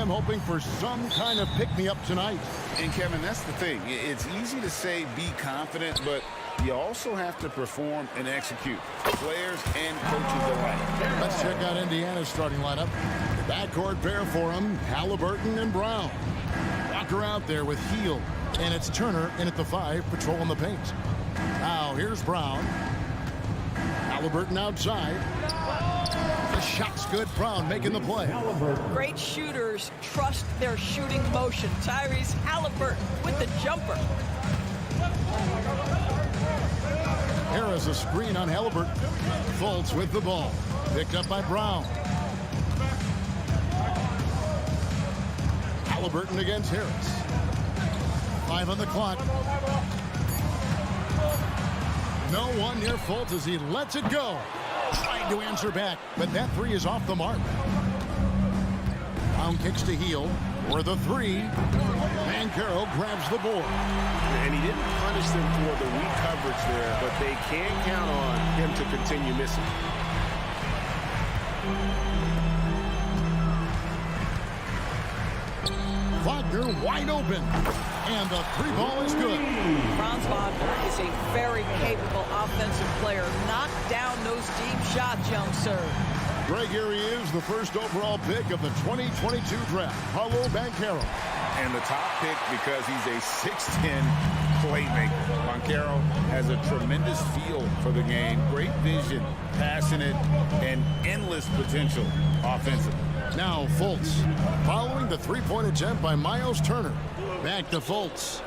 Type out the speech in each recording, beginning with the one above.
I'm hoping for some kind of pick-me-up tonight. And, Kevin, that's the thing. It's easy to say be confident, but you also have to perform and execute. Players and coaches alike. Let's check out Indiana's starting lineup. Backcourt pair for them, Halliburton and Brown. Walker out there with Hield. And it's Turner in at the 5, patrolling the paint. Now here's Brown. Halliburton outside. The shot's good. Brown making the play. Great shooters trust their shooting motion. Tyrese Halliburton with the jumper. Harris a screen on Halliburton. Fultz with the ball. Picked up by Brown. Halliburton against Harris. 5 on the clock. No one near Fultz as he lets it go. Trying to answer back, but that 3 is off the mark. Brown kicks to Hield for the 3. Banchero grabs the board. And he didn't punish them for the weak coverage there, but they can't count on him to continue missing. Wagner wide open. And the 3 ball is good. Franz Wagner is a very capable offensive player. Knock down those deep shots, young sir. Greg, here he is, the first overall pick of the 2022 draft, Paolo Banchero. And the top pick because he's a 6'10 playmaker. Banchero has a tremendous feel for the game, great vision, passionate, and endless potential offensively. Now Fultz, following the 3-point attempt by Miles Turner. Back to Fultz.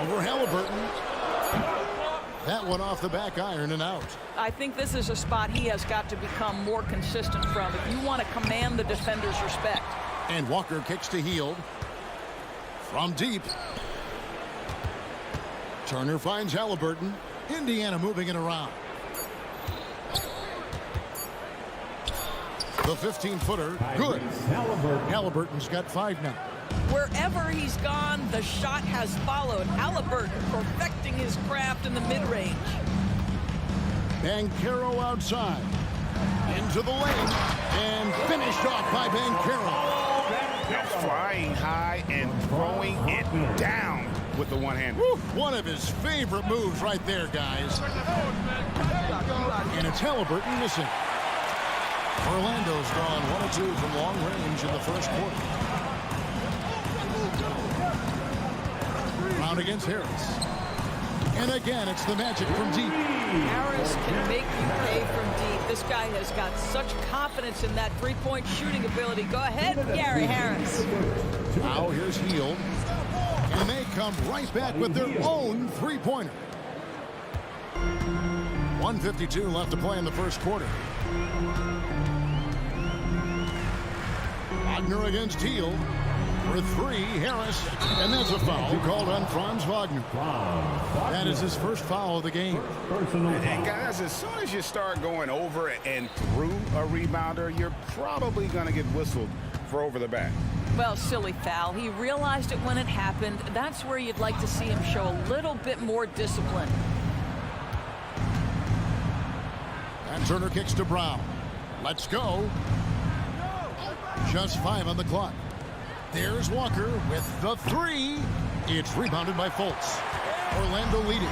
Over Halliburton. That one off the back iron and out. I think this is a spot he has got to become more consistent from if you want to command the defender's respect. And Walker kicks to Hield. From deep. Turner finds Halliburton. Indiana moving it around. The 15-footer, good. Halliburton's got 5 now. Wherever he's gone, the shot has followed. Halliburton perfecting his craft in the mid-range. Banchero outside. Into the lane. And finished off by Banchero. Flying high and throwing it down with the one-hand. One of his favorite moves right there, guys. And it's Halliburton missing. Orlando's gone 1 of 2 from long range in the first quarter. Brown against Harris. And again, it's the Magic from deep. Harris can make you pay from deep. This guy has got such confidence in that 3-point shooting ability. Go ahead, Gary Harris. Now here's Hield. And they come right back with their own 3-pointer. 1:52 left to play in the first quarter. Wagner against Hield. For 3, Harris. And that's a foul called on Franz Wagner. That is his first foul of the game. And guys, as soon as you start going over and through a rebounder, you're probably going to get whistled for over the back. Well, silly foul. He realized it when it happened. That's where you'd like to see him show a little bit more discipline. And Turner kicks to Brown. Let's go. Just 5 on the clock. There's Walker with the 3. It's rebounded by Fultz. Orlando leading.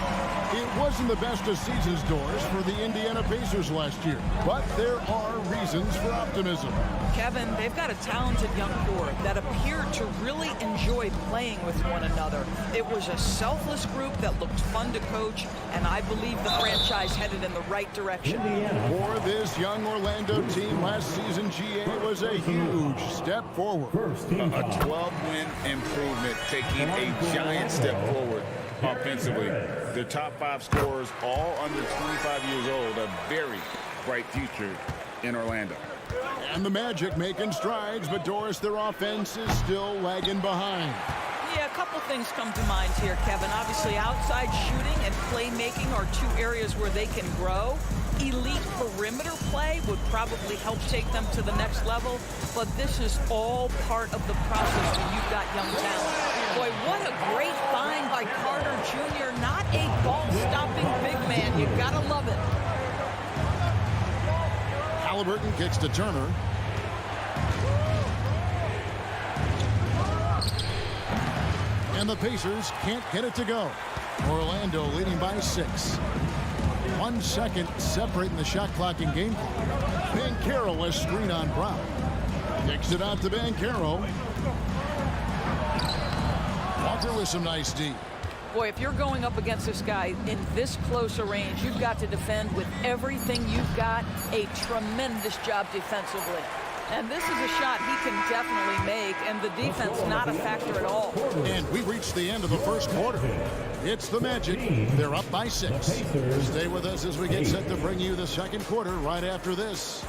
It wasn't the best of season's doors for the Indiana Pacers last year, but there are reasons for optimism. Kevin, they've got a talented young core that appeared to really enjoy playing with one another. It was a selfless group that looked fun to coach, and I believe the franchise headed in the right direction. For this young Orlando team, last season GA was a huge step forward. A 12-win improvement, taking a giant step forward offensively. Their top 5 scorers, all under 25 years old, a very bright future in Orlando. And the Magic making strides, but Doris, their offense is still lagging behind. Yeah, a couple things come to mind here, Kevin. Obviously, outside shooting and playmaking are 2 areas where they can grow. Elite perimeter play would probably help take them to the next level, but this is all part of the process when you've got young talent. Boy, what a great find by Carter Jr. Not a ball-stopping big man. You gotta love it. Halliburton kicks to Turner. And the Pacers can't get it to go. Orlando leading by 6. 1 second separating the shot clock and game clock. Banchero has screen on Brown. Kicks it out to Banchero. Walker with some nice D. Boy, if you're going up against this guy in this close a range, you've got to defend with everything you've got. A tremendous job defensively. And this is a shot he can definitely make, and the defense not a factor at all. And we reached the end of the first quarter. It's the Magic. They're up by 6. Stay with us as we get set to bring you the second quarter right after this.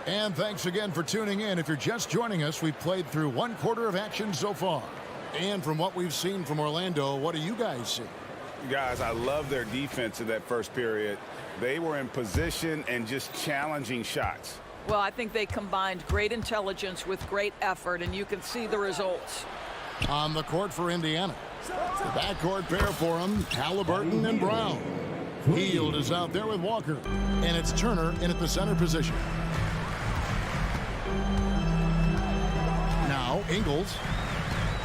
And thanks again for tuning in. If you're just joining us, we've played through 1 quarter of action so far. And from what we've seen from Orlando, what do you guys see? Guys, I love their defense in that first period. They were in position and just challenging shots. Well, I think they combined great intelligence with great effort, and you can see the results. On the court for Indiana. The backcourt pair for them, Halliburton and Brown. Hield is out there with Walker. And it's Turner in at the center position. Now, Ingles.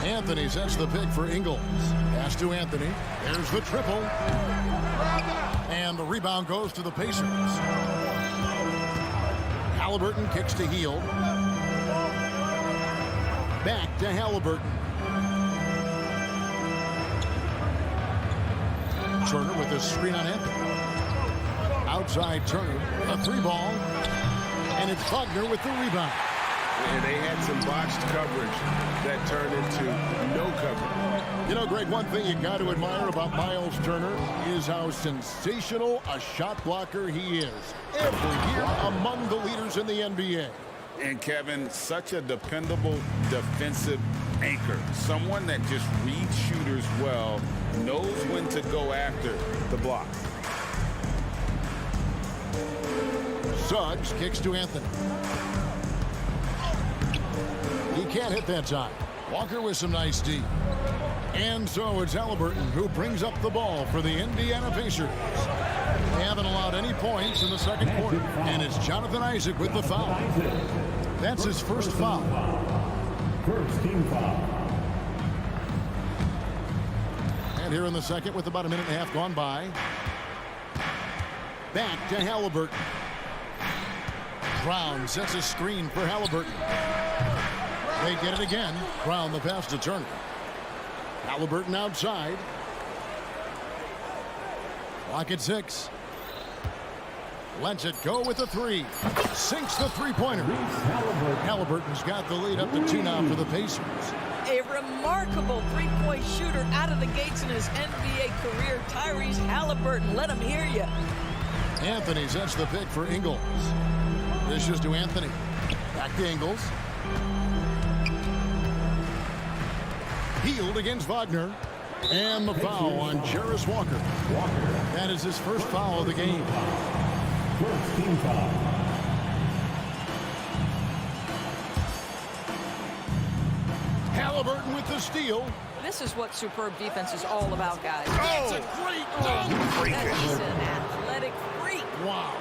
Anthony sets the pick for Ingles. Pass to Anthony. There's the triple. And the rebound goes to the Pacers. Halliburton kicks to Hield. Back to Halliburton. Turner with a screen on Anthony. Outside Turner. A 3-ball. And it's Wagner with the rebound. And they had some botched coverage that turned into no coverage. You know, Greg, one thing you got to admire about Miles Turner is how sensational a shot blocker he is. Every year among the leaders in the NBA. And Kevin, such a dependable defensive anchor. Someone that just reads shooters well, knows when to go after the block. Suggs kicks to Anthony. He can't hit that time. Walker with some nice D. And so it's Halliburton who brings up the ball for the Indiana Pacers. They haven't allowed any points in the second quarter. And it's Jonathan Isaac with the foul. That's his first foul. First team foul. And here in the second with about a minute and a half gone by. Back to Halliburton. Brown sets a screen for Halliburton. They get it again. Brown the pass to Turner. Halliburton outside. Clock at 6. Lets it go with the 3. Sinks the three-pointer. Halliburton's got the lead up to 2 now for the Pacers. A remarkable three-point shooter out of the gates in his NBA career, Tyrese Halliburton. Let him hear you. Anthony sets the pick for Ingles. Dishes to Anthony. Back to Ingles. Hield against Wagner. And the foul on Jarris Walker. That is his first foul of the game. First team foul. Halliburton with the steal. This is what superb defense is all about, guys. That's a great dunk. That is an athletic freak. Wow.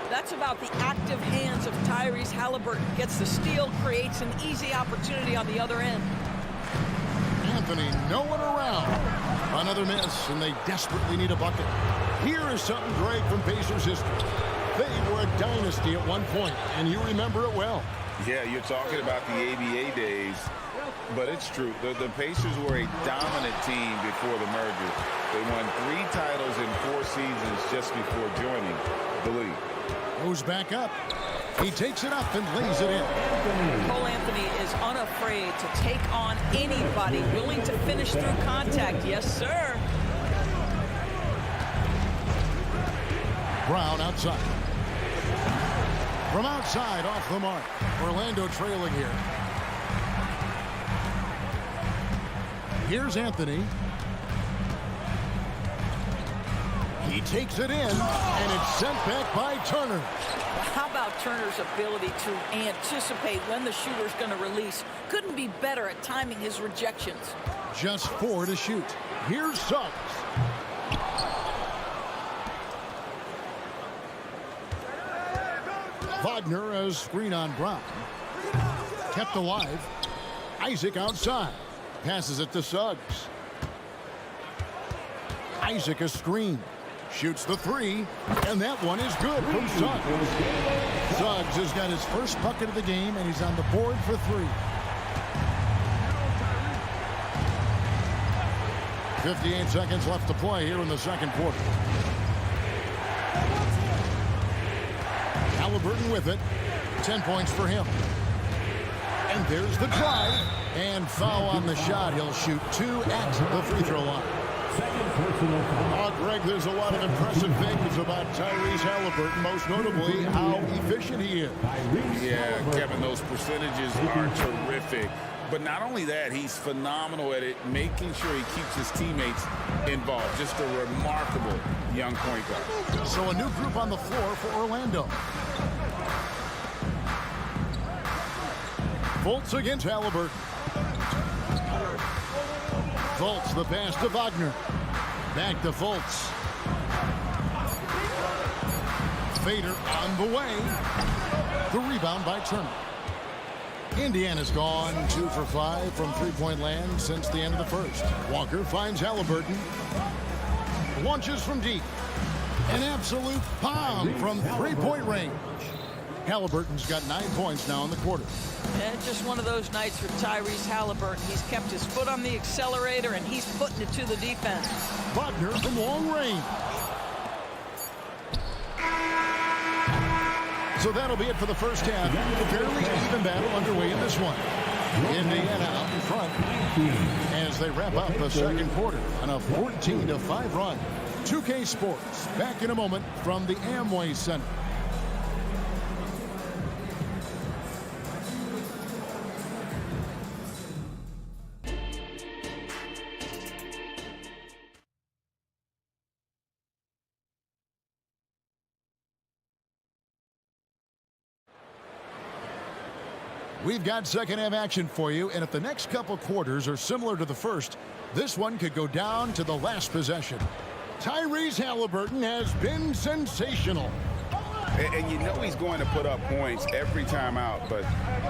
That's about the active hands of Tyrese Halliburton. Gets the steal, creates an easy opportunity on the other end. Anthony nowhere around. Another miss, and they desperately need a bucket. Here is something great from Pacers history. They were a dynasty at one point, and you remember it well. Yeah, you're talking about the ABA days, but it's true. The Pacers were a dominant team before the merger. They won 3 titles in 4 seasons just before joining the league. Goes back up. He takes it up and lays it in. Cole Anthony is unafraid to take on anybody, willing to finish through contact. Yes, sir. Brown outside. From outside, off the mark. Orlando trailing here. Here's Anthony. He takes it in, and it's sent back by Turner. How about Turner's ability to anticipate when the shooter's going to release? Couldn't be better at timing his rejections. Just 4 to shoot. Here's Suggs. Wagner a screen on Brown. Kept alive. Isaac outside. Passes it to Suggs. Isaac a screen. Shoots the three. And that one is good from Suggs. Suggs has got his first bucket of the game, and he's on the board for three. 58 seconds left to play here in the second quarter. Halliburton with it. 10 points for him. And there's the drive. And foul on the shot. He'll shoot 2 at the free throw line. Oh, Greg, there's a lot of impressive things about Tyrese Halliburton, most notably how efficient he is. Yeah, Kevin, those percentages are terrific. But not only that, he's phenomenal at it, making sure he keeps his teammates involved. Just a remarkable young point guard. So a new group on the floor for Orlando. Fultz against Halliburton. Fultz, the pass to Wagner. Back to Fultz. Fader on the way. The rebound by Turner. Indiana's gone 2 for 5 from three-point land since the end of the first. Walker finds Halliburton. Launches from deep. An absolute bomb from three-point range. Halliburton's got 9 points now in the quarter. And just one of those nights for Tyrese Halliburton. He's kept his foot on the accelerator, and he's putting it to the defense. Wagner from long range. So that'll be it for the first half. A fairly even battle underway in this one. Indiana out in front as they wrap up the second quarter on a 14-5 run. 2K Sports back in a moment from the Amway Center. We've got second half action for you, and if the next couple quarters are similar to the first, this one could go down to the last possession. Tyrese Halliburton has been sensational. And you know he's going to put up points every time out, but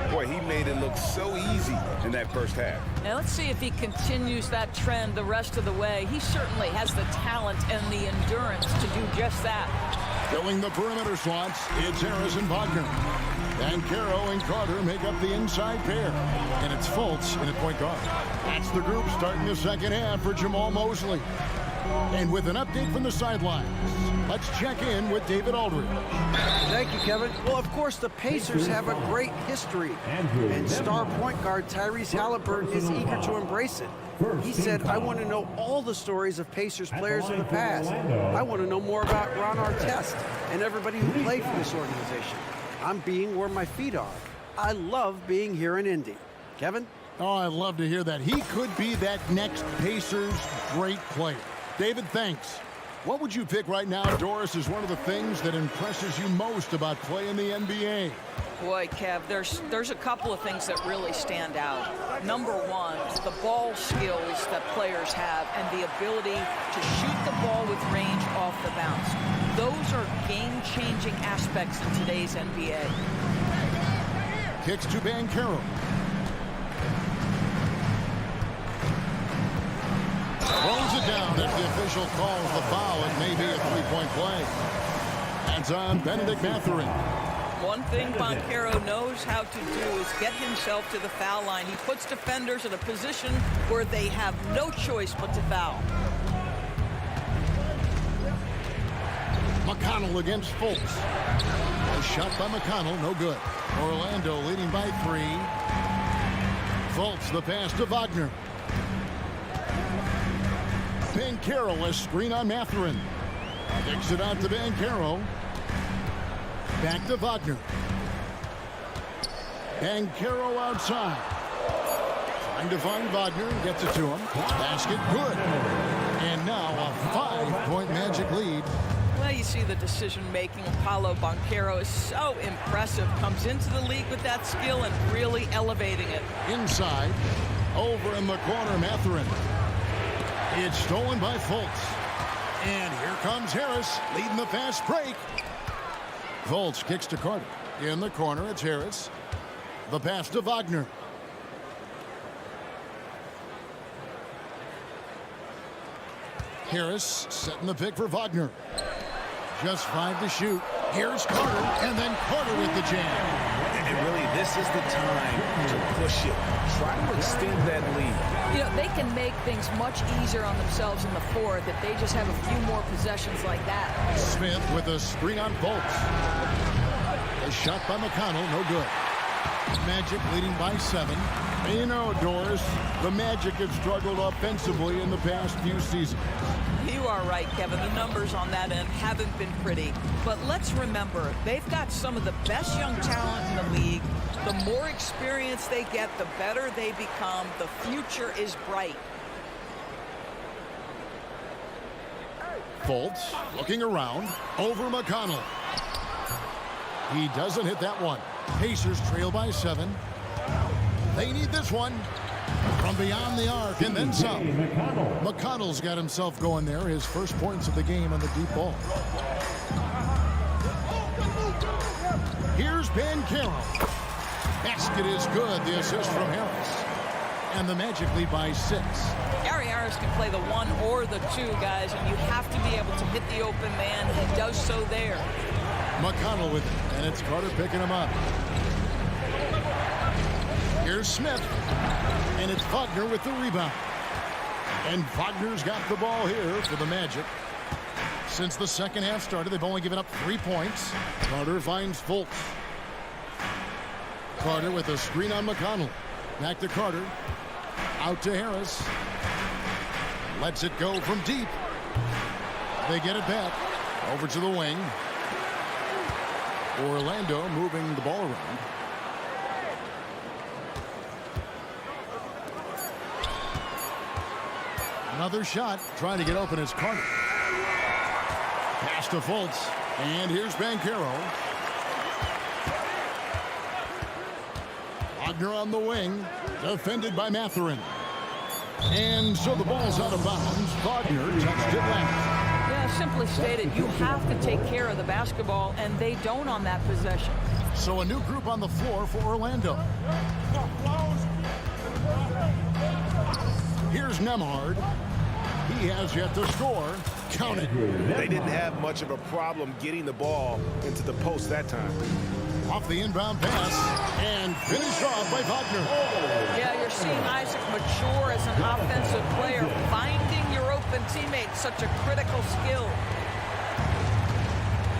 boy, he made it look so easy in that first half. Now let's see if he continues that trend the rest of the way. He certainly has the talent and the endurance to do just that. Filling the perimeter slots, it's Harris and Wagner. And Caro and Carter make up the inside pair. And it's Fultz in at point guard. That's the group starting the second half for Jamal Mosley. And with an update from the sidelines, let's check in with David Aldridge. Thank you, Kevin. Well, of course, the Pacers have a great history. And star point guard Tyrese Halliburton is eager to embrace it. He said, I want to know all the stories of Pacers players of the past. I want to know more about Ron Artest and everybody who played for this organization. I'm being where my feet are. I love being here in Indy. Kevin? Oh, I'd love to hear that. He could be that next Pacers great player. David, thanks. What would you pick right now, Doris, is one of the things that impresses you most about playing the NBA? Boy, Kev, there's a couple of things that really stand out. Number one, the ball skills that players have and the ability to shoot the ball with range off the bounce. Those are game-changing aspects in today's NBA. Kicks to Banchero. Throws it down. If the official calls the foul, it may be a three-point play. That's on Benedict Mathurin. One thing Banchero knows how to do is get himself to the foul line. He puts defenders in a position where they have no choice but to foul. McConnell against Fultz. A shot by McConnell, no good. Orlando leading by 3. Fultz, the pass to Wagner. Banchero, a screen on Mathurin. Kicks it out to Banchero. Back to Wagner. Banchero outside. Trying to find Wagner. Gets it to him. Basket good. And now a 5-point Magic lead. Well, you see the decision-making of Paolo Banchero is so impressive. Comes into the league with that skill and really elevating it. Inside. Over in the corner, Mathurin. It's stolen by Fultz. And here comes Harris, leading the fast break. Fultz kicks to Carter. In the corner, it's Harris. The pass to Wagner. Harris setting the pick for Wagner. Just 5 to shoot. Here's Carter, and then Carter with the jam. And really, this is the time to push it. Try to extend that lead. You know, they can make things much easier on themselves in the fourth if they just have a few more possessions like that. Smith with a screen on Fultz. A shot by McConnell, no good. Magic leading by 7. And you know, Doris, the Magic have struggled offensively in the past few seasons. You are right, Kevin. The numbers on that end haven't been pretty. But let's remember, they've got some of the best young talent in the league. The more experience they get, the better they become. The future is bright. Fultz looking around over McConnell. He doesn't hit that one. Pacers trail by 7. They need this one from beyond the arc and then some. McConnell's got himself going there. His first points of the game on the deep ball. Here's Banchero. Basket is good. The assist from Harris. And the Magic lead by 6. Gary Harris can play the 1 or the 2, guys, and you have to be able to hit the open man. He does so there. McConnell with it, and it's Carter picking him up. Here's Smith, and it's Wagner with the rebound. And Wagner's got the ball here for the Magic. Since the second half started, they've only given up 3 points. Carter finds Fultz. Carter with a screen on McConnell. Back to Carter. Out to Harris. Lets it go from deep. They get it back. Over to the wing. Orlando moving the ball around. Another shot, trying to get open is Carter. Pass to Fultz, and here's Banchero. Wagner on the wing, defended by Mathurin. And so the ball's out of bounds. Wagner touched it left. Yeah, simply stated, you have to take care of the basketball, and they don't on that possession. So a new group on the floor for Orlando. Here's Nemhard. He has yet to score. Count it. They didn't have much of a problem getting the ball into the post that time. Off the inbound pass and finished off by Wagner. Yeah, you're seeing Isaac mature as an offensive player. Finding your open teammate, such a critical skill.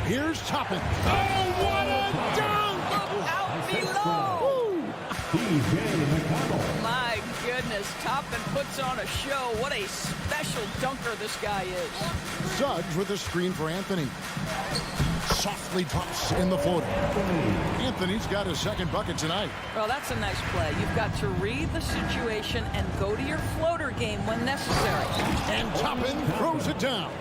Here's Toppin. Oh, what a dunk! Out below! My goodness, Toppin puts on a show. What a special dunker this guy is. Suggs with a screen for Anthony. Softly drops in the floater. Anthony's got his second bucket tonight. Well, that's a nice play. You've got to read the situation and go to your floater game when necessary. And Toppin throws it down.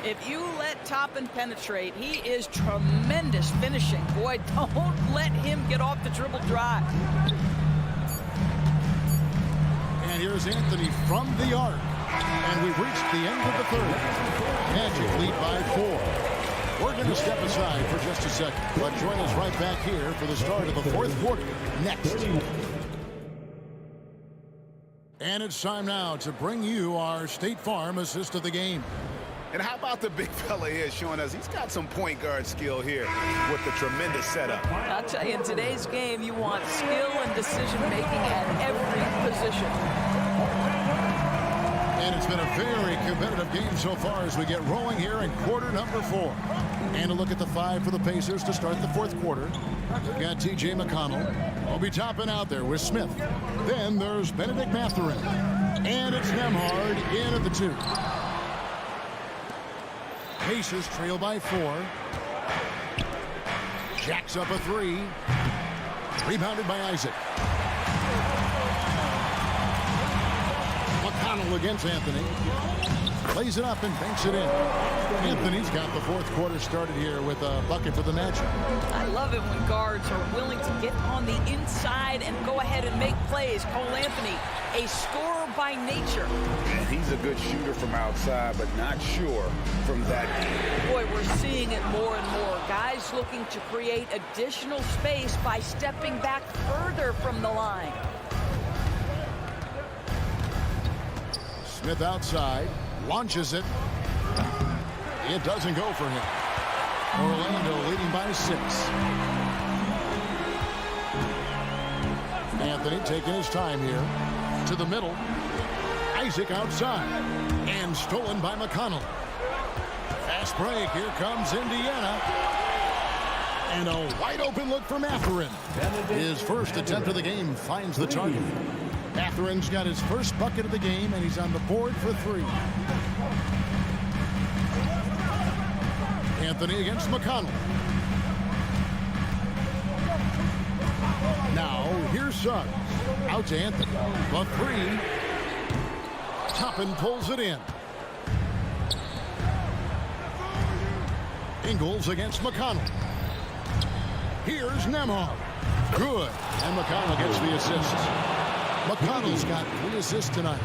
If you let Toppin penetrate, he is tremendous finishing. Boy, don't let him get off the dribble dry. And here's Anthony from the arc. And we've reached the end of the third. Magic lead by 4. We're going to step aside for just a second, but join us right back here for the start of the fourth quarter next. And it's time now to bring you our State Farm assist of the game. And how about the big fella here showing us he's got some point guard skill here with the tremendous setup. I'll tell you, in today's game, you want skill and decision-making at every position. And it's been a very competitive game so far as we get rolling here in quarter number 4. And a look at the 5 for the Pacers to start the fourth quarter. We've got T.J. McConnell. Obi Toppin out there with Smith. Then there's Benedict Mathurin. And it's Nemhard in at the 2. Pacers trail by 4. Jacks up a 3. Rebounded by Isaac. McConnell against Anthony. Plays it up and banks it in. Anthony's got the fourth quarter started here with a bucket for the Magic. I love it when guards are willing to get on the inside and go ahead and make plays. Cole Anthony, a scorer by nature. And he's a good shooter from outside, but not sure from that deep. Boy, we're seeing it more and more. Guys looking to create additional space by stepping back further from the line. Smith outside, launches it. It doesn't go for him. Orlando leading by 6. Anthony taking his time here. To the middle. Isaac outside. And stolen by McConnell. Fast break. Here comes Indiana. And a wide open look for Mathurin. His first attempt of the game finds the target. Mathurin's got his first bucket of the game, and he's on the board for 3. Anthony against McConnell. Now, here's Suggs. Out to Anthony. The 3. Toppin pulls it in. Ingles against McConnell. Here's Nembhard. Good. And McConnell gets the assist. McConnell's got 3 assists tonight.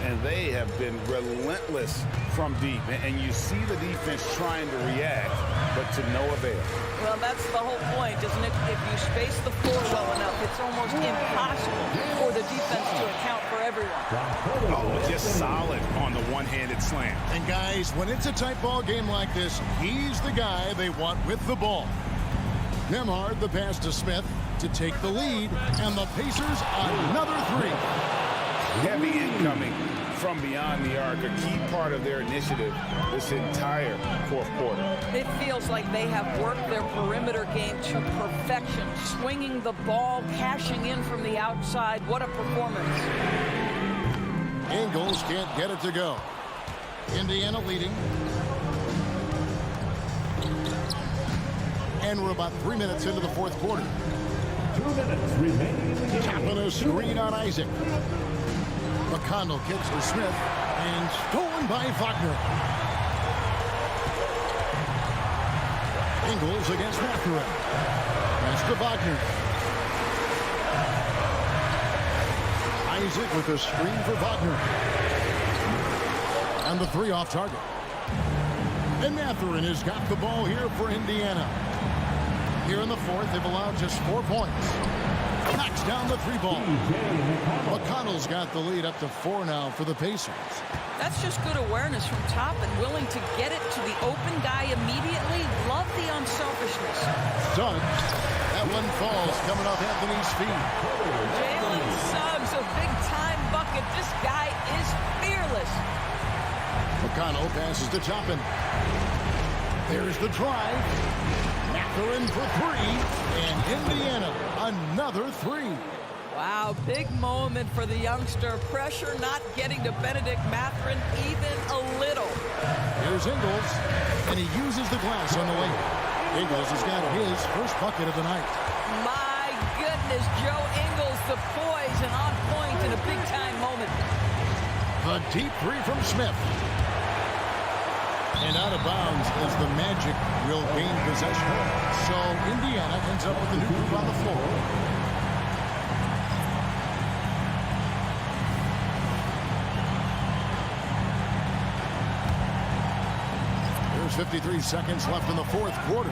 And they have been relentless from deep. And you see the defense trying to react, but to no avail. Well, that's the whole point, isn't it? If you space the floor well enough, it's almost impossible for the defense to account for everyone. Oh, just solid on the one-handed slam. And guys, when it's a tight ball game like this, he's the guy they want with the ball. Nembhard, the pass to Smith to take the lead, and the Pacers another 3. Heavy incoming from beyond the arc, a key part of their initiative this entire fourth quarter. It feels like they have worked their perimeter game to perfection, swinging the ball, cashing in from the outside. What a performance. Ingles can't get it to go. Indiana leading. And we're about 3 minutes into the fourth quarter. 2 minutes remaining in the game. Tapping a screen on Isaac. McConnell kicks to Smith and stolen by Wagner. Ingles against Mathurin. Pass to Wagner. Isaac with a screen for Wagner. And the 3 off target. And Mathurin has got the ball here for Indiana. Here in the fourth, they've allowed just 4 points. Knocks down the 3 ball. McConnell's got the lead up to 4 now for the Pacers. That's just good awareness from top and willing to get it to the open guy immediately. Love the unselfishness. Suggs. That one falls coming off Anthony's feet. Jalen Suggs, a big-time bucket. This guy is fearless. McConnell passes to Toppin. There's the drive. Mathurin for 3. And Indiana, another 3. Wow, big moment for the youngster. Pressure not getting to Benedict Mathurin even a little. Here's Ingles, and he uses the glass on the way. Ingles has got his first bucket of the night. My goodness, Joe Ingles, the poise and on point in a big-time moment. The deep 3 from Smith. And out of bounds as the Magic will gain possession. So Indiana ends up with a new group on the floor. There's 53 seconds left in the fourth quarter.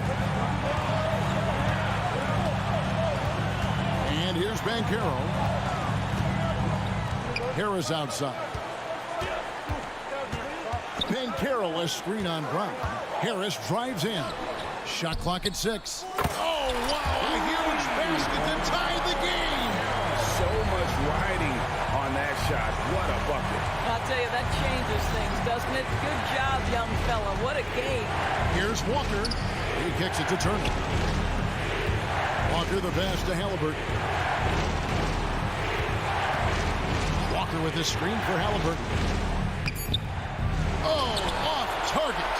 And here's Banchero. Harris outside. Banchero, a screen on Brown. Harris drives in. Shot clock at 6. Oh, wow! A huge basket to tie the game! So much riding on that shot. What a bucket. I'll tell you, that changes things, doesn't it? Good job, young fella. What a game. Here's Walker. He kicks it to Turner. Walker the pass to Halliburton. Walker with his screen for Halliburton. Oh, off target.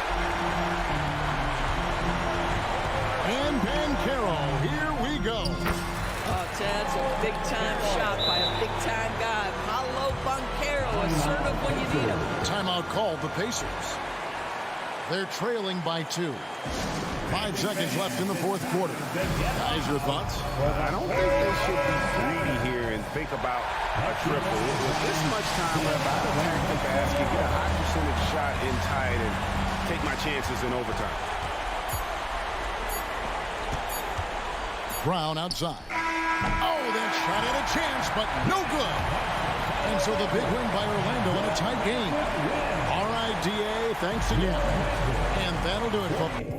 And Banchero, here we go. Oh, Tad's a big-time shot by a big-time guy. Paulo Banchero so assertive when you need them. Timeout called the Pacers. They're trailing by 2. 5 seconds left in the fourth quarter. Guys, your thoughts? I don't think they should be greedy here and think about a triple. With this much time left, I'd attack the basket, get a high percentage shot in tight, and take my chances in overtime. Brown outside. Oh, that shot had a chance, but no good. And so the big win by Orlando in a tight game. All right, DA, thanks again. And that'll do it, folks.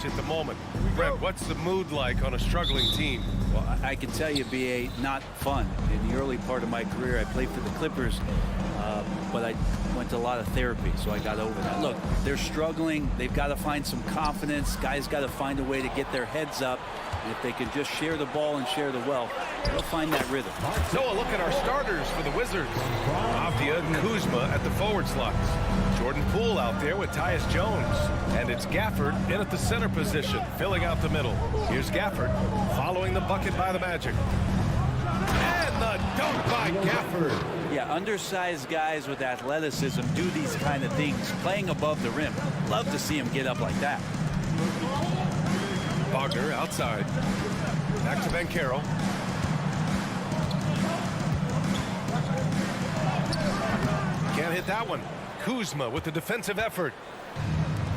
at the moment. Brent, what's the mood like on a struggling team? Well, I can tell you, B.A., not fun. In the early part of my career, I played for the Clippers, but I went to a lot of therapy, so I got over that. Look, they're struggling. They've got to find some confidence. Guys got to find a way to get their heads up. And if they can just share the ball and share the wealth, they'll find that rhythm. So a look at our starters for the Wizards. Avdia and Kuzma at the forward slots. Jordan Poole out there with Tyus Jones. And it's Gafford in at the center position, filling out the middle. Here's Gafford following the bucket by the Magic. And the dunk by Gafford. Yeah, undersized guys with athleticism do these kind of things, playing above the rim. Love to see him get up like that. Wagner outside. Back to Banchero. Can't hit that one. Kuzma with the defensive effort.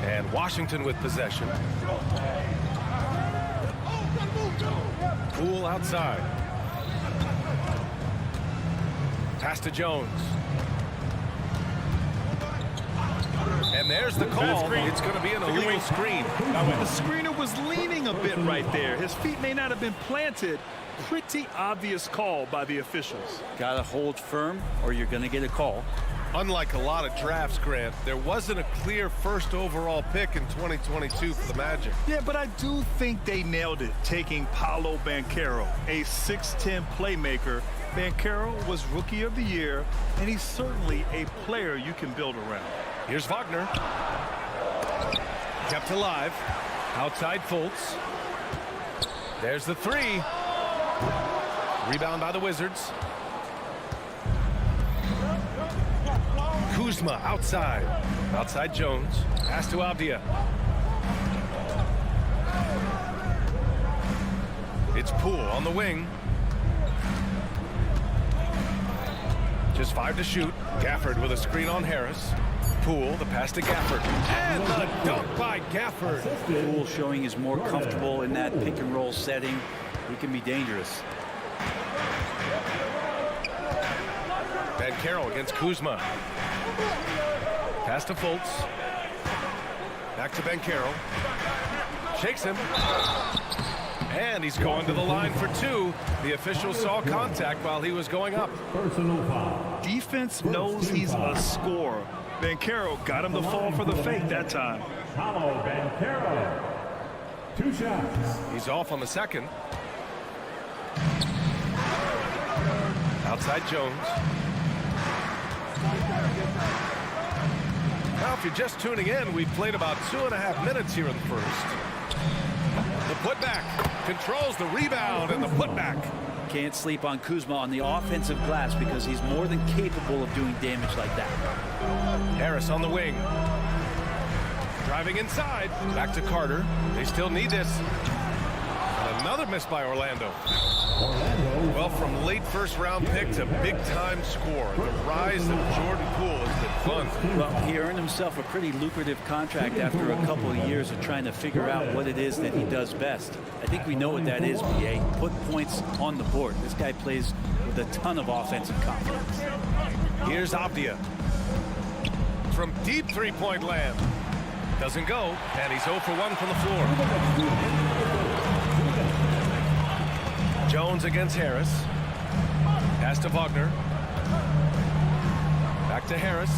And Washington with possession. Poole outside. Pass to Jones. And there's the call. It's going to be an illegal screen. The screener was leaning a bit right there. His feet may not have been planted. Pretty obvious call by the officials. Got to hold firm or you're going to get a call. Unlike a lot of drafts, Grant, there wasn't a clear first overall pick in 2022 for the Magic. Yeah, but I do think they nailed it, taking Paolo Banchero, a 6'10 playmaker. Banchero was Rookie of the Year, and he's certainly a player you can build around. Here's Wagner. Kept alive. Outside Fultz. There's the three. Rebound by the Wizards. Kuzma outside. Outside Jones. Pass to Avdia. It's Poole on the wing. Just 5 to shoot. Gafford with a screen on Harris. Poole, the pass to Gafford. And the dunk by Gafford. Poole showing he's more comfortable in that pick and roll setting. He can be dangerous. Banchero against Kuzma. Pass to Fultz. Back to Banchero. Shakes him. And he's going to the line for 2. The official saw contact while he was going up. Personal foul. Defense knows he's a scorer. Banchero got him to fall for the fake that time. Paolo Banchero. 2 shots. He's off on the second. Outside Jones. Now, if you're just tuning in, we've played about 2.5 minutes here in the first. The putback controls the rebound and the putback. Can't sleep on Kuzma on the offensive glass because he's more than capable of doing damage like that. Harris on the wing. Driving inside. Back to Carter. They still need this. And another miss by Orlando. Well, from late first-round pick to big-time scorer, the rise of Jordan Poole has been fun. Well, he earned himself a pretty lucrative contract after a couple of years of trying to figure out what it is that he does best. I think we know what that is, B.A. Put points on the board. This guy plays with a ton of offensive confidence. Here's Avdia. From deep three-point land. Doesn't go, and he's 0 for 1 from the floor. Jones against Harris. Pass to Wagner. Back to Harris.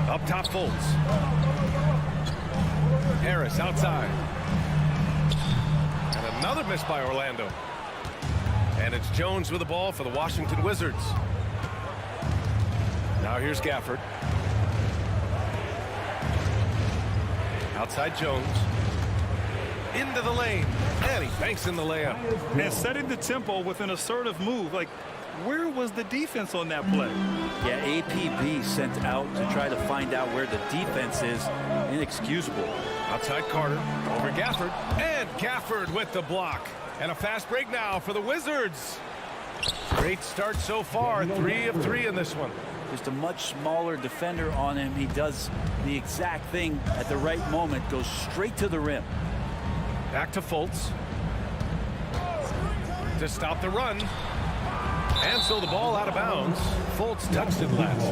Up top Fultz. Harris outside. And another miss by Orlando. And it's Jones with the ball for the Washington Wizards. Now here's Gafford. Outside Jones. Into the lane. And he banks in the layup. And setting the tempo with an assertive move. Like, where was the defense on that play? Yeah, APB sent out to try to find out where the defense is. Inexcusable. Outside Carter. Over Gafford. And Gafford with the block. And a fast break now for the Wizards. Great start so far. 3 of 3 in this one. Just a much smaller defender on him. He does the exact thing at the right moment. Goes straight to the rim. Back to Fultz. To stop the run. And so the ball out of bounds. Fultz touched it last.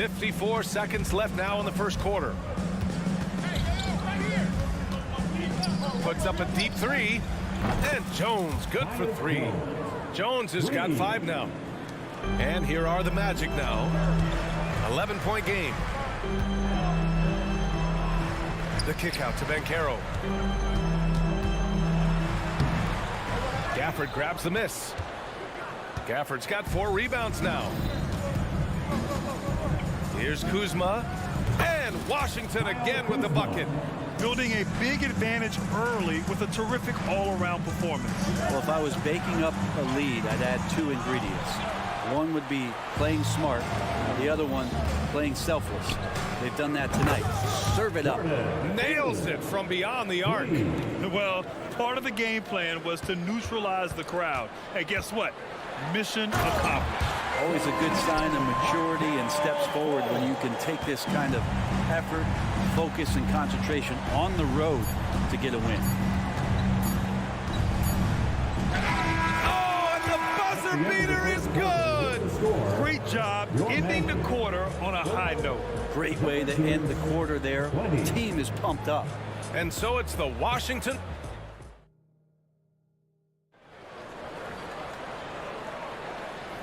54 seconds left now in the first quarter. Puts up a deep three, and Jones good for three. Jones has got 5 now. And here are the Magic now. 11-point game. The kick out to Banchero. Gafford grabs the miss. Gafford's got 4 rebounds now. Here's Kuzma, and Washington again with the bucket. Building a big advantage early with a terrific all-around performance. Well, if I was baking up a lead, I'd add 2 ingredients. One would be playing smart, the other one playing selfless. They've done that tonight. Serve it up. Nails it from beyond the arc. Well, part of the game plan was to neutralize the crowd. And guess what? Mission accomplished. Always a good sign of maturity and steps forward when you can take this kind of effort, focus, and concentration on the road to get a win. Oh, and the buzzer beater is good. Great job ending the quarter on a high note. Great way to end the quarter there. The team is pumped up. And so it's the Washington.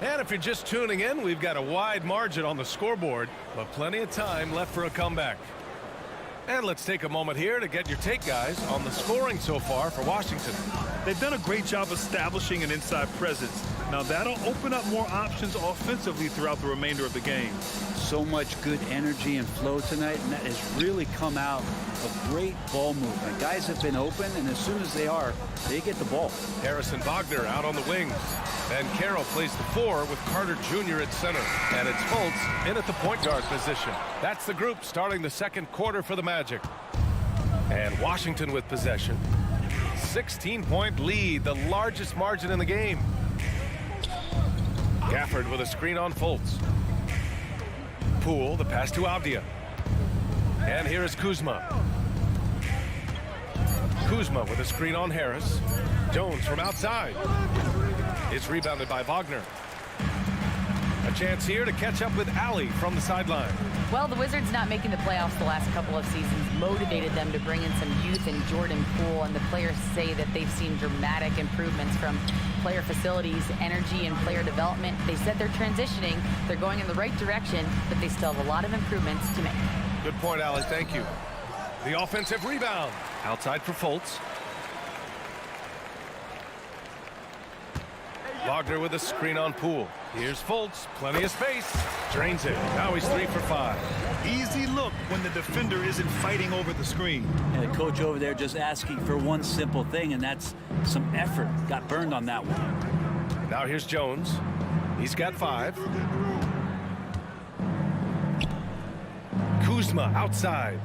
And if you're just tuning in, we've got a wide margin on the scoreboard, but plenty of time left for a comeback. And let's take a moment here to get your take, guys, on the scoring so far for Washington. They've done a great job establishing an inside presence. Now that'll open up more options offensively throughout the remainder of the game. So much good energy and flow tonight, and that has really come out of great ball movement. Guys have been open, and as soon as they are, they get the ball. Harrison Wagner out on the wings. And Carroll plays the 4 with Carter Jr. at center. And it's Fultz in at the point guard position. That's the group starting the second quarter for the Magic. And Washington with possession. 16-point lead, the largest margin in the game. Gafford with a screen on Fultz. Poole, the pass to Avdia. And here is Kuzma. Kuzma with a screen on Harris. Jones from outside. It's rebounded by Wagner. A chance here to catch up with Alley from the sideline. Well, the Wizards not making the playoffs the last couple of seasons motivated them to bring in some youth in Jordan Poole, and the players say that they've seen dramatic improvements from player facilities, energy, and player development. They said they're transitioning, they're going in the right direction, but they still have a lot of improvements to make. Good point, Alley. Thank you. The offensive rebound. Outside for Fultz. Wagner with a screen on Poole. Here's Fultz. Plenty of space. Drains it. Now he's 3 for 5. Easy look when the defender isn't fighting over the screen. And the coach over there just asking for one simple thing, and that's some effort. Got burned on that one. Now here's Jones. He's got 5. Kuzma outside.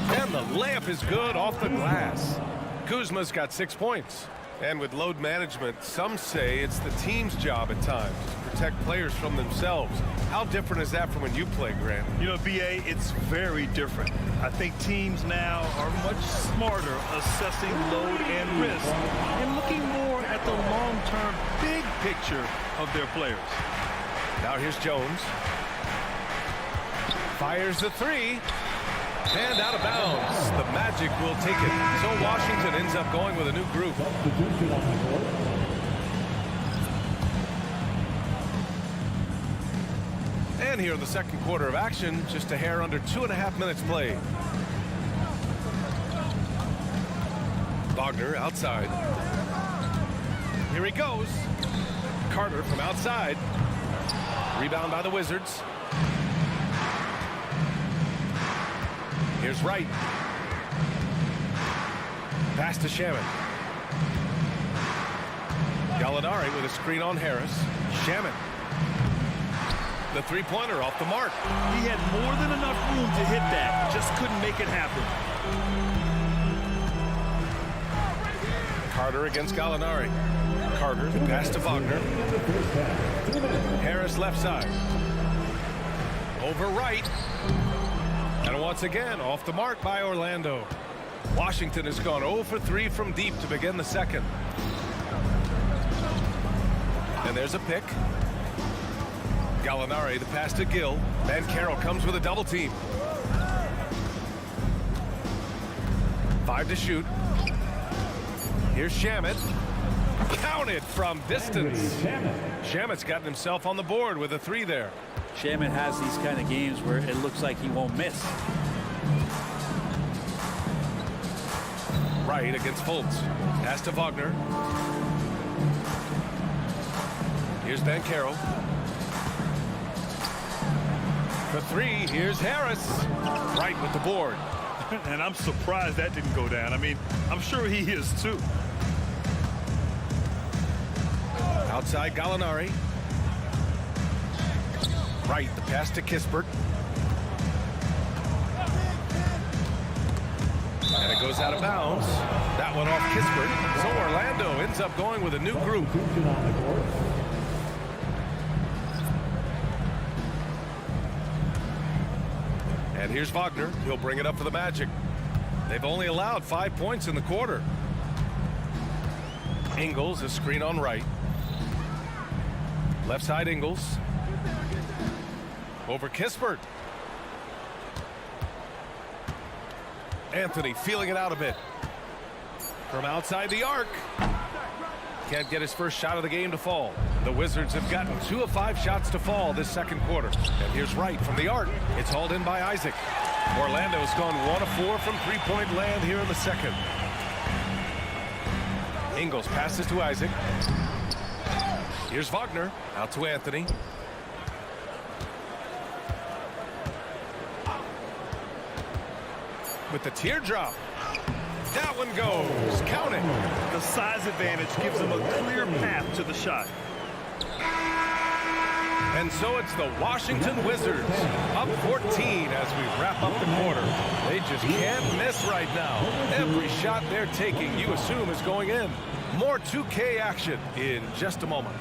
And the layup is good off the glass. Kuzma's got 6 points. And with load management, some say it's the team's job at times to protect players from themselves. How different is that from when you play, Grant? You know, BA, it's very different. I think teams now are much smarter assessing load and risk and looking more at the long-term big picture of their players. Now here's Jones. Fires the 3. And out of bounds. The Magic will take it. So Washington ends up going with a new group. And here in the second quarter of action, just a hair under 2.5 minutes played. Wagner outside. Here he goes. Carter from outside. Rebound by the Wizards. Here's Wright. Pass to Shaman. Gallinari with a screen on Harris. Shaman. The three-pointer off the mark. He had more than enough room to hit that. Just couldn't make it happen. Carter against Gallinari. Carter, the pass to Wagner. Harris left side. Over Wright. And once again, off the mark by Orlando. Washington has gone 0 for 3 from deep to begin the second. And there's a pick. Gallinari, the pass to Gill. Banchero comes with a double team. 5 to shoot. Here's Shamet. Counted from distance. Shamet's gotten himself on the board with a 3 there. Shamet has these kind of games where it looks like he won't miss. Right against Fultz. Pass to Wagner. Here's Banchero. For 3, here's Harris. Right with the board. And I'm surprised that didn't go down. I mean, I'm sure he is too. Outside Gallinari. Right, the pass to Kispert. And it goes out of bounds. That one off Kispert. So Orlando ends up going with a new group. And here's Wagner. He'll bring it up for the Magic. They've only allowed 5 points in the quarter. Ingles, a screen on right. Left side Ingles. Over Kispert. Anthony feeling it out a bit. From outside the arc. Can't get his first shot of the game to fall. The Wizards have gotten 2 of 5 shots to fall this second quarter. And here's Wright from the arc. It's hauled in by Isaac. Orlando's gone 1 of 4 from three-point land here in the second. Ingles passes to Isaac. Here's Wagner. Out to Anthony. With the teardrop. That one goes. Count it. The size advantage gives him a clear path to the shot. And so it's the Washington Wizards up 14 as we wrap up the quarter. They just can't miss right now. Every shot they're taking, you assume, is going in. More 2K action in just a moment.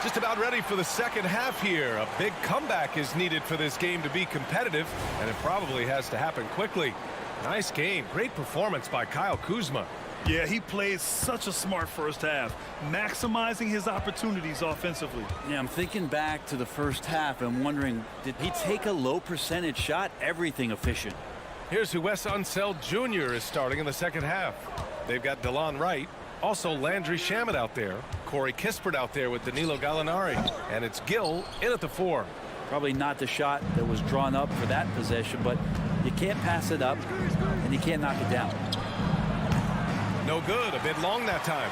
Just about ready for the second half here. A big comeback is needed for this game to be competitive, and it probably has to happen quickly. Nice game. Great performance by Kyle Kuzma. Yeah, he plays such a smart first half, maximizing his opportunities offensively. Yeah, I'm thinking back to the first half and wondering, did he take a low percentage shot? Everything efficient. Here's who Wes Unseld Jr. is starting in the second half. They've got DeLon Wright, also Landry Shamet out there, Corey Kispert out there with Danilo Gallinari, and it's Gill in at the 4. Probably not the shot that was drawn up for that possession, but you can't pass it up and you can't knock it down. No good. A bit long that time.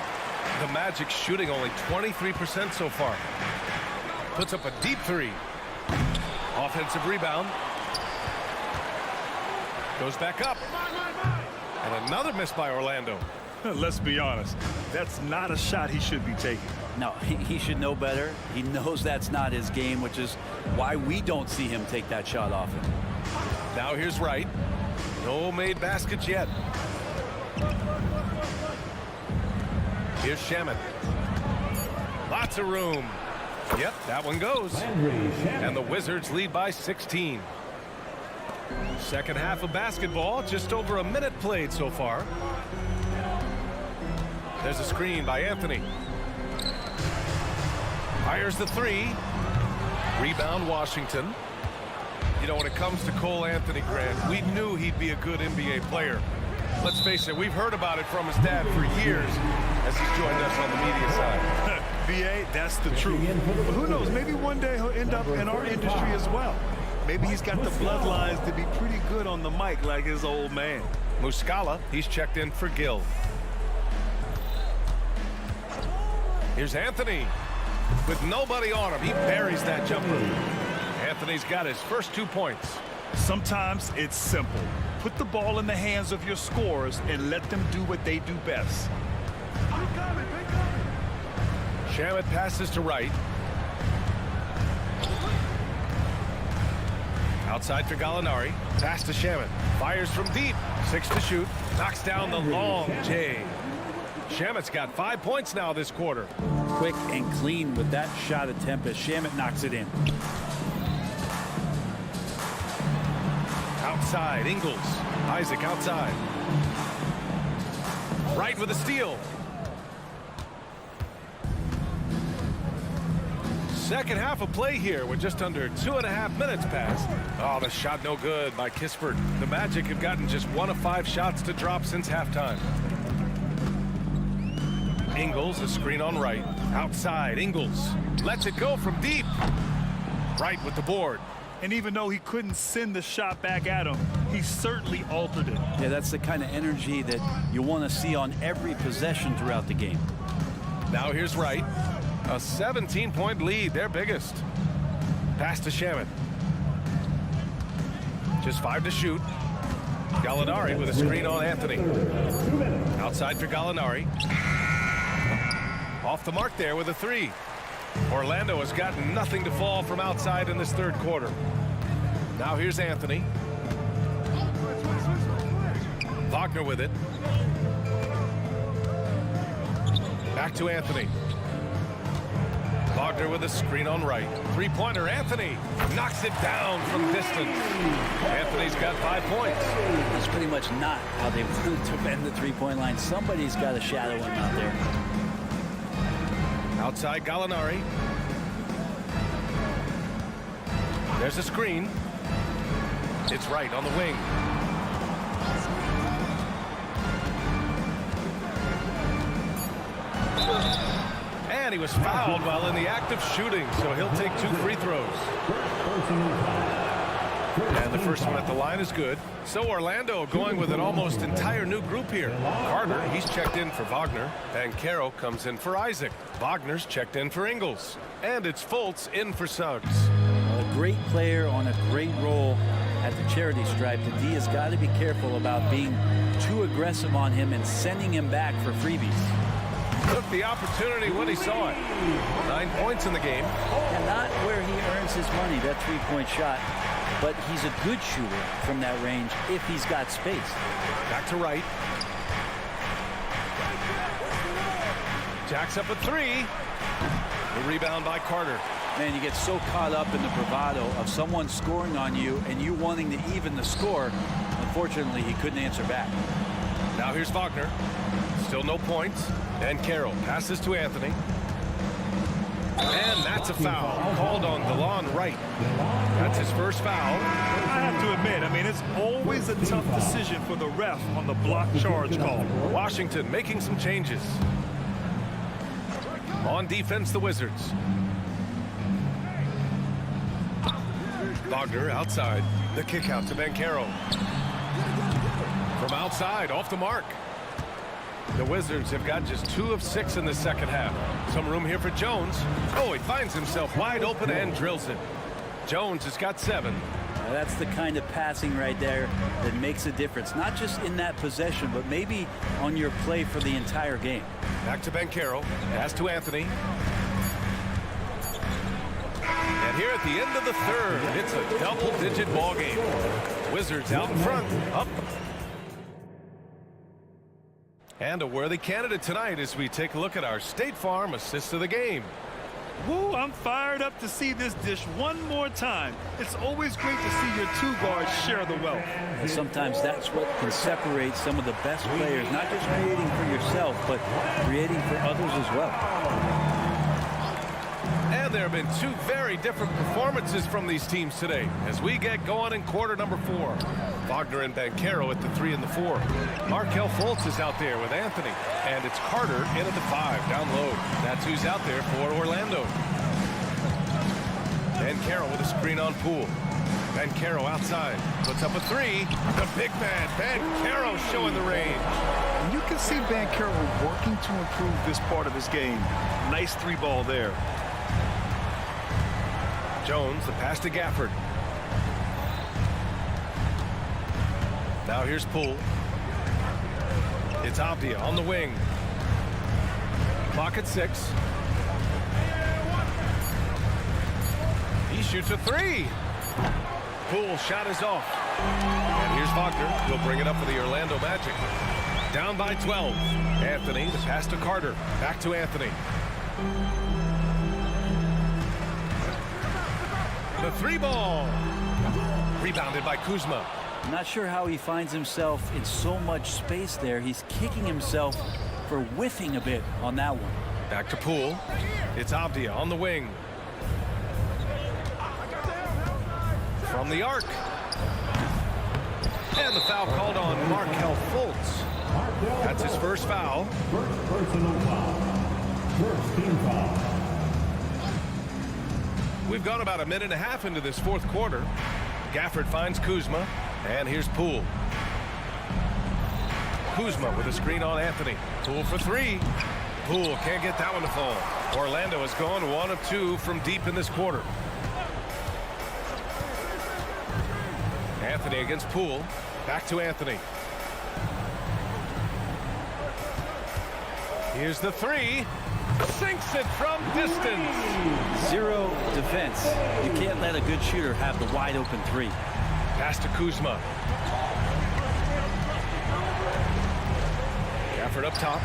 The Magic shooting only 23% so far. Puts up a deep 3. Offensive rebound. Goes back up. And another miss by Orlando. Let's be honest. That's not a shot he should be taking. No, he should know better. He knows that's not his game, which is why we don't see him take that shot often. Now here's Wright. No made baskets yet. Here's Shamet. Lots of room. Yep, that one goes. And the Wizards lead by 16. Second half of basketball, just over a minute played so far. There's a screen by Anthony. Fires the 3. Rebound Washington. You know, when it comes to Cole Anthony, Grant, we knew he'd be a good NBA player. Let's face it, we've heard about it from his dad for years as he's joined us on the media side. B.A., that's the truth. But who knows, maybe one day he'll end up in our industry as well. Maybe he's got the bloodlines to be pretty good on the mic like his old man. Muscala, he's checked in for Gill. Here's Anthony. With nobody on him, he buries that jumper. Anthony's got his first 2 points. Sometimes it's simple. Put the ball in the hands of your scorers and let them do what they do best. Shamet passes to right. Outside for Gallinari. Pass to Shamet. Fires from deep. 6 to shoot. Knocks down the long J. Shamet's got 5 points now this quarter. Quick and clean with that shot attempt as Shamet knocks it in. Outside, Ingles. Isaac outside. Right with a steal. Second half of play here with just under 2.5 minutes passed. Oh, the shot no good by Kispert. The Magic have gotten just 1 of 5 shots to drop since halftime. Ingles, a screen on right. Outside, Ingles. Lets it go from deep. Right with the board. And even though he couldn't send the shot back at him, he certainly altered it. Yeah, that's the kind of energy that you want to see on every possession throughout the game. Now here's Wright. A 17-point lead, their biggest. Pass to Shamet. Just 5 to shoot. Gallinari with a screen on Anthony. Outside for Gallinari. Off the mark there with a 3. Orlando has gotten nothing to fall from outside in this third quarter. Now here's Anthony. Wagner with it. Back to Anthony. Wagner with a screen on right. Three-pointer, Anthony knocks it down from distance. Anthony's got 5 points. That's pretty much not how they wanted to bend the three-point line. Somebody's got to shadow him out there. Outside Gallinari. There's a screen. It's right on the wing. And he was fouled while in the act of shooting, so he'll take 2 free throws. And the first one at the line is good. So Orlando going with an almost entire new group here. Carter, he's checked in for Wagner. And Caro comes in for Isaac. Wagner's checked in for Ingles. And it's Fultz in for Suggs. A great player on a great role at the charity stripe. The D has got to be careful about being too aggressive on him and sending him back for freebies. Took the opportunity when he saw it. 9 points in the game. And not where he earns his money, that three-point shot. But he's a good shooter from that range if he's got space. Back to right. Jacks up a 3. The rebound by Carter. Man, you get so caught up in the bravado of someone scoring on you and you wanting to even the score. Unfortunately, he couldn't answer back. Now here's Wagner. Still no points. And Carroll passes to Anthony. And that's a foul called on DeLon Wright. That's his first foul. I have to admit, I mean, it's always a tough decision for the ref on the block charge call. Washington making some changes. On defense, the Wizards. Wagner outside. The kick out to Banchero. From outside, off the mark. The Wizards have got just 2 of 6 in the second half. Some room here for Jones. Oh, he finds himself wide open and drills it. Jones has got 7. Now that's the kind of passing right there that makes a difference. Not just in that possession, but maybe on your play for the entire game. Back to Banchero. Pass to Anthony. And here at the end of the third, it's a double-digit ball game. Wizards out in front. Up. And a worthy candidate tonight as we take a look at our State Farm assist of the game. Woo, I'm fired up to see this dish one more time. It's always great to see your 2 guards share the wealth. And sometimes that's what can separate some of the best players, not just creating for yourself, but creating for others as well. And there have been 2 very different performances from these teams today as we get going in quarter number 4. Wagner and Banchero at the 3 and the 4. Markelle Fultz is out there with Anthony. And it's Carter in at the 5, down low. That's who's out there for Orlando. Banchero with a screen on Poole. Banchero outside. Puts up a 3. The big man, Banchero, showing the range. And you can see Banchero working to improve this part of his game. Nice 3-ball there. Jones, the pass to Gafford. Now here's Poole. It's Avdia on the wing. Clock at 6. He shoots a 3. Poole shot is off. And here's Wagner. He'll bring it up for the Orlando Magic. Down by 12. Anthony, the pass to Carter. Back to Anthony. The 3-ball. Rebounded by Kuzma. I'm not sure how he finds himself in so much space there. He's kicking himself for whiffing a bit on that one. Back to Poole. It's Avdia on the wing. From the arc. And the foul called on Markelle Fultz. That's his first foul. First personal foul. First team foul. We've gone about a minute and a half into this fourth quarter. Gafford finds Kuzma, and here's Poole. Kuzma with a screen on Anthony. Poole for 3. Poole can't get that one to fall. Orlando has gone 1 of 2 from deep in this quarter. Anthony against Poole. Back to Anthony. Here's the 3. Sinks it from distance. Zero defense. You can't let a good shooter have the wide open 3. Pass to Kuzma. Gafford up top.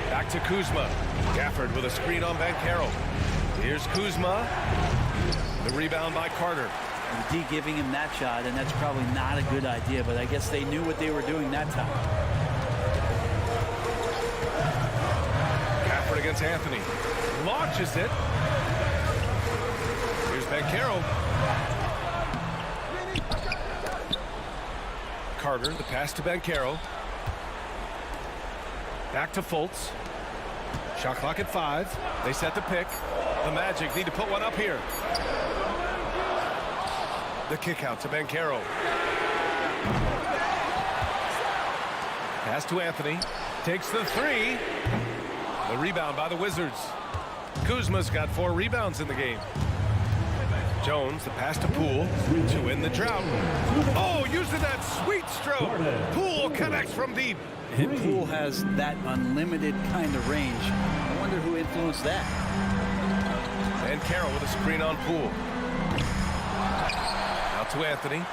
Back to Kuzma. Gafford with a screen on Banchero. Here's Kuzma. The rebound by Carter. And D giving him that shot, and that's probably not a good idea, but I guess they knew what they were doing that time. Gafford against Anthony. Launches it. Here's Banchero. Carter, the pass to Banchero. Back to Fultz. Shot clock at 5. They set the pick. The Magic need to put one up here. The kick out to Banchero. Pass to Anthony. Takes the 3. The rebound by the Wizards. Kuzma's got 4 rebounds in the game. Jones, the pass to Poole to win the drought. Oh, using that sweet stroke. Poole connects from deep. And Poole has that unlimited kind of range. I wonder who influenced that. And Carroll with a screen on Poole. Out to Anthony.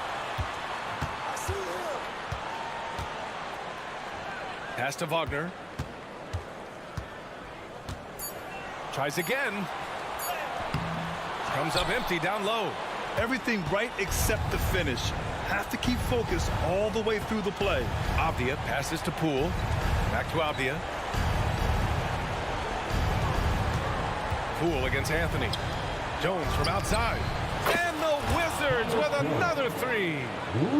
Pass to Wagner. Tries again. Comes up empty down low. Everything right except the finish. Have to keep focused all the way through the play. Avdia passes to Poole. Back to Avdia. Poole against Anthony. Jones from outside. And the Wizards with another 3.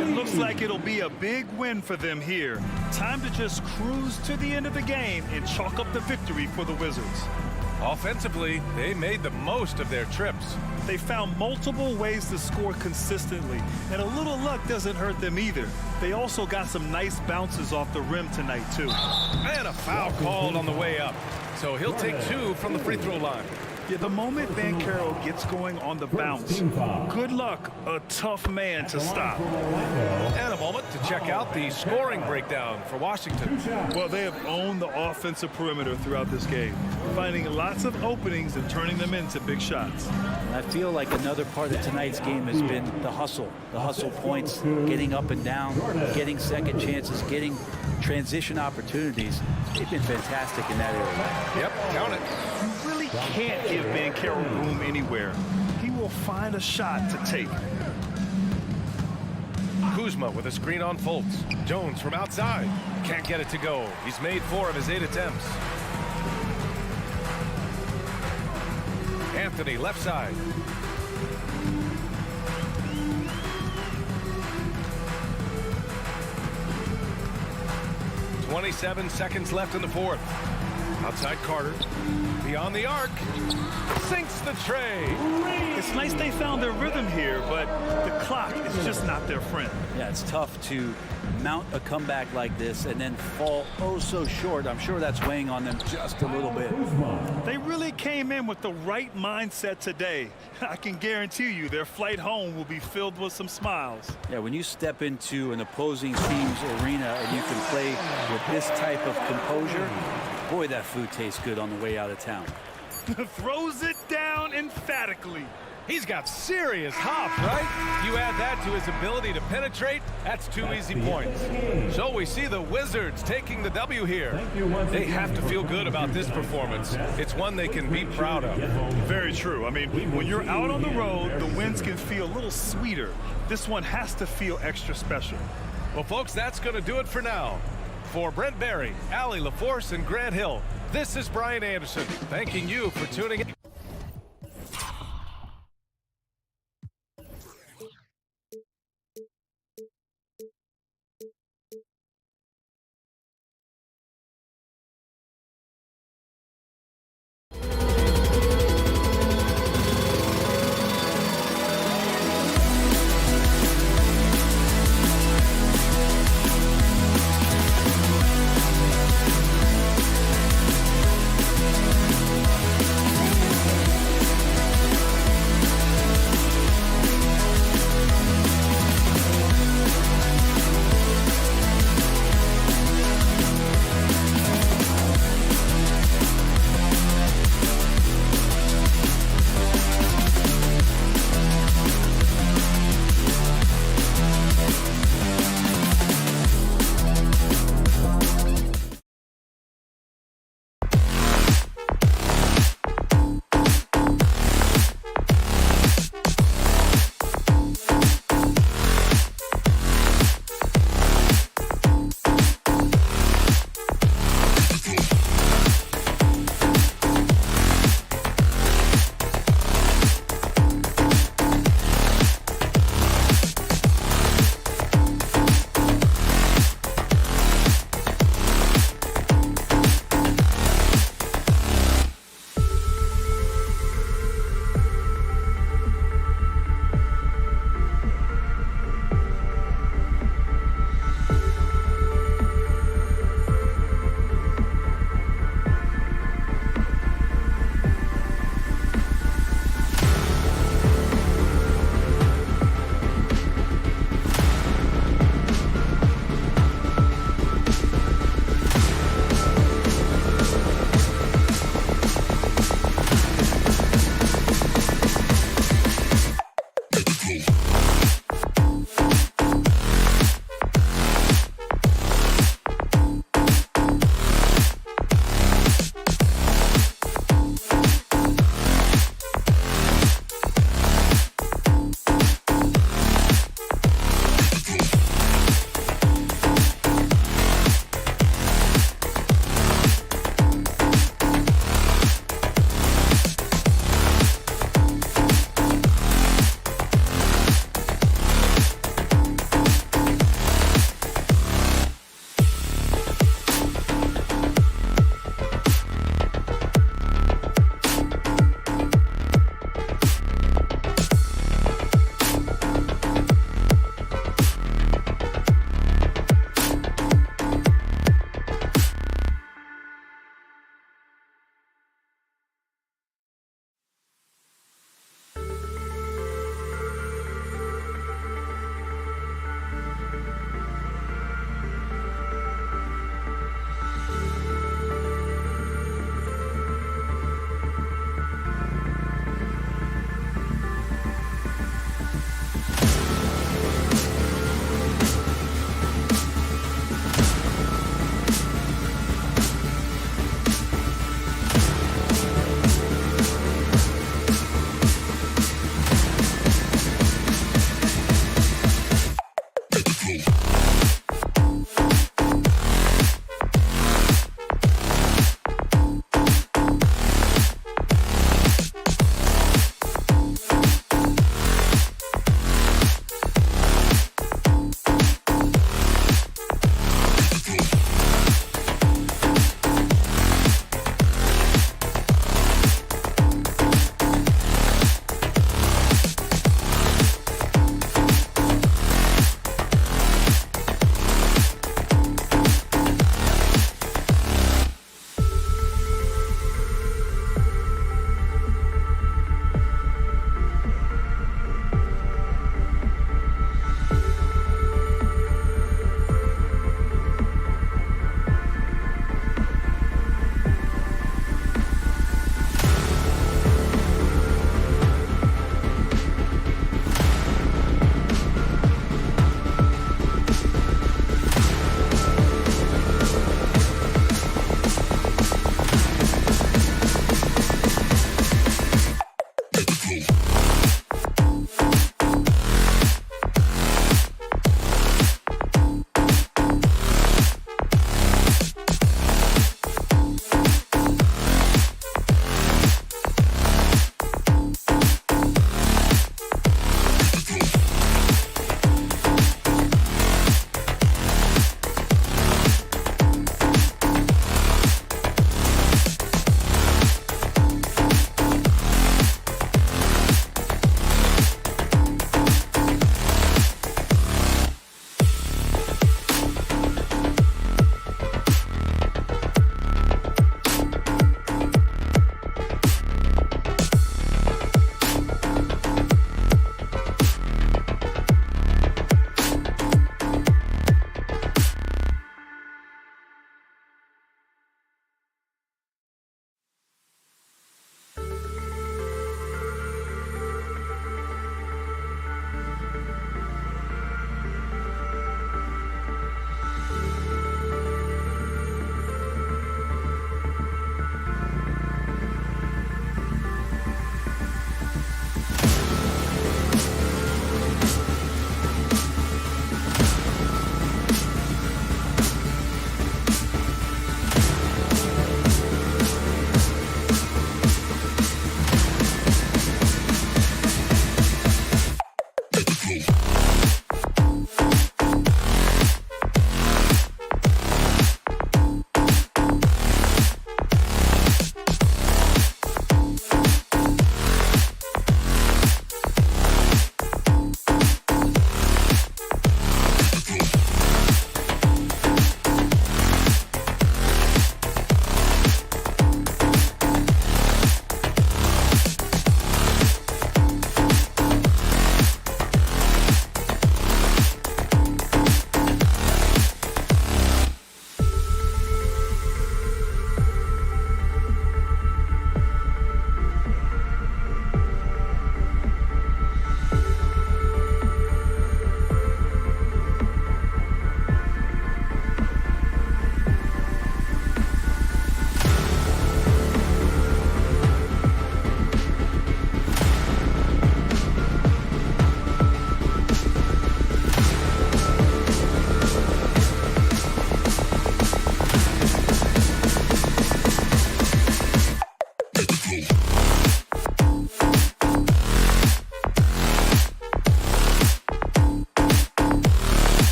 It looks like it'll be a big win for them here. Time to just cruise to the end of the game and chalk up the victory for the Wizards. Offensively, they made the most of their trips. They found multiple ways to score consistently, and a little luck doesn't hurt them either. They also got some nice bounces off the rim tonight, too. And a foul called on the way up. So he'll take 2 from the free throw line. Yeah, the moment Banchero gets going on the bounce, good luck, a tough man to stop. And a moment to check out the scoring breakdown for Washington. Well, they have owned the offensive perimeter throughout this game, finding lots of openings and turning them into big shots. And I feel like another part of tonight's game has been the hustle points, getting up and down, getting second chances, getting transition opportunities. They've been fantastic in that area. Yep, count it. You really can't give Banchero room anywhere. He will find a shot to take. Kuzma with a screen on Fultz. Jones from outside. Can't get it to go. He's made 4 of his 8 attempts. Anthony left side. .27 seconds left in the fourth. Outside Carter. Beyond the arc. Sinks the tray. It's nice they found their rhythm here, but the clock is just not their friend. Yeah, it's tough to mount a comeback like this and then fall oh so short, I'm sure that's weighing on them just a little bit. They really came in with the right mindset today. I can guarantee you their flight home will be filled with some smiles. Yeah, when you step into an opposing team's arena and you can play with this type of composure, boy, that food tastes good on the way out of town. Throws it down emphatically. He's got serious hop, right? You add that to his ability to penetrate, that's 2 easy points. So we see the Wizards taking the W here. They have to feel good about this performance. It's one they can be proud of. Very true. I mean, when you're out on the road, the wins can feel a little sweeter. This one has to feel extra special. Well, folks, that's going to do it for now. For Brent Barry, Allie LaForce, and Grant Hill, this is Brian Anderson, thanking you for tuning in.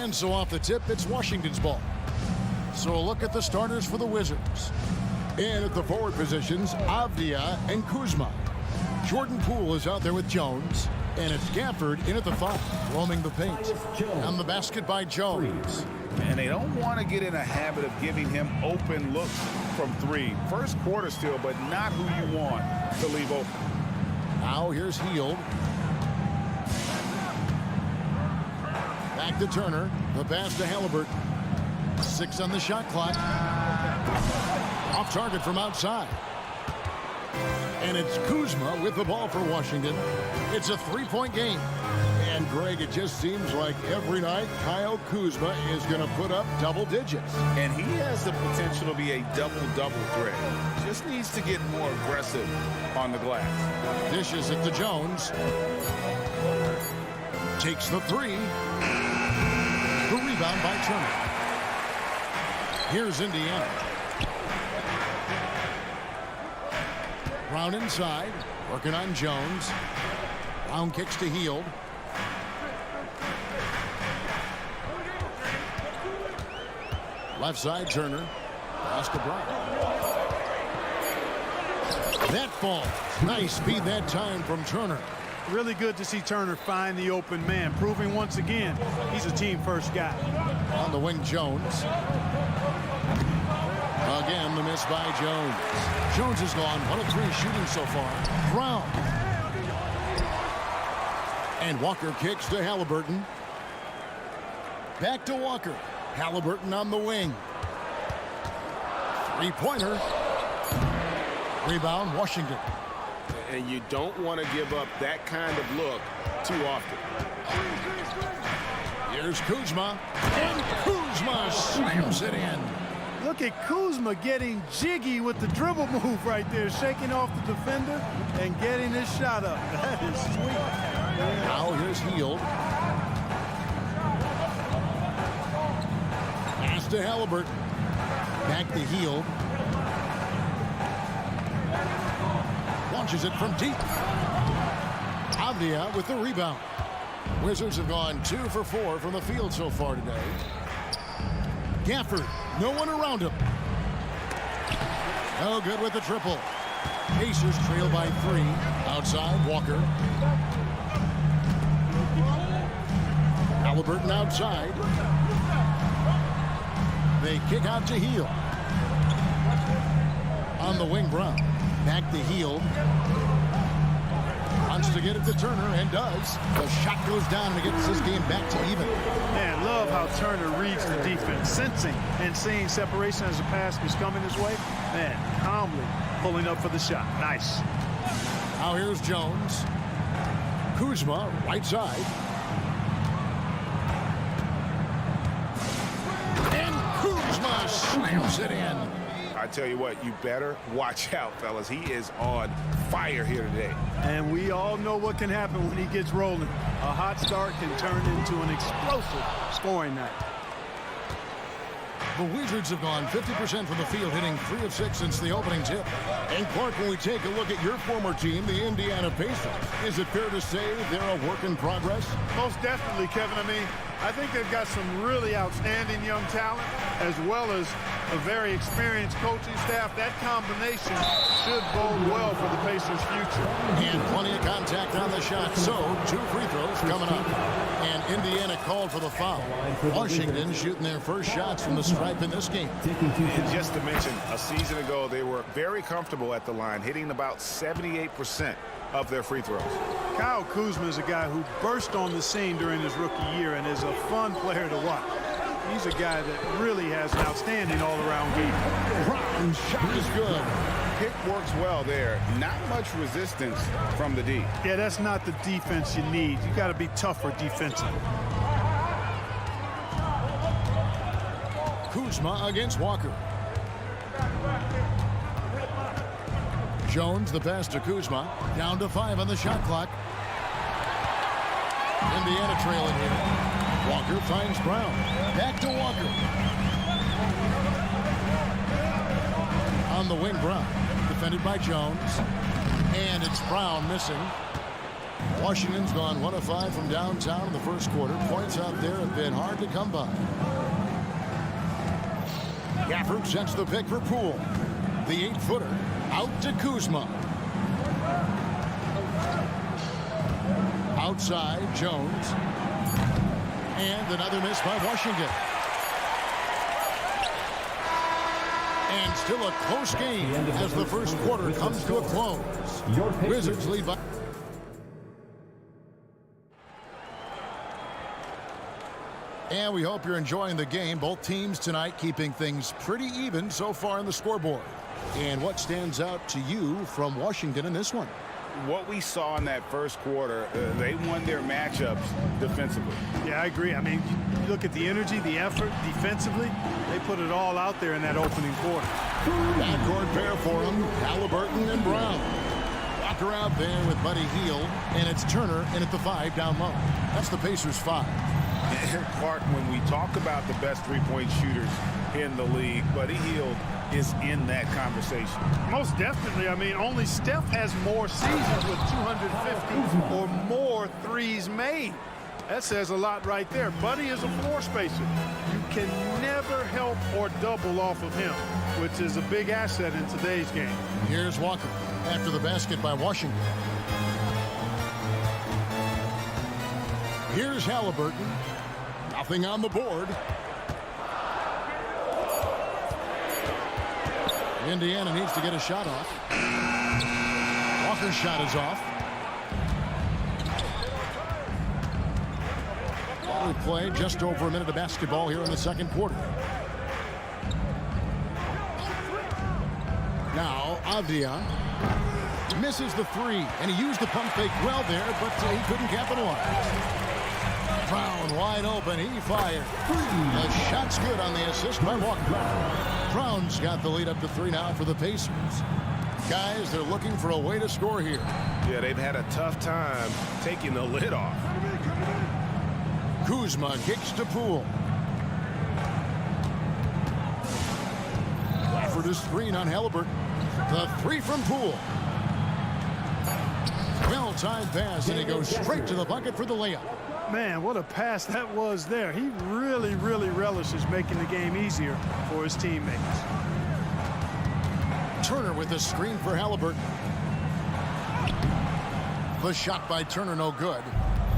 And so off the tip, it's Washington's ball. So a look at the starters for the Wizards. And at the forward positions, Avdia and Kuzma. Jordan Poole is out there with Jones. And it's Gafford in at the 5, roaming the paint. On the basket by Jones. And they don't want to get in a habit of giving him open looks from 3. First quarter still, but not who you want to leave open. Now here's Hield. Back to Turner. The pass to Halliburton. 6 on the shot clock. Off target from outside. And it's Kuzma with the ball for Washington. It's a 3-point game. And, Greg, it just seems like every night Kyle Kuzma is going to put up double digits. And he has the potential to be a double-double threat. Just needs to get more aggressive on the glass. Dishes it to Jones. Takes the 3. The rebound by Turner. Here's Indiana. Brown inside, working on Jones. Brown kicks to Hield. Left side, Turner. Pass to Brown. That falls. Nice speed that time from Turner. Really good to see Turner find the open man, proving once again he's a team-first guy. On the wing, Jones. Again, the miss by Jones. Jones is gone 1 of 3 shooting so far. Brown. And Walker kicks to Halliburton. Back to Walker. Halliburton on the wing. 3-pointer. Rebound, Washington. And you don't want to give up that kind of look too often. Here's Kuzma. And Kuzma slams it in. Look at Kuzma getting jiggy with the dribble move right there, shaking off the defender and getting his shot up. That is sweet. Now here's Hield. Pass to Halliburton. Back to Hield. Launches it from deep. Avdia with the rebound. Wizards have gone 2 for 4 from the field so far today. Gafford, no one around him. No good with the triple. Pacers trail by 3. Outside, Walker. Halliburton outside. They kick out to Hield. On the wing, Brown. Back to Hield. Wants to get it to Turner and does. The shot goes down and it gets this game back to even. Man, love how Turner reads the defense, sensing and seeing separation as the pass is coming his way. Man, calmly pulling up for the shot. Nice. Now here's Jones. Kuzma, right side. And Kuzma slams it in. I tell you what, you better watch out, fellas. He is on fire here today. And we all know what can happen when he gets rolling. A hot start can turn into an explosive scoring night. The Wizards have gone 50% from the field, hitting 3 of 6 since the opening tip. And Clark, when we take a look at your former team, the Indiana Pacers, is it fair to say they're a work in progress? Most definitely, Kevin. I mean, I think they've got some really outstanding young talent, as well as a very experienced coaching staff. That combination should bode well for the Pacers' future. And plenty of contact on the shot. So, 2 free throws coming up. And Indiana called for the foul. Washington shooting their first shots from the stripe in this game. And just to mention, a season ago, they were very comfortable at the line, hitting about 78% of their free throws. Kyle Kuzma is a guy who burst on the scene during his rookie year and is a fun player to watch. He's a guy that really has an outstanding all-around game. Brown's shot is good. Pick works well there. Not much resistance from the D. Yeah, that's not the defense you need. You got to be tougher defensively. Kuzma against Walker. Jones, the pass to Kuzma. Down to 5 on the shot clock. Indiana trailing here. Walker finds Brown. Back to Walker. On the wing, Brown. Defended by Jones. And it's Brown missing. Washington's gone 1 of 5 from downtown in the first quarter. Points out there have been hard to come by. Gafford sets the pick for Poole. The 8-footer out to Kuzma. Outside, Jones. And another miss by Washington. And still a close game as the first quarter comes to a close. Wizards lead by... And we hope you're enjoying the game. Both teams tonight keeping things pretty even so far on the scoreboard. And what stands out to you from Washington in this one? What we saw in that first quarter, they won their matchups defensively. Yeah, I agree. I mean, you look at the energy, the effort defensively, they put it all out there in that opening quarter. Backcourt pair for them, Halliburton and Brown. Walker out there with Buddy Hield, and it's Turner in at the 5 down low. That's the Pacers' 5. Clark, when we talk about the best three-point shooters in the league, Buddy Hield is in that conversation. Most definitely. I mean, only Steph has more seasons with 250 or more threes made. That says a lot right there. Buddy is a floor spacer. You can never help or double off of him, which is a big asset in today's game. Here's Walker after the basket by Washington. Here's Halliburton. Nothing on the board. Indiana needs to get a shot off. Walker's shot is off. Well, we played just over a minute of basketball here in the second quarter. Now, Avdia misses the 3, and he used the pump fake well there, but he couldn't capitalize. Brown wide open, he fired. The shot's good on the assist by Walker. Brown's got the lead up to 3 now for the Pacers. Guys, they're looking for a way to score here. Yeah, they've had a tough time taking the lid off. Kuzma kicks to Poole. Offered a screen on Halliburton. The 3 from Poole. Well-timed pass, and he goes straight to the bucket for the layup. Man, what a pass that was there. He really, really relishes making the game easier for his teammates. Turner with the screen for Halliburton. The shot by Turner, no good.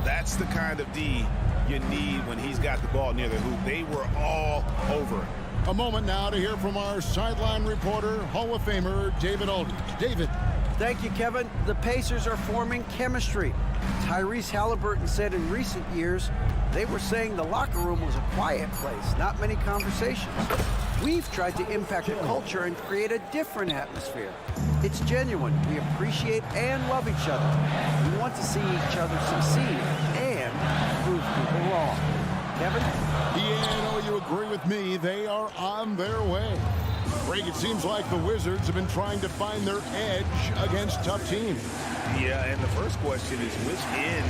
That's the kind of D you need when he's got the ball near the hoop. They were all over it. A moment now to hear from our sideline reporter, Hall of Famer David Aldridge. David. Thank you, Kevin. The Pacers are forming chemistry. Tyrese Halliburton said in recent years, they were saying the locker room was a quiet place, not many conversations. We've tried to impact the culture and create a different atmosphere. It's genuine. We appreciate and love each other. We want to see each other succeed and prove people wrong. Kevin? Yeah, I know you agree with me. They are on their way. Greg, it seems like the Wizards have been trying to find their edge against tough teams. Yeah, and the first question is, which end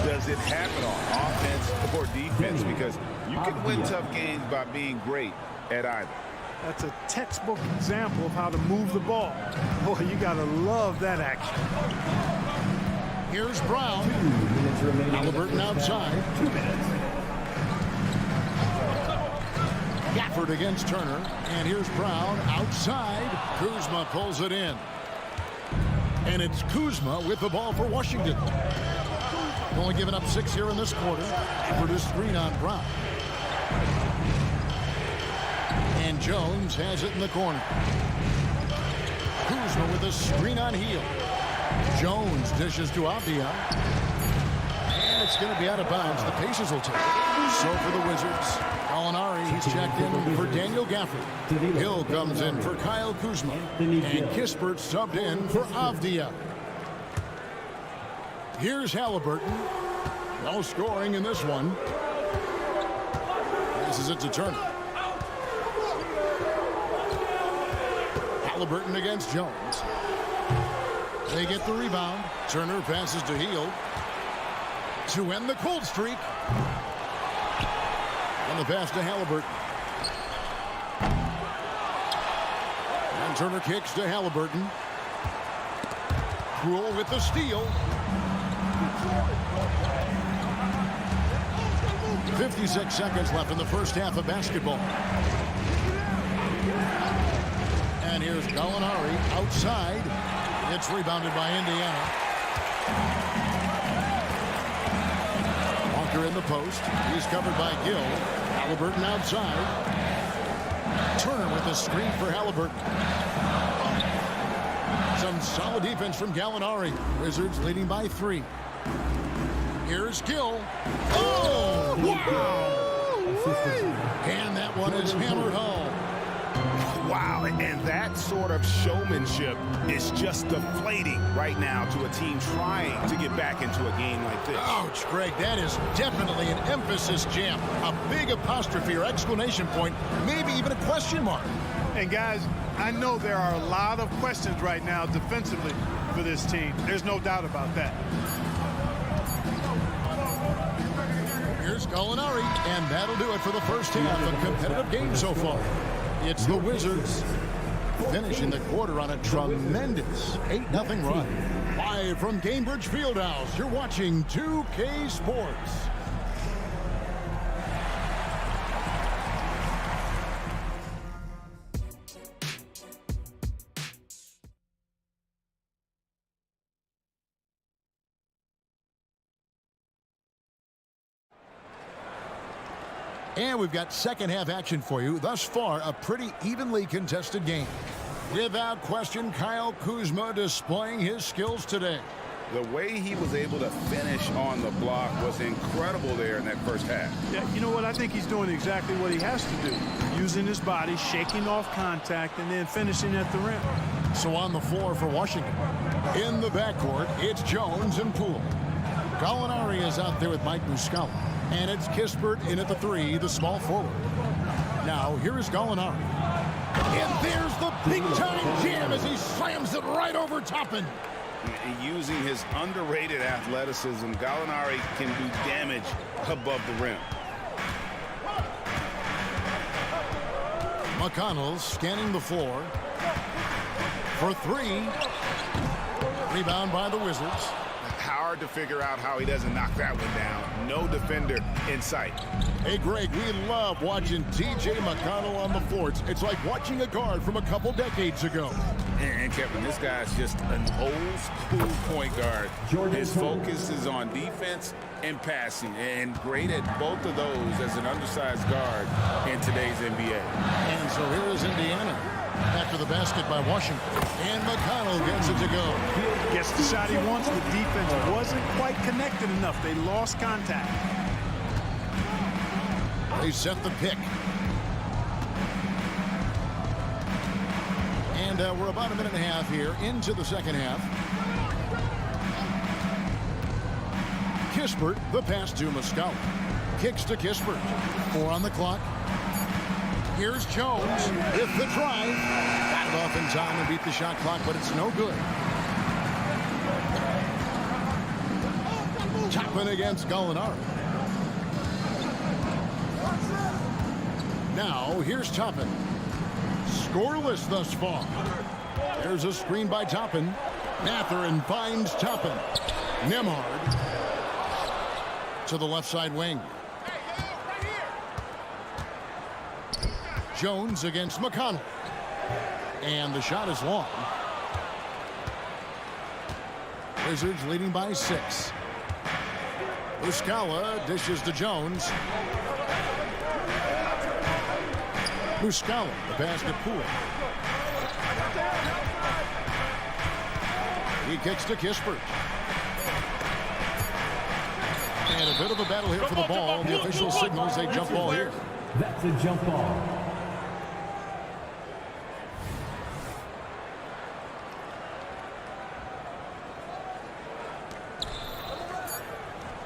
does it happen on, offense or defense? Because you can win tough games by being great at either. That's a textbook example of how to move the ball. Boy, you got to love that action. Here's Brown. Halliburton outside. 2 minutes. Gafford against Turner. And here's Brown outside. Kuzma pulls it in. And it's Kuzma with the ball for Washington. Only giving up 6 here in this quarter. For the screen on Brown. And Jones has it in the corner. Kuzma with the screen on Hield. Jones dishes to Avdia. And it's going to be out of bounds. The Pacers will take it. So for the Wizards, Alinari, he's checked in for Daniel Gafford. Hill comes in for Kyle Kuzma. And Kispert subbed in for Avdia. Here's Halliburton. No scoring in this one. This is it to Turner. Halliburton against Jones. They get the rebound. Turner passes to Hield. To end the cold streak. And the pass to Halliburton. And Turner kicks to Halliburton. Poole with the steal. .56 seconds left in the first half of basketball. And here's Gallinari outside. It's rebounded by Indiana. Walker in the post. He's covered by Gill. Halliburton outside. Turner with a screen for Halliburton. Some solid defense from Gallinari. Wizards leading by 3. Here's Gill. Oh, wow! And that one is hammered home. Wow, and that sort of showmanship is just deflating right now to a team trying to get back into a game like this. Ouch, Greg, that is definitely an emphasis jam. A big apostrophe or exclamation point, maybe even a question mark. And guys, I know there are a lot of questions right now defensively for this team. There's no doubt about that. Here's Gallinari, and that'll do it for the first half. A competitive game so far. It's the Wizards finishing the quarter on a tremendous 8-0 run. Live from Gainbridge Fieldhouse, you're watching 2K Sports. And we've got second half action for you. Thus far, a pretty evenly contested game. Without question, Kyle Kuzma displaying his skills today. The way he was able to finish on the block was incredible there in that first half. Yeah, you know what? I think he's doing exactly what he has to do. Using his body, shaking off contact, and then finishing at the rim. So on the floor for Washington. In the backcourt, it's Jones and Poole. Gallinari is out there with Mike Muscala. And it's Kispert in at the 3, the small forward. Now, here is Gallinari. And there's the big-time jam as he slams it right over Toppin. Using his underrated athleticism, Gallinari can do damage above the rim. McConnell scanning the floor for 3. Rebound by the Wizards. Hard to figure out how he doesn't knock that one down. No defender in sight. Hey, Greg, we love watching T.J. McConnell on the floor. It's like watching a guard from a couple decades ago. And Kevin, this guy's just an old school point guard. His focus is on defense and passing, and great at both of those as an undersized guard in today's NBA. And so here is Indiana after the basket by Washington. And McConnell gets it to go. Gets the shot he wants. The defense wasn't quite connected enough. They lost contact. They set the pick. And we're about a minute and a half here into the second half. Kispert, the pass to Muscala. Kicks to Kispert. 4 on the clock. Here's Jones with the drive. Got it off in time and beat the shot clock, but it's no good. Toppin against Gallinari. Now, here's Toppin. Scoreless thus far. There's a screen by Toppin. Mathurin finds Toppin. Nembhard to the left side wing. Jones against McConnell. And the shot is long. Wizards leading by 6. Muscala dishes to Jones. Muscala, the pass to Poole. He kicks to Kispert. And a bit of a battle here for the ball. The official signals a jump ball here. That's a jump ball.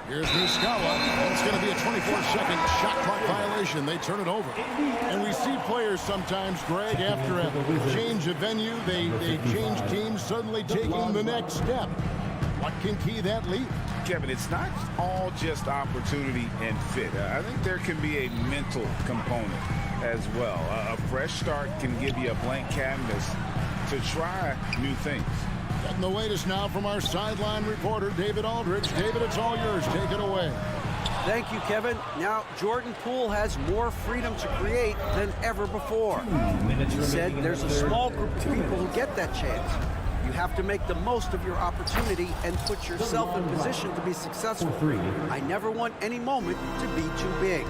Here's Muscala. It's going to be a 24-second shot clock violation. They turn it over. And we see players sometimes, Greg, after a change of venue, they change teams, suddenly taking the next step. What can key that lead? Kevin, it's not all just opportunity and fit. I think there can be a mental component as well. A fresh start can give you a blank canvas to try new things. Getting the latest now from our sideline reporter, David Aldridge. David, it's all yours. Take it away. Thank you, Kevin. Now, Jordan Poole has more freedom to create than ever before. He said there's a small group of people who get that chance. You have to make the most of your opportunity and put yourself in position to be successful. I never want any moment to be too big.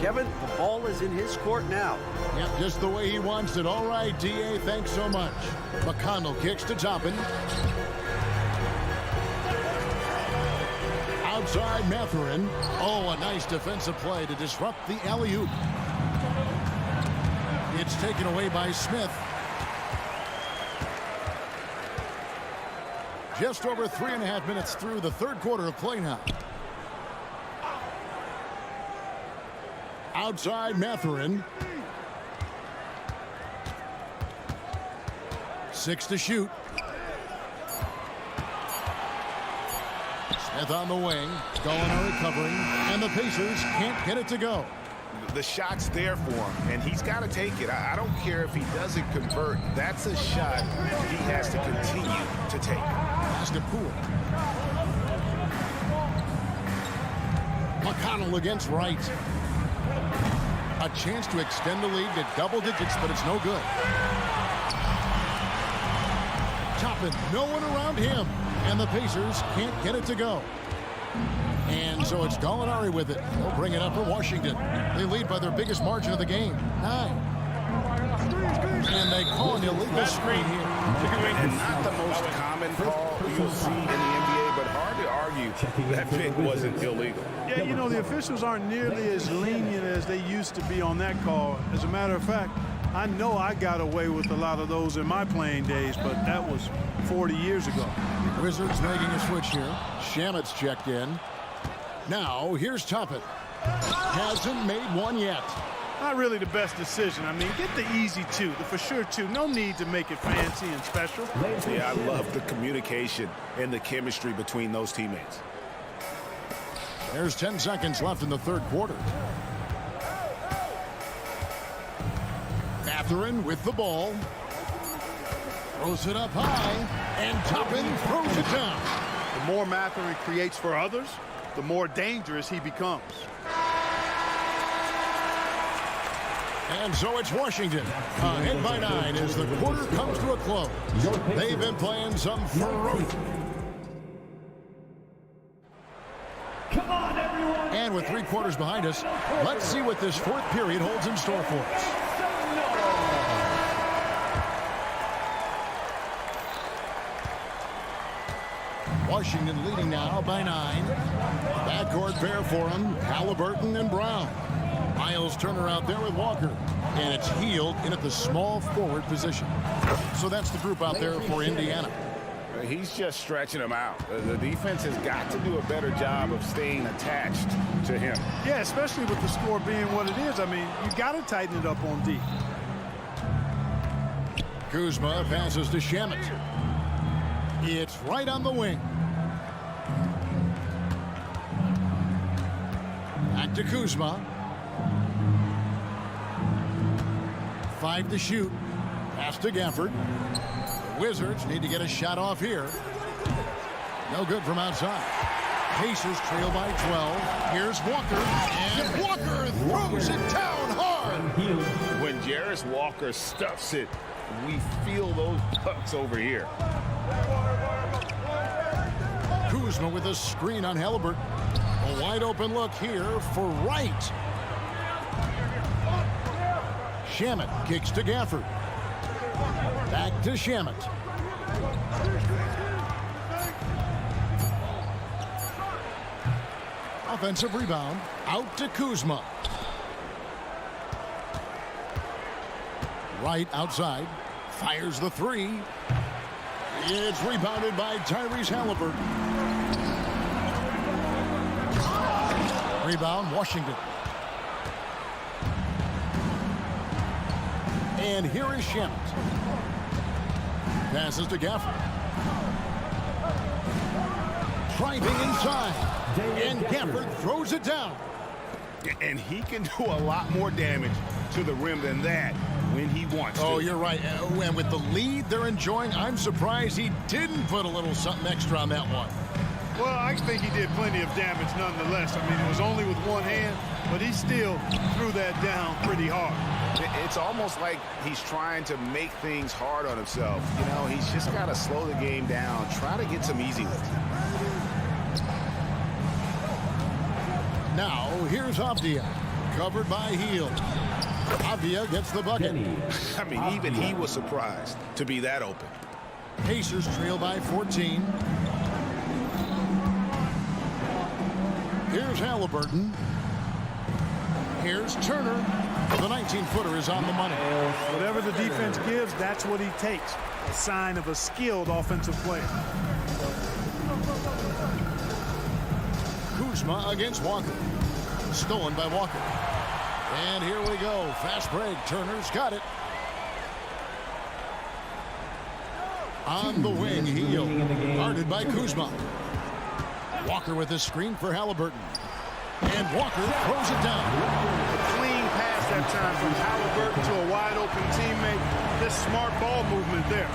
Kevin, the ball is in his court now. Yep, just the way he wants it. All right, D.A., thanks so much. McConnell kicks to Toppin. Outside Mathurin. Oh, a nice defensive play to disrupt the alley-oop. It's taken away by Smith. Just over 3.5 minutes through the third quarter of play now. Outside Mathurin. 6 to shoot. Smith on the wing. Gallinari covering. And the Pacers can't get it to go. The shot's there for him, and he's got to take it. I don't care if he doesn't convert. That's a shot he has to continue to take. Pass to Poole. McConnell against Wright. A chance to extend the lead to double digits, but it's no good. Toppin, no one around him. And the Pacers can't get it to go. And so it's Gallinari with it. They'll bring it up for Washington. They lead by their biggest margin of the game, 9. And they call an illegal screen here. And not the most common call you'll see in the NBA, but hard to argue that pick wasn't illegal. Yeah, you know, the officials aren't nearly as lenient as they used to be on that call. As a matter of fact, I know I got away with a lot of those in my playing days, but that was 40 years ago. Wizards making a switch here. Shamet's checked in. Now, here's Toppin. Hasn't made one yet. Not really the best decision. I mean, get the easy two, the for sure two. No need to make it fancy and special. Yeah, I love the communication and the chemistry between those teammates. There's 10 seconds left in the third quarter. Mathurin with the ball. Throws it up high, and Toppin throws it down. The more Mathurin creates for others, the more dangerous he becomes. And so it's Washington, ahead by 9 as the quarter comes to a close. They've been playing some ferocious. Come on, everyone. And with 3 quarters behind us, let's see what this fourth period holds in store for us. Washington leading now by 9. Backcourt pair for him, Halliburton and Brown. Miles Turner out there with Walker. And it's Hield in at the small forward position. So that's the group out there for Indiana. He's just stretching them out. The defense has got to do a better job of staying attached to him. Yeah, especially with the score being what it is. I mean, you got to tighten it up on D. Kuzma passes to Shamet. It's right on the wing. Back to Kuzma. 5 to shoot. Pass to Gafford. The Wizards need to get a shot off here. No good from outside. Pacers trail by 12. Here's Walker. And Walker throws it down hard. When Jarris Walker stuffs it, we feel those pucks over here. Kuzma with a screen on Halliburton. A wide open look here for Wright. Shamet kicks to Gafford. Back to Shamet. Offensive rebound. Out to Kuzma. Wright outside. Fires the 3. It's rebounded by Tyrese Halliburton. Rebound, Washington. And here is Shamet. Passes to Gafford. Driving inside. And Gafford throws it down. And he can do a lot more damage to the rim than that when he wants to. Oh, you're right. And with the lead they're enjoying, I'm surprised he didn't put a little something extra on that one. Well, I think he did plenty of damage nonetheless. I mean, it was only with one hand, but he still threw that down pretty hard. It's almost like he's trying to make things hard on himself. You know, he's just got to slow the game down, try to get some easy lifts. Now, here's Avdia, covered by Heel. Avdia gets the bucket. I mean, even he was surprised to be that open. Pacers trail by 14. Here's Halliburton. Here's Turner. The 19-footer is on the money. Whatever the defense gives, that's what he takes. A sign of a skilled offensive player. Kuzma against Walker. Stolen by Walker. And here we go. Fast break. Turner's got it. On the wing, Heel. Guarded by Kuzma. Walker with a screen for Halliburton. And Walker throws it down. A clean pass that time from Halliburton to a wide open teammate. This smart ball movement there.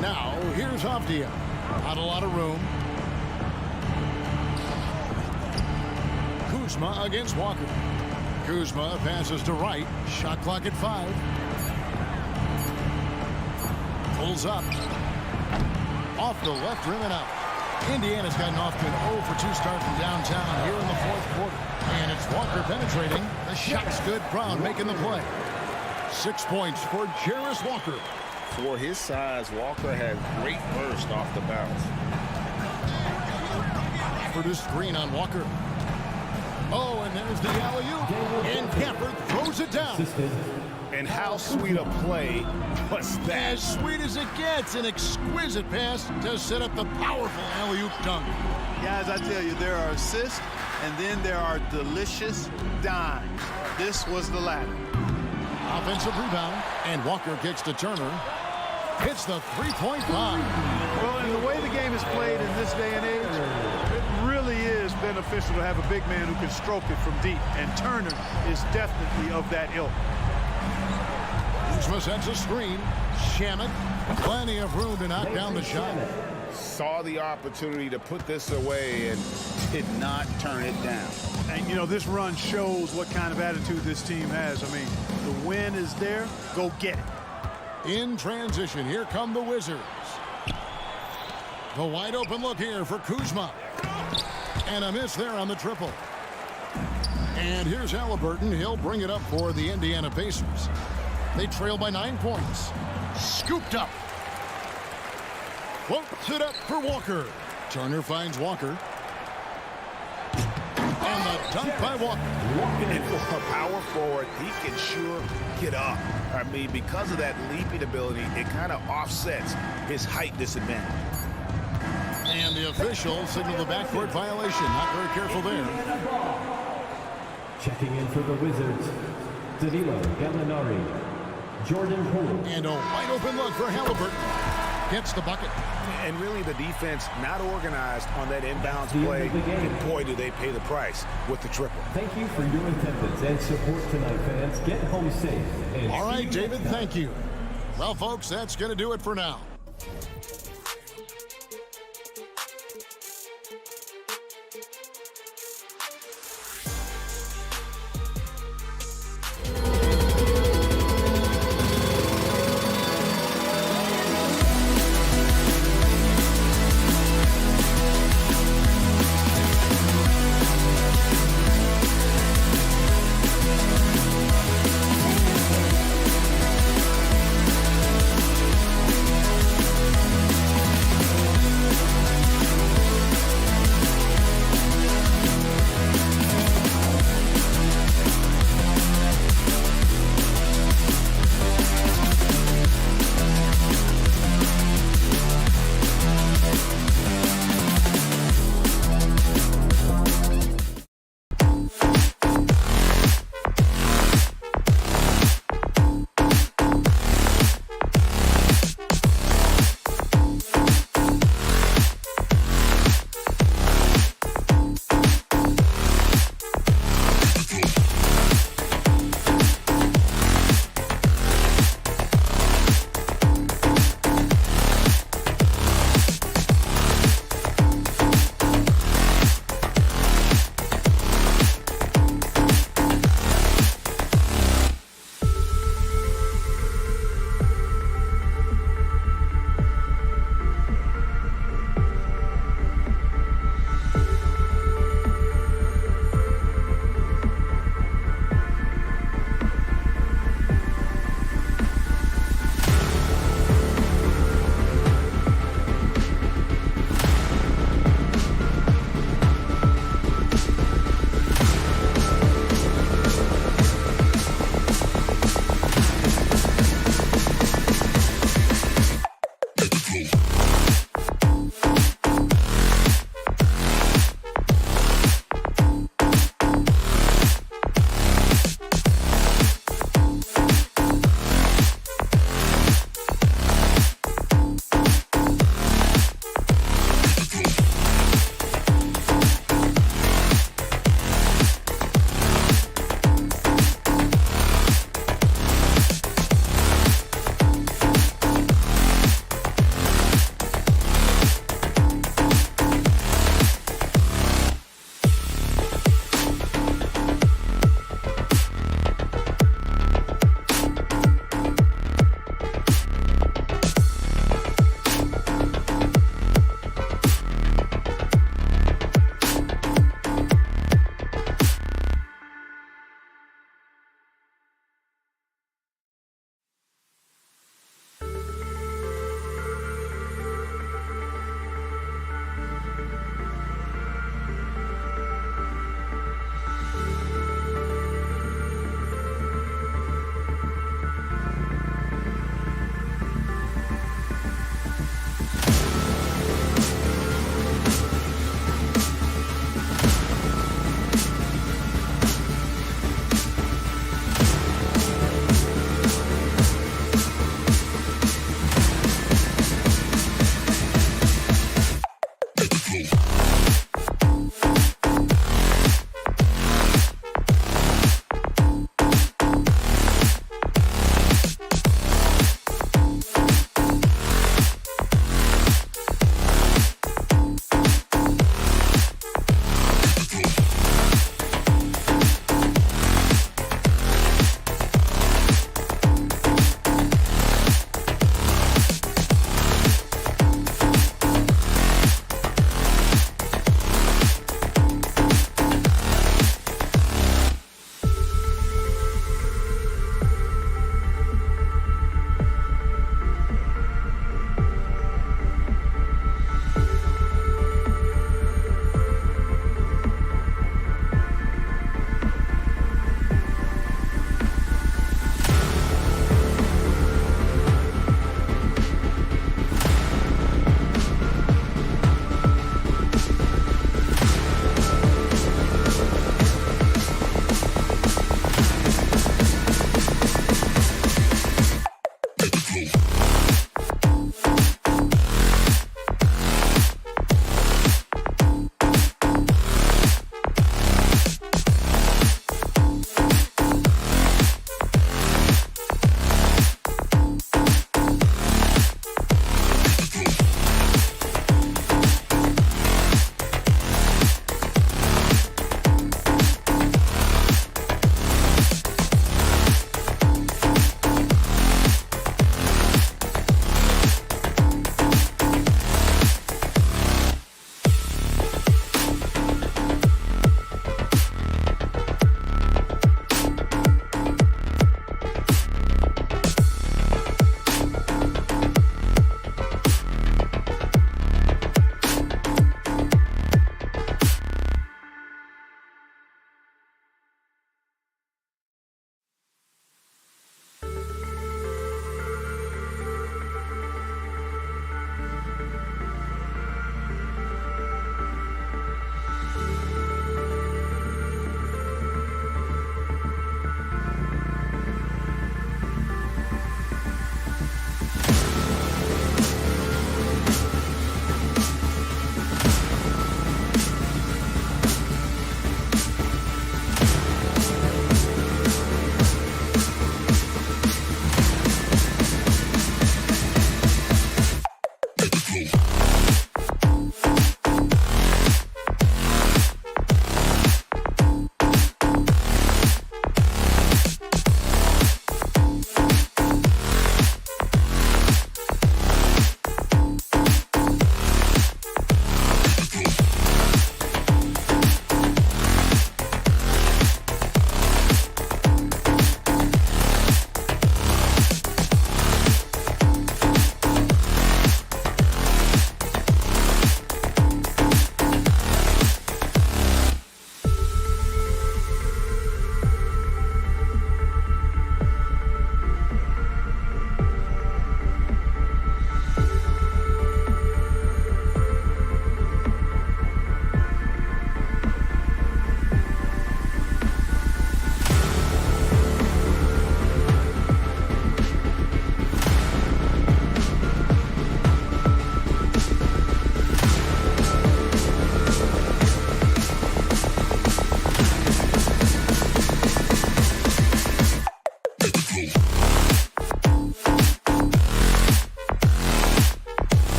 Now, here's Avdia. Not a lot of room. Kuzma against Walker. Kuzma passes to Wright. Shot clock at 5. Pulls up. Off the left rim and out. Indiana's gotten off to an 0 for 2 start from downtown here in the 4th quarter. And it's Walker penetrating. The shot's good. Brown making the play. 6 points for Jarris Walker. For his size, Walker had great burst off the bounce. For the screen on Walker. Oh, and there's the alley-oop. And Camper throws it down. And how sweet a play was that? As sweet as it gets. An exquisite pass to set up the powerful alley-oop dunk. Guys, I tell you, there are assists, and then there are delicious dimes. This was the latter. Offensive rebound, and Walker kicks to Turner. Hits the three-point line. Well, in the way the game is played in this day and age, it really is beneficial to have a big man who can stroke it from deep, and Turner is definitely of that ilk. Kuzma sends a screen. Shamet, plenty of room to knock down the shot. Saw the opportunity to put this away and did not turn it down. And, you know, this run shows what kind of attitude this team has. I mean, the win is there. Go get it. In transition, here come the Wizards. The wide open look here for Kuzma. And a miss there on the triple. And here's Halliburton. He'll bring it up for the Indiana Pacers. They trail by 9 points. Scooped up. Floats it up for Walker. Turner finds Walker. And the dunk by Walker. And for a power forward, he can sure get up. I mean, because of that leaping ability, it kind of offsets his height disadvantage. And the official signaled the backcourt violation. Not very careful there. Checking in for the Wizards, Danilo Gallinari, Jordan Poole. And a wide open look for Halliburton. Gets the bucket. And really the defense not organized on that inbounds play. And boy, do they pay the price with the triple. Thank you for your attendance and support tonight, fans. Get home safe. And all right, David, thank you. Well, folks, that's going to do it for now.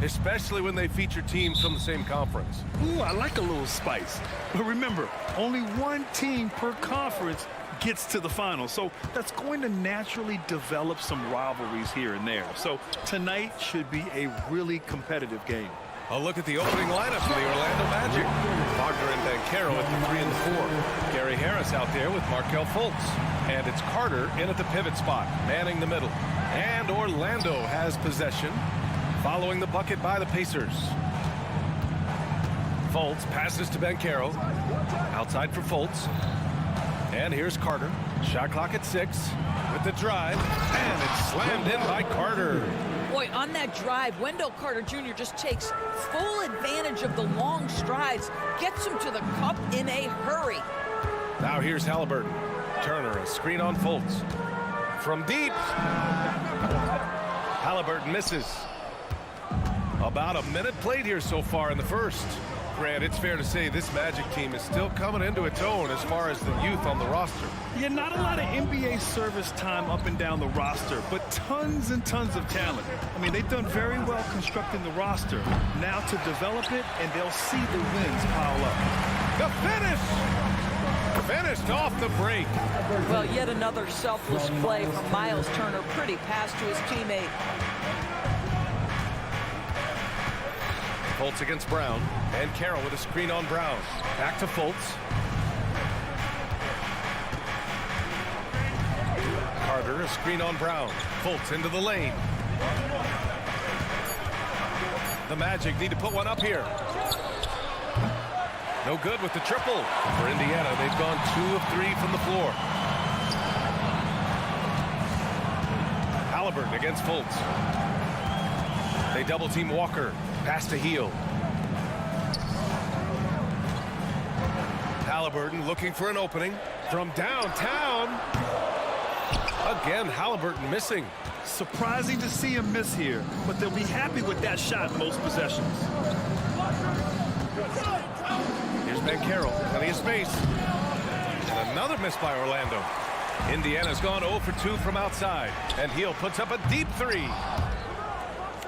especially when they feature teams from the same conference. Ooh, I like a little spice. But remember, only one team per conference gets to the final. So that's going to naturally develop some rivalries here and there. So tonight should be a really competitive game. A look at the opening lineup for the Orlando Magic. Wagner and Banchero at the 3 and the 4. Gary Harris out there with Markelle Fultz. And it's Carter in at the pivot spot, manning the middle. And Orlando has possession, following the bucket by the Pacers. Fultz passes to Banchero. Outside for Fultz. And here's Carter. Shot clock at 6 with the drive. And it's slammed in by Carter. Boy, on that drive, Wendell Carter Jr. just takes full advantage of the long strides, gets him to the cup in a hurry. Now here's Halliburton. Turner, a screen on Fultz. From deep. Halliburton misses. About a minute played here so far in the first. Grant, it's fair to say this Magic team is still coming into its own as far as the youth on the roster. Yeah, not a lot of NBA service time up and down the roster, but tons and tons of talent. I mean, they've done very well constructing the roster. Now to develop it, and they'll see the wins pile up. The finish! Finished off the break. Well, yet another selfless play from Miles Turner. Pretty pass to his teammate. Fultz against Brown. And Carroll with a screen on Brown. Back to Fultz. Carter, a screen on Brown. Fultz into the lane. The Magic need to put one up here. No good with the triple. For Indiana, they've gone 2 of 3 from the floor. Halliburton against Fultz. They double team Walker. Pass to Heel. Halliburton looking for an opening from downtown. Again, Halliburton missing. Surprising to see him miss here, but they'll be happy with that shot most possessions. Here's Banchero, plenty of space. And another miss by Orlando. Indiana's gone 0 for 2 from outside. And Heel puts up a deep 3.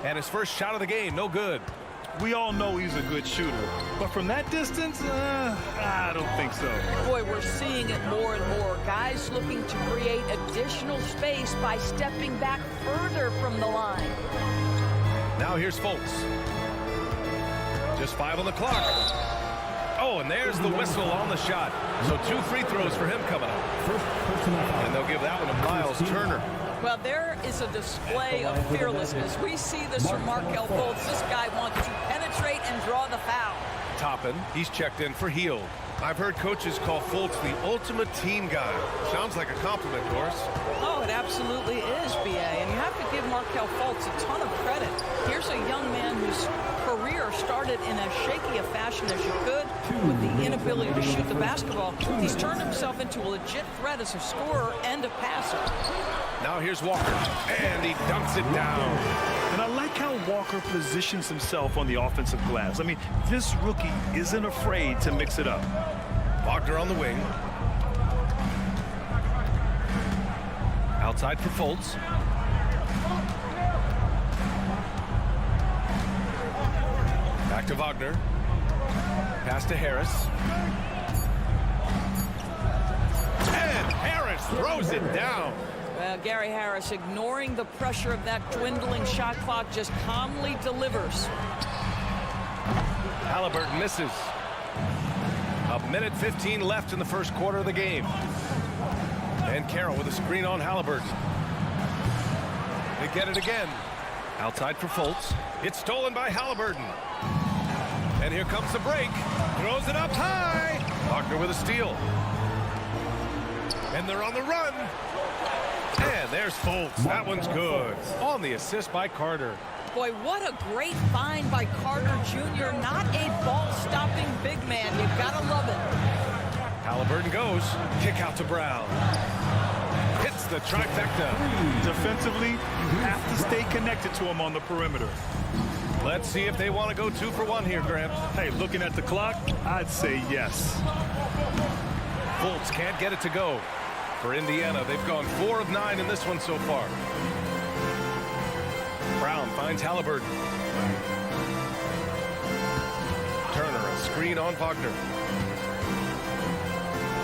And his first shot of the game, no good. We all know he's a good shooter, but from that distance, I don't think so. Boy, we're seeing it more and more. Guys looking to create additional space by stepping back further from the line. Now here's Fultz. Just 5 on the clock. Oh, and there's the whistle on the shot. So 2 free throws for him coming up. And they'll give that one to Miles Turner. Well, there is a display of fearlessness. We see this from Markelle Fultz. This guy wants to penetrate and draw the foul. Toppin, he's checked in for Heel. I've heard coaches call Fultz the ultimate team guy. Sounds like a compliment, Doris. Oh, it absolutely is, B.A. And you have to give Markelle Fultz a ton of credit. Here's a young man whose career started in as shaky a fashion as you could with the inability to shoot the basketball. He's turned himself into a legit threat as a scorer and a passer. Now here's Walker, and he dunks it down. And I like how Walker positions himself on the offensive glass. I mean, this rookie isn't afraid to mix it up. Wagner on the wing. Outside for Fultz. Back to Wagner. Pass to Harris. And Harris throws it down. Well, Gary Harris, ignoring the pressure of that dwindling shot clock, just calmly delivers. Halliburton misses. 1:15 left in the first quarter of the game. And Carroll with a screen on Halliburton. They get it again. Outside for Fultz. It's stolen by Halliburton. And here comes the break. Throws it up high. Wagner with a steal. And they're on the run. And there's Fultz. That one's good. On the assist by Carter. Boy, what a great find by Carter Jr. Not a ball-stopping big man. You've got to love it. Halliburton goes. Kick out to Brown. Hits the trifecta. Defensively, you have to stay connected to him on the perimeter. Let's see if they want to go 2 for 1 here, Graham. Hey, looking at the clock, I'd say yes. Fultz can't get it to go. For Indiana, they've gone 4 of 9 in this one so far. Brown finds Halliburton. screen on Wagner.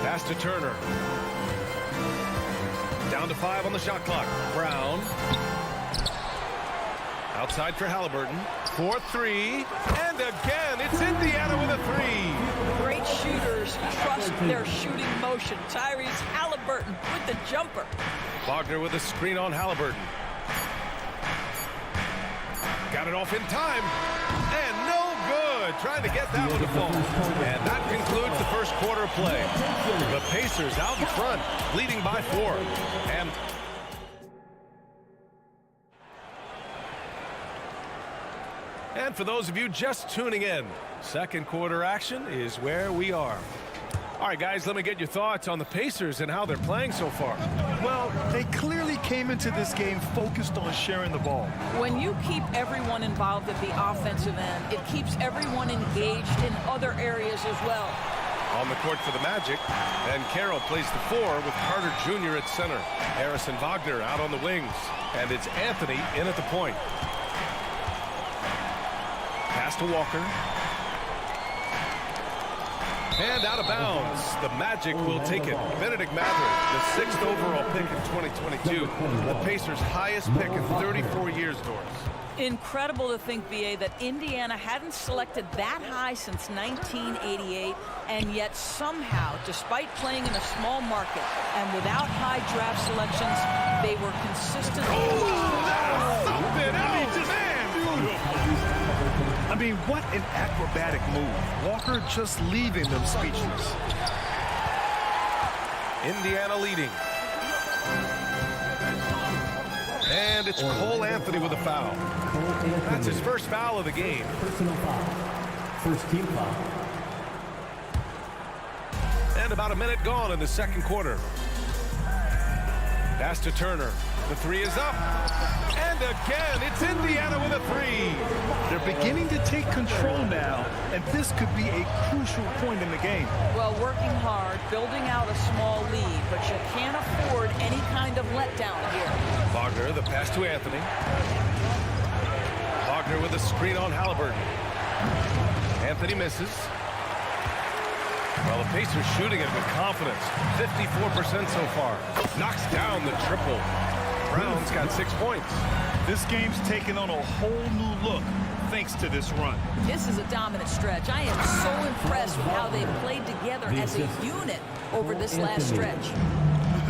Pass to Turner. Down to 5 on the shot clock. Brown. Outside for Halliburton. 4-3. And again, it's Indiana with a 3. Great shooters trust their shooting motion. Tyrese Halliburton with the jumper. Wagner with a screen on Halliburton. Got it off in time. And no good. Trying to get that one to fall. And that concludes the first quarter of play. The Pacers out in front, leading by 4. And for those of you just tuning in, second quarter action is where we are. All right, guys, let me get your thoughts on the Pacers and how they're playing so far. Well, they clearly came into this game focused on sharing the ball. When you keep everyone involved at the offensive end, it keeps everyone engaged in other areas as well. On the court for the Magic, and Carroll plays the 4 with Carter Jr. at center. Harrison Wagner out on the wings, and it's Anthony in at the point. Pass to Walker. And out of bounds. The Magic will take it. Benedict Mather, the 6th overall pick in 2022. The Pacers' highest pick in 34 years, Doris. Incredible to think, BA, that Indiana hadn't selected that high since 1988, and yet somehow, despite playing in a small market and without high draft selections, they were consistent. I mean, what an acrobatic move. Walker just leaving them speechless. Indiana leading. And it's Cole Anthony with a foul. That's his first foul of the game. Personal foul. First team foul. And about a minute gone in the second quarter. Pass to Turner. The 3 is up. And again, it's Indiana with a 3. They're beginning to take control now, and this could be a crucial point in the game. Well, working hard, building out a small lead, but you can't afford any kind of letdown here. Wagner, the pass to Anthony. Wagner with a screen on Halliburton. Anthony misses. Well, the Pacers shooting it with confidence. 54% so far. Knocks down the triple. Brown's got 6 points. This game's taken on a whole new look thanks to this run. This is a dominant stretch. I am so impressed with how they've played together as a unit over this last stretch.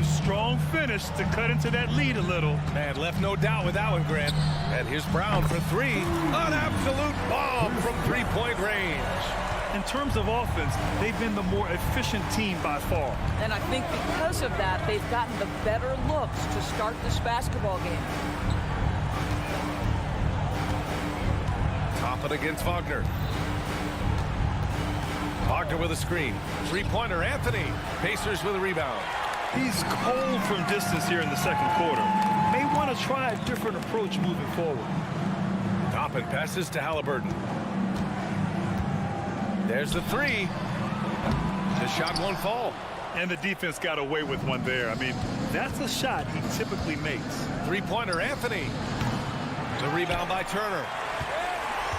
Strong finish to cut into that lead a little. Man, left no doubt with that one, Grant. And here's Brown for 3. An absolute bomb from 3-point range. In terms of offense, they've been the more efficient team by far. And I think because of that, they've gotten the better looks to start this basketball game. Top it against Wagner. Wagner with a screen. 3-pointer, Anthony. Pacers with a rebound. He's cold from distance here in the second quarter. May want to try a different approach moving forward. Toppin passes to Halliburton. There's the 3. The shot won't fall. And the defense got away with one there. I mean, that's a shot he typically makes. 3-pointer, Anthony. The rebound by Turner.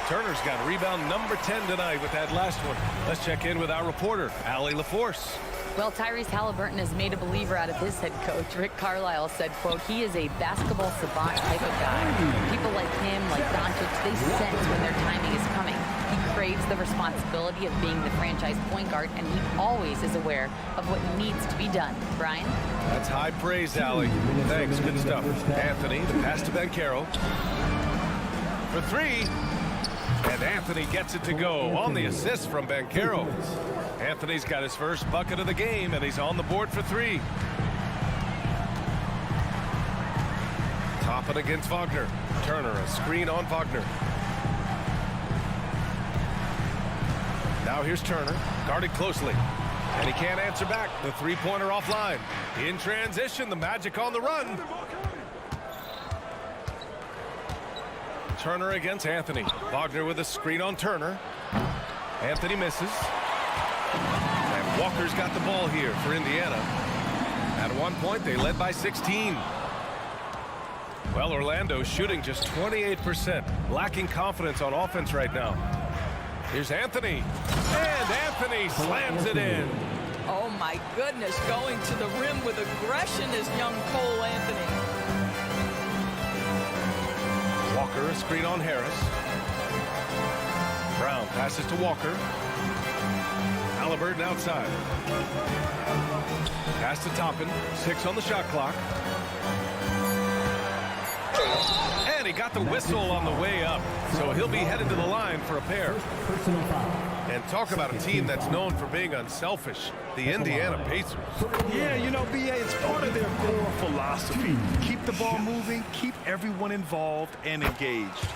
Turner's got rebound number 10 tonight with that last one. Let's check in with our reporter, Allie LaForce. Well, Tyrese Halliburton has made a believer out of his head coach. Rick Carlisle said, quote, he is a basketball savant type of guy. People like him, like Doncic, they sense when their timing is coming. He craves the responsibility of being the franchise point guard, and he always is aware of what needs to be done. Brian? That's high praise, Allie. Thanks, good stuff. Anthony, the pass to Banchero. For 3. And Anthony gets it to go on the assist from Banchero. Anthony's got his first bucket of the game, and he's on the board for 3. Top it against Wagner. Turner, a screen on Wagner. Now here's Turner, guarded closely. And he can't answer back. The 3-pointer offline. In transition, the Magic on the run. Turner against Anthony. Wagner with a screen on Turner. Anthony misses. And Walker's got the ball here for Indiana. At one point, they led by 16. Well, Orlando shooting just 28%. Lacking confidence on offense right now. Here's Anthony. And Anthony slams it in. Oh, my goodness. Going to the rim with aggression is young Cole Anthony. Walker, a screen on Harris. Brown passes to Walker. Halliburton outside. Pass to Toppin. 6 on the shot clock. And he got the whistle on the way up. So he'll be headed to the line for a pair. And talk about a team that's known for being unselfish. The Indiana Pacers. Yeah, you know, BA, it's part of their core philosophy. Keep the ball moving, keep everyone involved and engaged.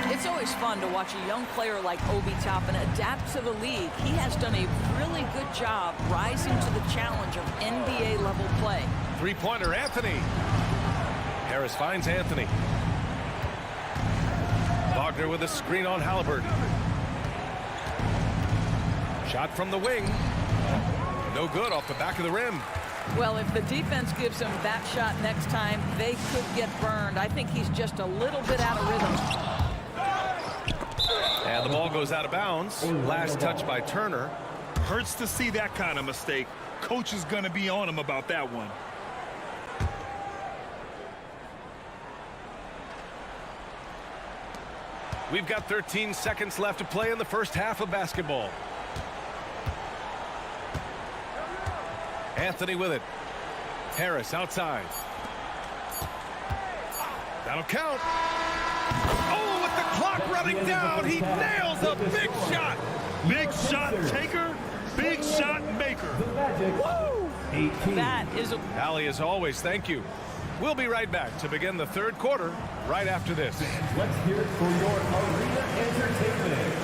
It's always fun to watch a young player like Obi Toppin adapt to the league. He has done a really good job rising to the challenge of NBA-level play. Three-pointer, Anthony. Harris finds Anthony. Wagner with a screen on Halliburton. Shot from the wing. No good off the back of the rim. Well, if the defense gives him that shot next time, they could get burned. I think he's just a little bit out of rhythm. And the ball goes out of bounds. Last touch by Turner. Hurts to see that kind of mistake. Coach is going to be on him about that one. We've got 13 seconds left to play in the first half of basketball. Anthony with it. Harris outside. That'll count. Oh, with the clock running down, he nails a big shot. Big shot taker, big shot maker. Woo! That is a... Allie, as always, thank you. We'll be right back to begin the third quarter right after this. Let's hear it for your arena entertainment.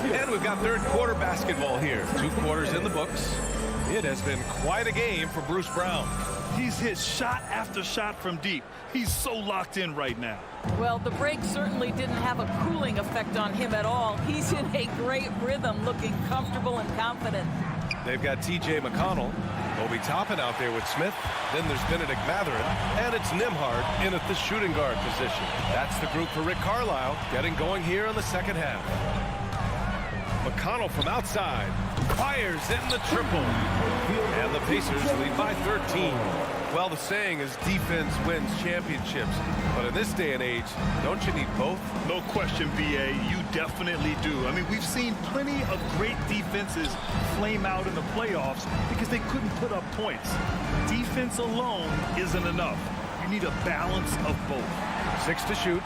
And we've got third quarter basketball here. 2 quarters in the books. It has been quite a game for Bruce Brown. He's hit shot after shot from deep. He's so locked in right now. Well, the break certainly didn't have a cooling effect on him at all. He's in a great rhythm, looking comfortable and confident. They've got T.J. McConnell, Obi Toppin out there with Smith. Then there's Benedict Mathurin, and it's Nembhard in at the shooting guard position. That's the group for Rick Carlisle, getting going here in the second half. McConnell from outside, fires in the triple. And the Pacers lead by 13. Well, the saying is defense wins championships. But in this day and age, don't you need both? No question, BA. You definitely do. I mean, we've seen plenty of great defenses flame out in the playoffs because they couldn't put up points. Defense alone isn't enough. You need a balance of both. 6 to shoot.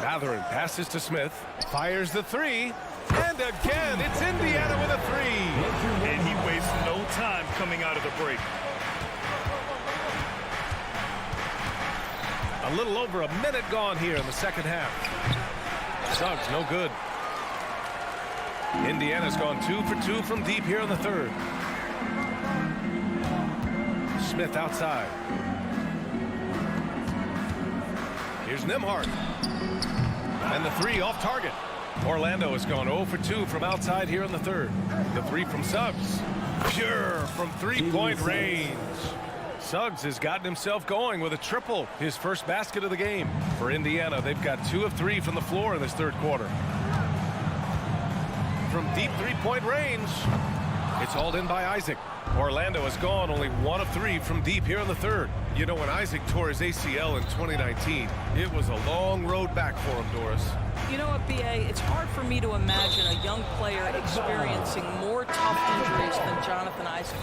Mathurin passes to Smith, fires the three, and again, it's Indiana with a three. And he wastes no time coming out of the break. A little over a minute gone here in the second half. Suggs, no good. Indiana's gone 2 for 2 from deep here in the third. Smith outside. Here's Nembhard. And the three off target. Orlando has gone 0 for 2 from outside here in the third. The three from Suggs. Pure from three-point range. Suggs has gotten himself going with a triple, his first basket of the game. For Indiana, they've got 2 of 3 from the floor in this third quarter. From deep three-point range, it's hauled in by Isaac. Orlando has gone only 1 of 3 from deep here in the third. You know, when Isaac tore his ACL in 2019, it was a long road back for him, Doris. You know what, B.A.? It's hard for me to imagine a young player experiencing more tough injuries than Jonathan Isaac.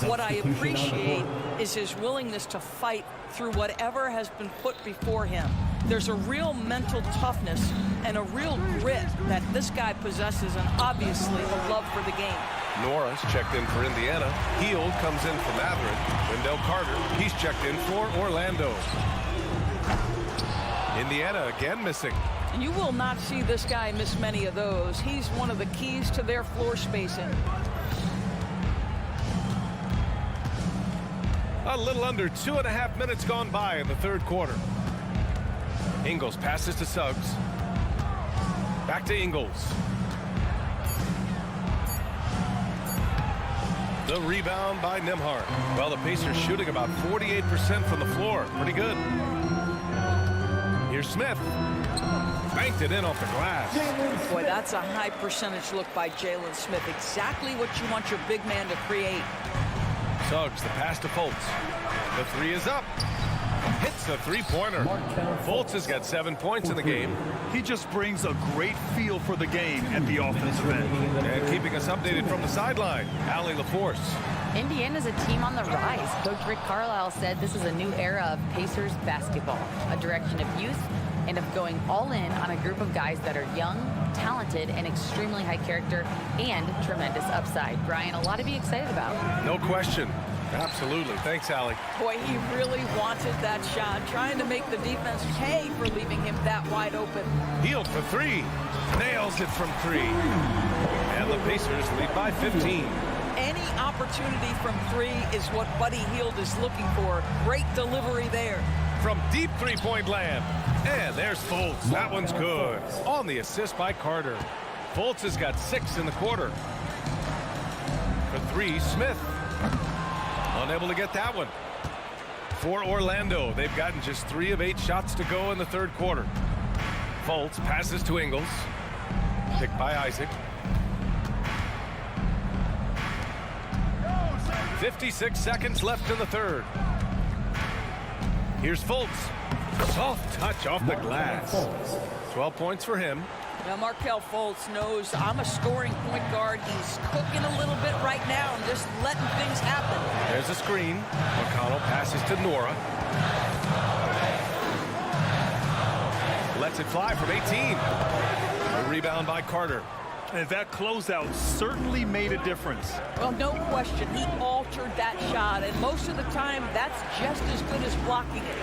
What I appreciate is his willingness to fight through whatever has been put before him. There's a real mental toughness and a real grit that this guy possesses, and obviously a love for the game. Norris checked in for Indiana. Heald comes in for Mathurin. Wendell Carter, he's checked in for Orlando. Indiana again missing. And you will not see this guy miss many of those. He's one of the keys to their floor spacing. A little under 2.5 minutes gone by in the third quarter. Ingles passes to Suggs. Back to Ingles. The rebound by Nembhard. Well, the Pacers shooting about 48% from the floor. Pretty good. Here's Smith. Banked it in off the glass. Boy, that's a high percentage look by Jalen Smith. Exactly what you want your big man to create. Suggs, the pass to Fultz. The three is up. Hits the three-pointer. Fultz has got 7 points in the game. He just brings a great feel for the game at the offensive end. And keeping us updated from the sideline, Allie LaForce. Indiana's a team on the rise. Coach Rick Carlisle said this is a new era of Pacers basketball, a direction of youth and of going all in on a group of guys that are young, talented, and extremely high character and tremendous upside. Brian, a lot to be excited about. No question. Absolutely. Thanks, Allie. Boy, he really wanted that shot, trying to make the defense pay for leaving him that wide open. Hield for three. Nails it from three. And the Pacers lead by 15. Any opportunity from three is what Buddy Hield is looking for. Great delivery there. From deep three-point land. And there's Fultz. That one's good. On the assist by Carter. Fultz has got 6 in the quarter. For three, Smith. Unable to get that one. For Orlando, they've gotten just 3 of 8 shots to go in the third quarter. Fultz passes to Ingles. Picked by Isaac. 56 seconds left in the third. Here's Fultz. Soft touch off the glass. 12 points for him. Now, Markelle Fultz knows I'm a scoring point guard. He's cooking a little bit right now and just letting things happen. There's a screen. McConnell passes to Nora. Lets it fly from 18. A rebound by Carter. And that closeout certainly made a difference. Well, no question. He altered that shot, and most of the time, that's just as good as blocking it.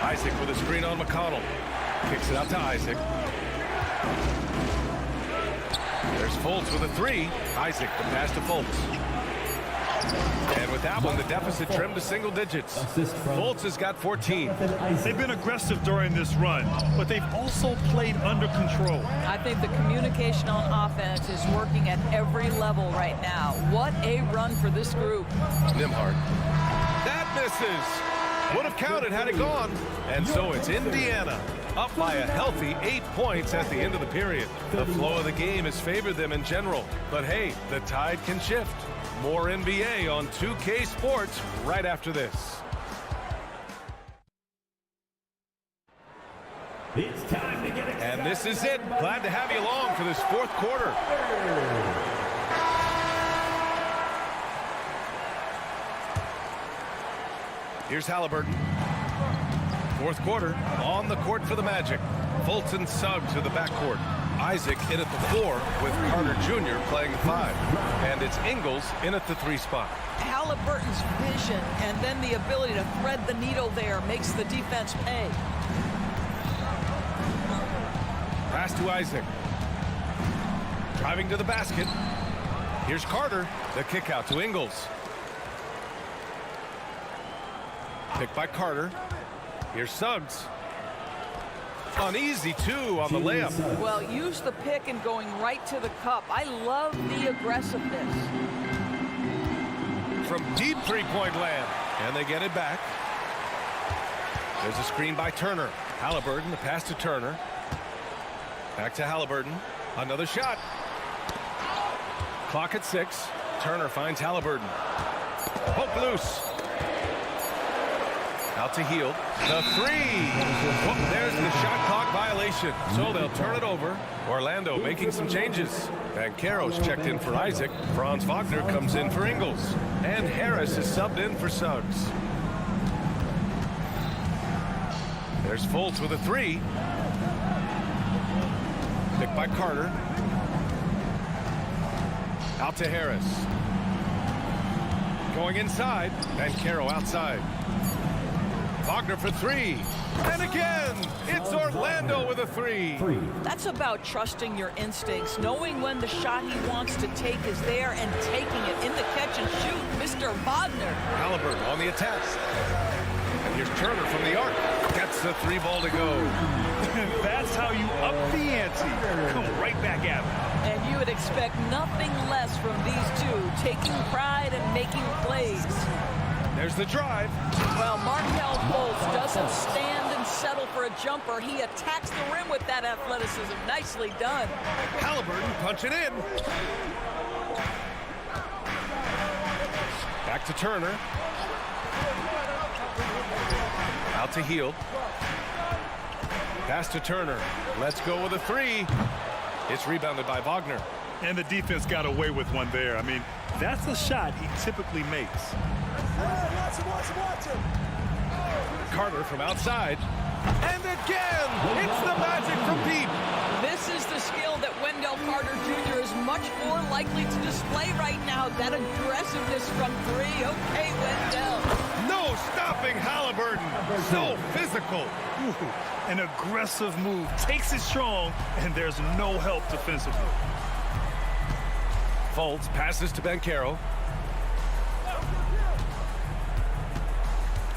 Isaac with a screen on McConnell. Kicks it out to Isaac. There's Fultz with a three. Isaac, the pass to Fultz. And with that one, the deficit trimmed to single digits. Fultz has got 14. They've been aggressive during this run, but they've also played under control. I think the communication on offense is working at every level right now. What a run for this group. Nembhard. That misses. Would have counted had it gone. And so it's Indiana up by a healthy 8 points at the end of the period. The flow of the game has favored them in general. But hey, the tide can shift. More NBA on 2K Sports right after this. It's time to get excited. And this is it. Glad to have you along for this fourth quarter. Here's Halliburton. Fourth quarter on the court for the Magic. Fultz and Suggs to the backcourt. Isaac in at the 4 with Carter Jr. playing the 5. And it's Ingles in at the 3 spot. Halliburton's vision and then the ability to thread the needle there makes the defense pay. Pass to Isaac. Driving to the basket. Here's Carter. The kick out to Ingles. Picked by Carter. Here's Suggs. An easy 2 on the layup. Well, use the pick and going right to the cup. I love the aggressiveness. From deep three-point land. And they get it back. There's a screen by Turner. Halliburton, the pass to Turner. Back to Halliburton. Another shot. Clock at 6. Turner finds Halliburton. Poke loose. Out to Hield. The 3. Oh, there's the shot clock violation. So they'll turn it over. Orlando making some changes. Banchero's checked in for Isaac. Franz Wagner comes in for Ingles. And Harris is subbed in for Suggs. There's Fultz with a 3. Picked by Carter. Out to Harris. Going inside. Banchero outside. Wagner for 3. And again, it's Orlando with a 3. That's about trusting your instincts, knowing when the shot he wants to take is there and taking it in the catch and shoot. Mr. Wagner. Halliburton on the attack. And here's Turner from the arc. Gets the 3 ball to go. That's how you up the ante. Come right back at him. And you would expect nothing less from these two, taking pride and making plays. There's the drive. Well, Markelle Fultz doesn't stand and settle for a jumper. He attacks the rim with that athleticism. Nicely done. Halliburton punching in. Back to Turner. Out to Hield. Pass to Turner. Let's go with a 3. It's rebounded by Wagner. And the defense got away with one there. I mean, that's a shot he typically makes. Carter from outside. And again, it's the Magic from deep. This is the skill that Wendell Carter Jr. is much more likely to display right now. That aggressiveness from 3. Okay, Wendell. No stopping Halliburton. So physical. Ooh, an aggressive move. Takes it strong, and there's no help defensively. Fultz passes to Banchero.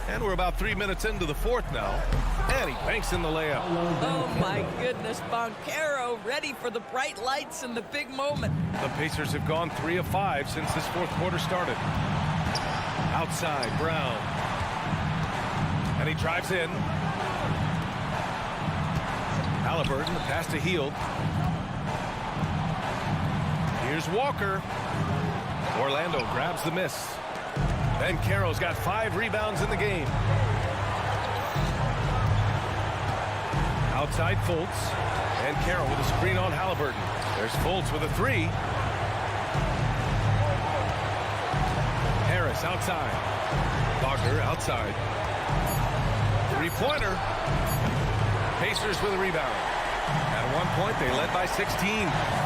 And we're about 3 minutes into the 4th now. And he banks in the layup. Oh, my goodness. Banchero ready for the bright lights and the big moment. The Pacers have gone 3 of 5 since this 4th quarter started. Outside, Brown. And he drives in. Halliburton, the pass to Hield. Here's Walker. Orlando grabs the miss. Banchero's got 5 rebounds in the game. Outside Fultz. And Banchero with a screen on Halliburton. There's Fultz with a 3. Harris outside. Wagner outside. 3-pointer. Pacers with a rebound. At one point, they led by 16.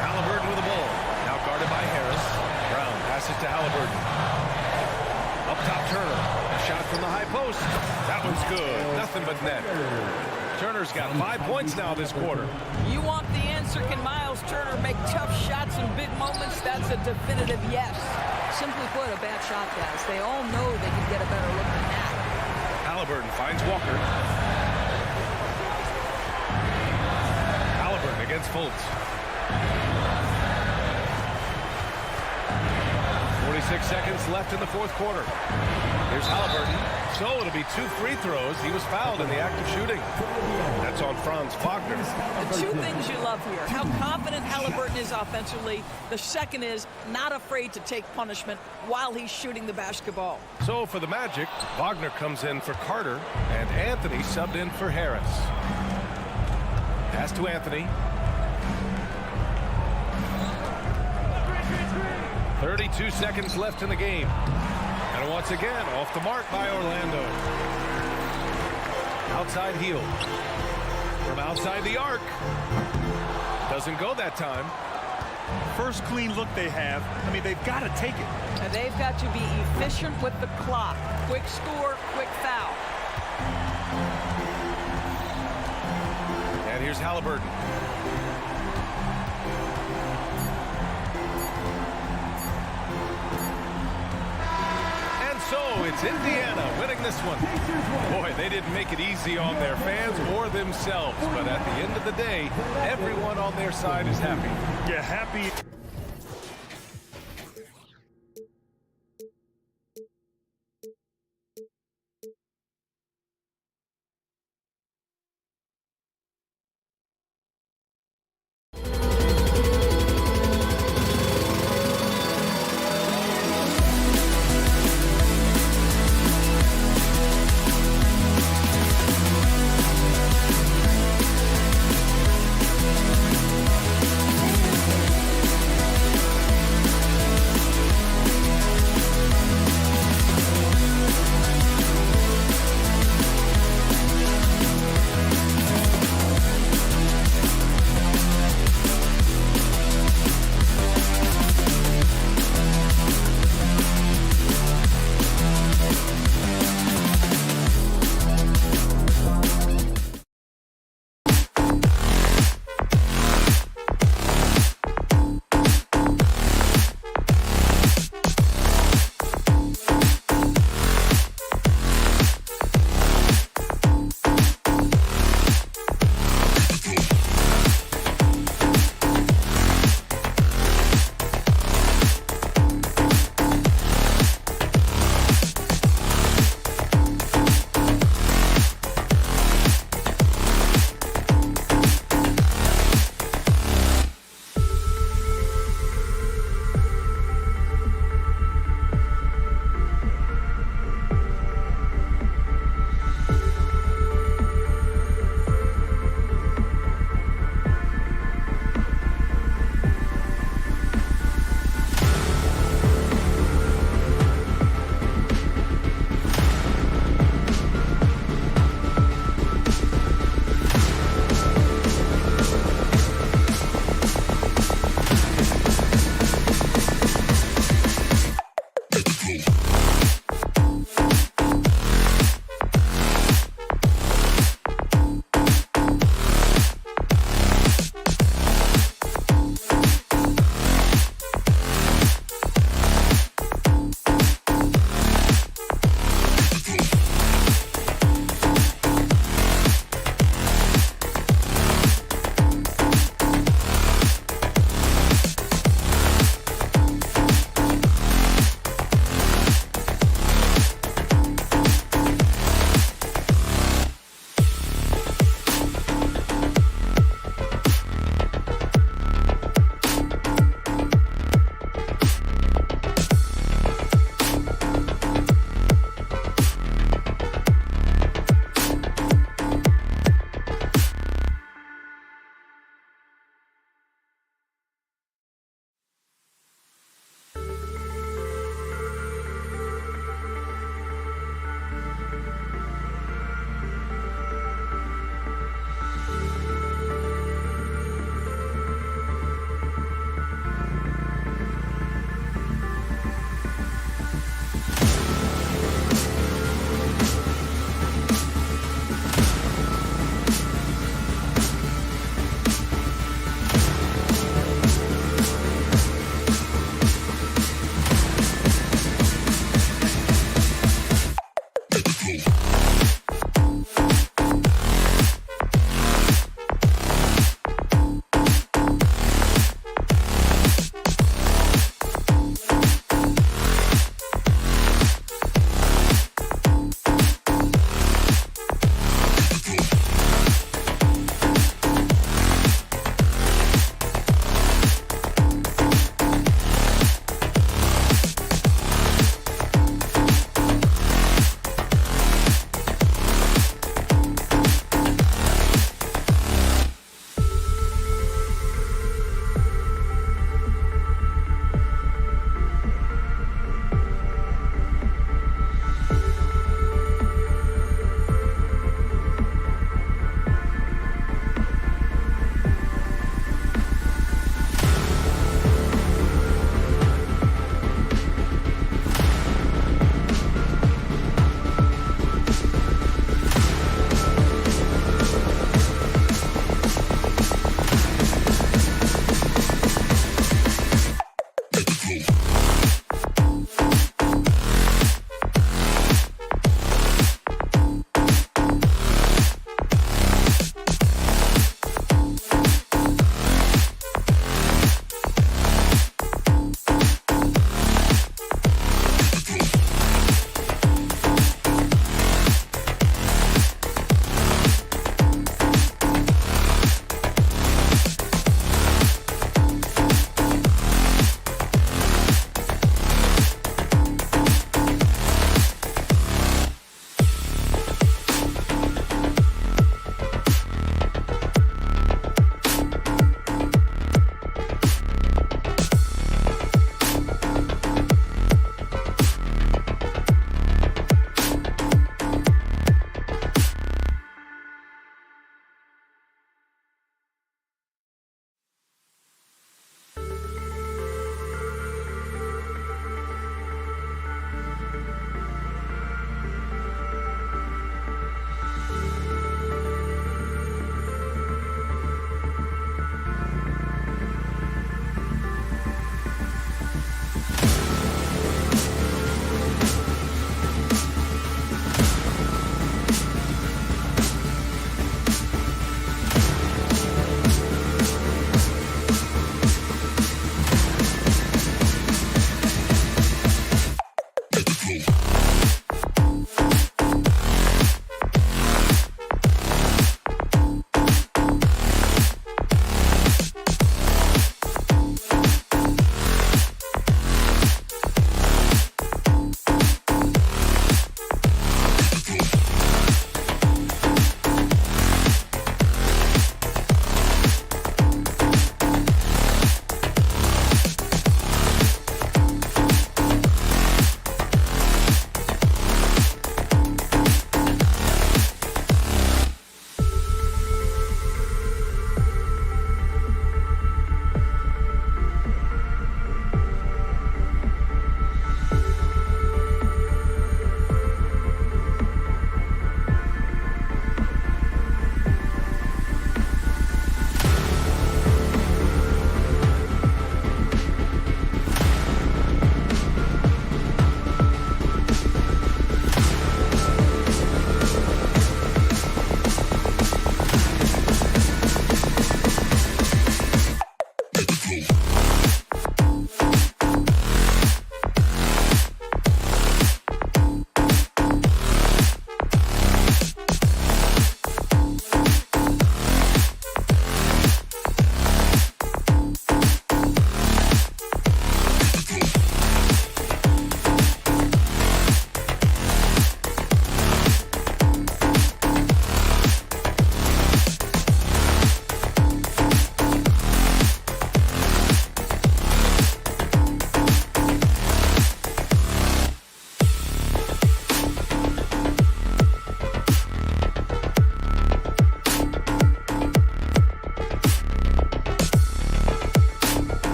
Halliburton with the ball. Now guarded by Harris. Brown passes to Halliburton. Up top, Turner. A shot from the high post. That one's good. Nothing but net. Turner's got 5 points now this quarter. You want the answer. Can Miles Turner make tough shots in big moments? That's a definitive yes. Simply put, a bad shot, guys. They all know they can get a better look than that. Halliburton finds Walker. Halliburton against Fultz. 46 seconds left in the 4th quarter. Here's Halliburton. So it'll be 2 free throws. He was fouled in the act of shooting. That's on Franz Wagner. The 2 things you love here, how confident Halliburton is offensively. The second is not afraid to take punishment while he's shooting the basketball. So for the Magic, Wagner comes in for Carter, and Anthony subbed in for Harris. Pass to Anthony. 32 seconds left in the game. And once again, off the mark by Orlando. Outside Hield. From outside the arc. Doesn't go that time. First clean look they have. I mean, they've got to take it. And they've got to be efficient with the clock. Quick score, quick foul. And here's Halliburton. So it's Indiana winning this one. Boy, they didn't make it easy on their fans or themselves. But at the end of the day, everyone on their side is happy. Yeah, happy.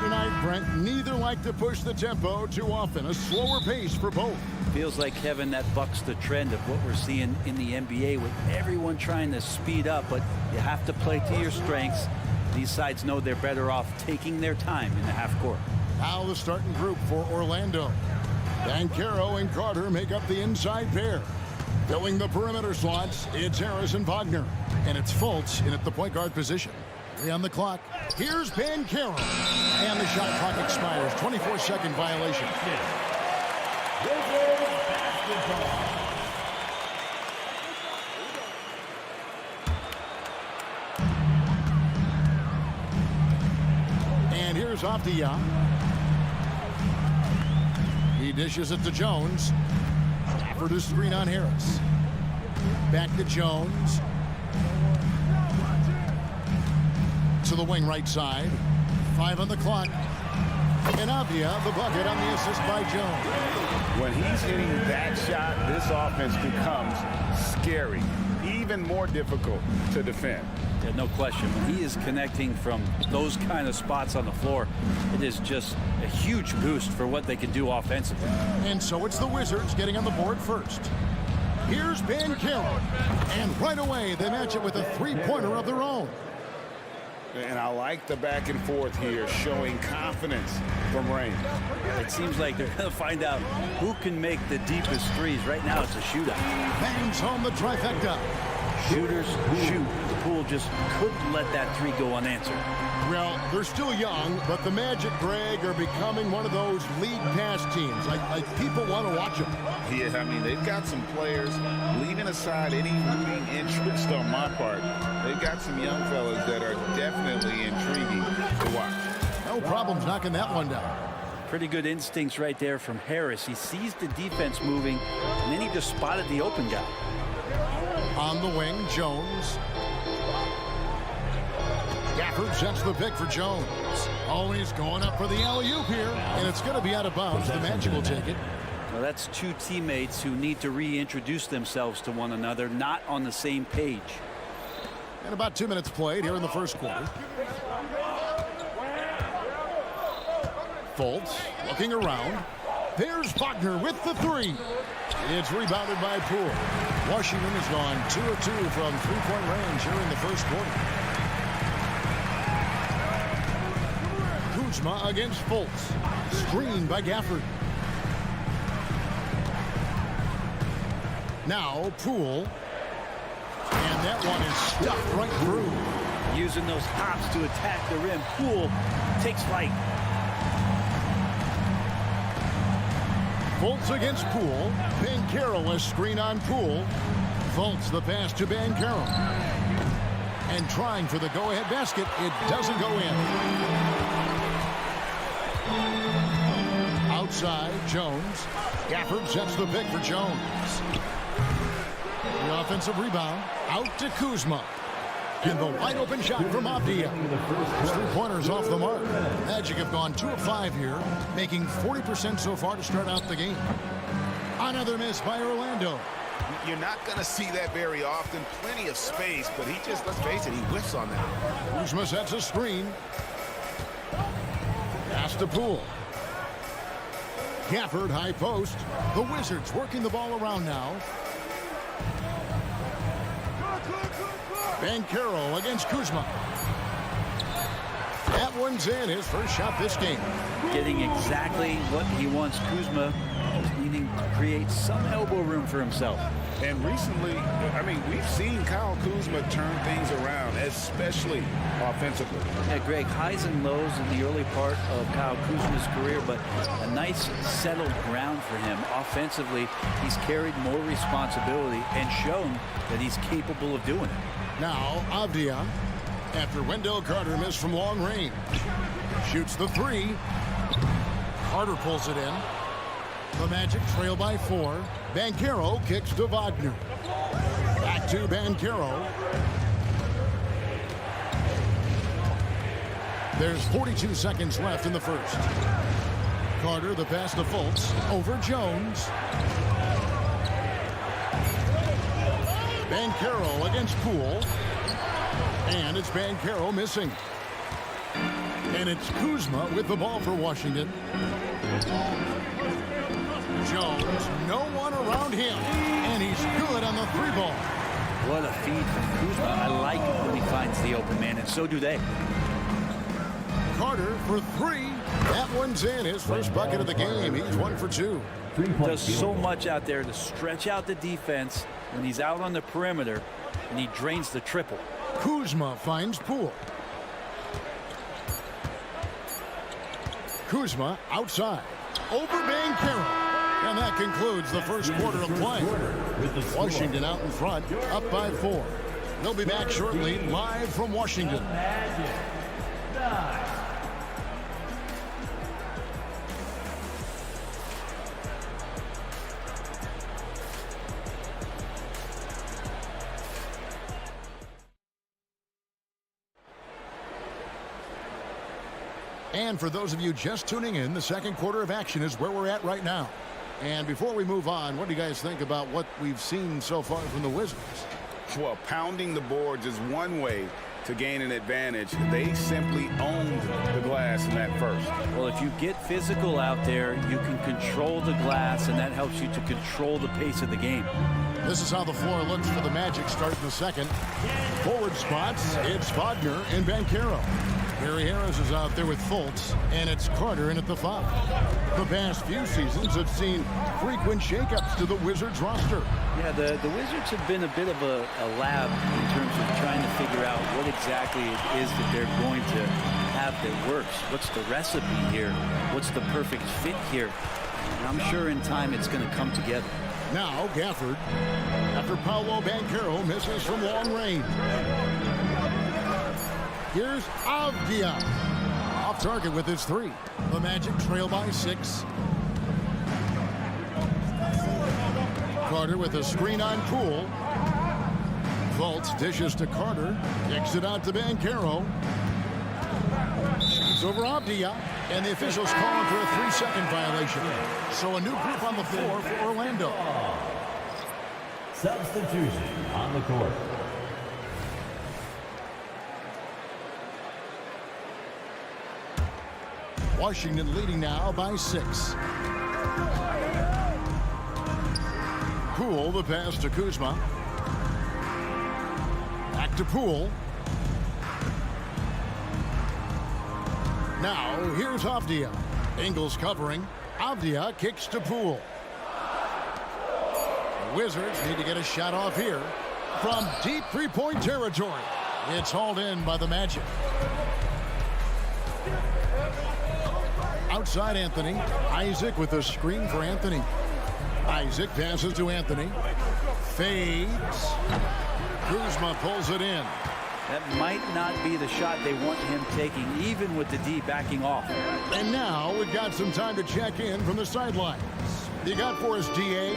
tonight, Brent. Neither like to push the tempo too often. A slower pace for both. Feels like, Kevin, that bucks the trend of what we're seeing in the NBA with everyone trying to speed up, but you have to play to your strengths. These sides know they're better off taking their time in the half court. Now the starting group for Orlando. Banchero and Carter make up the inside pair. Filling the perimeter slots, it's Harris and Wagner. And it's Fultz in at the point guard position. 3 on the clock. Here's Banchero. And the shot clock expires. 24-second violation. And here's Avdia. He dishes it to Jones. For the screen on Harris. Back to Jones. To the wing right side. 5 on the clock. And Avdia, the bucket on the assist by Jones. When he's hitting that shot, this offense becomes scary. Even more difficult to defend. Yeah, no question. When he is connecting from those kind of spots on the floor, it is just a huge boost for what they can do offensively. And so it's the Wizards getting on the board first. Here's Banchero. And right away, they match it with a three-pointer of their own. And I like the back and forth here, showing confidence from range. It seems like they're going to find out who can make the deepest threes. Right now, it's a shootout. Bangs home the trifecta. Shooters shoot. The Pool just couldn't let that three go unanswered. Well, they're still young, but the Magic, Greg, are becoming one of those league pass teams. Like people want to watch them. Yeah, I mean, they've got some players, leaving aside any rooting interest on my part. They've got some young fellas that are definitely intriguing to watch. No problems knocking that one down. Pretty good instincts right there from Harris. He sees the defense moving, and then he just spotted the open guy. On the wing, Jones. Gafford sets the pick for Jones. Oh, he's going up for the alley-oop here, and it's going to be out of bounds. The Magic will take it. Well, that's two teammates who need to reintroduce themselves to one another, not on the same page. And about 2 minutes played here in the first quarter. Fultz looking around. There's Wagner with the three. It's rebounded by Poole. Washington has gone 2 of 2 from three-point range here in the first quarter. Kuzma against Fultz. Screened by Gafford. Now Poole. And that one is stuck right through. Using those hops to attack the rim. Poole takes flight. Fultz against Poole. Banchero, a screen on Poole. Fultz the pass to Banchero. And trying for the go-ahead basket. It doesn't go in. Outside, Jones. Gafford sets the pick for Jones. The offensive rebound. Out to Kuzma. And the wide-open shot from Avdia. His three-pointers off the mark. Magic have gone 2 of 5 here, making 40% so far to start out the game. Another miss by Orlando. You're not going to see that very often. Plenty of space, but he just, let's face it, he whiffs on that. Kuzma sets a screen. Pass to Poole. Gafford, high post. The Wizards working the ball around now. Banchero against Kuzma. That one's in, his first shot this game. Getting exactly what he wants. Kuzma is needing to create some elbow room for himself. And recently, I mean, we've seen Kyle Kuzma turn things around, especially offensively. Yeah, Greg, highs and lows in the early part of Kyle Kuzma's career, but a nice settled ground for him. Offensively, he's carried more responsibility and shown that he's capable of doing it. Now, Avdia, after Wendell Carter missed from long range, shoots the three. Carter pulls it in. The Magic trail by 4. Banchero kicks to Wagner. Back to Banchero. There's 42 seconds left in the first. Carter, the pass to Fultz. Over Jones. Banchero against Poole. And it's Banchero missing. And it's Kuzma with the ball for Washington. Jones, no one around him. And he's good on the 3-ball. What a feed from Kuzma. I like it when he finds the open man, and so do they. Carter for 3. That one's in. His first bucket of the game. He's 1 for 2. Does so much out there to stretch out the defense when he's out on the perimeter, and he drains the triple. Kuzma finds Poole. Kuzma outside. Over Banchero. And that concludes the first quarter of play. Washington out in front, up by 4. They'll be back shortly, live from Washington. And for those of you just tuning in, the second quarter of action is where we're at right now. And before we move on, what do you guys think about what we've seen so far from the Wizards? Well, pounding the boards is one way to gain an advantage. They simply owned the glass in that first. Well, if you get physical out there, you can control the glass, and that helps you to control the pace of the game. This is how the floor looks for the Magic start in the second. Forward spots, it's Wagner and Banchero. Gary Harris is out there with Fultz, and it's Carter in at the 5. The past few seasons have seen frequent shakeups to the Wizards roster. Yeah, the Wizards have been a bit of a lab in terms of trying to figure out what exactly it is that they're going to have that works. What's the recipe here? What's the perfect fit here? And I'm sure in time it's going to come together. Now Gafford, after Paolo Banchero misses from long range. Here's Avdia. Off target with his 3. The Magic trail by 6. Carter with a screen on Poole. Fultz dishes to Carter. Kicks it out to Banchero. Shoots over Avdia. And the officials call him for a 3-second violation. So a new group on the floor for Orlando. Substitution on the court. Washington leading now by 6. Poole, the pass to Kuzma. Back to Poole. Now, here's Avdia. Ingles covering. Avdia kicks to Poole. The Wizards need to get a shot off here from deep 3-point territory. It's hauled in by the Magic. Outside Anthony. Isaac with a screen for Anthony. Isaac passes to Anthony. Fades. Kuzma pulls it in. That might not be the shot they want him taking, even with the D backing off. And now we've got some time to check in from the sidelines. You got for us, DA?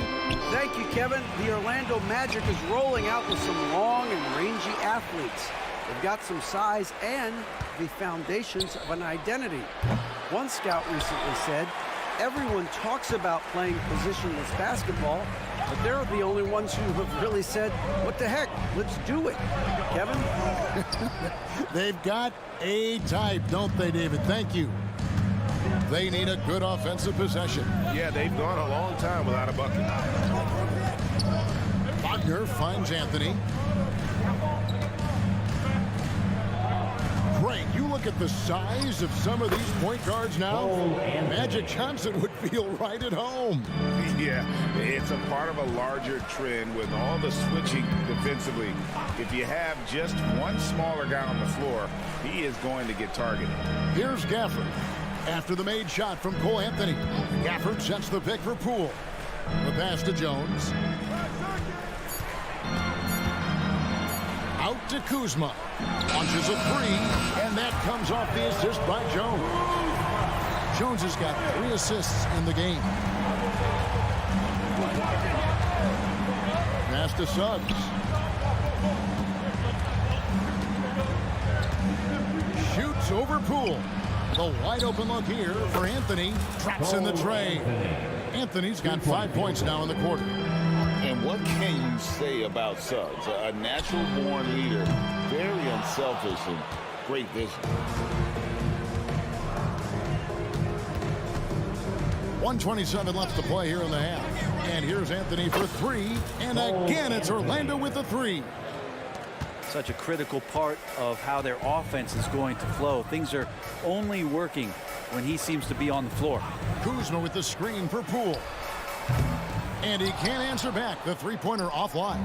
Thank you, Kevin. The Orlando Magic is rolling out with some long and rangy athletes. They've got some size and the foundations of an identity. One scout recently said, everyone talks about playing positionless basketball, but they're the only ones who have really said, what the heck, let's do it. Kevin? They've got a type, don't they, David? Thank you. They need a good offensive possession. Yeah, they've gone a long time without a bucket. Wagner finds Anthony. Great. You look at the size of some of these point guards now. Magic Johnson would feel right at home. Yeah, it's a part of a larger trend with all the switching defensively. If you have just one smaller guy on the floor, he is going to get targeted. Here's Gafford. After the made shot from Cole Anthony. Gafford sets the pick for Poole. The pass to Jones. Out to Kuzma. Launches a 3, and that comes off the assist by Jones. Jones has got 3 assists in the game. Pass to Suggs. Shoots over Poole. The wide open look here for Anthony. Traps in the tray. Anthony's got 5 points now in the quarter. And what can you say about Suggs? A natural-born leader, very unselfish and great vision. 1:27 left to play here in the half. And here's Anthony for three. And again, it's Orlando with the three. Such a critical part of how their offense is going to flow. Things are only working when he seems to be on the floor. Kuzma with the screen for Poole. And he can't answer back. The three-pointer offline.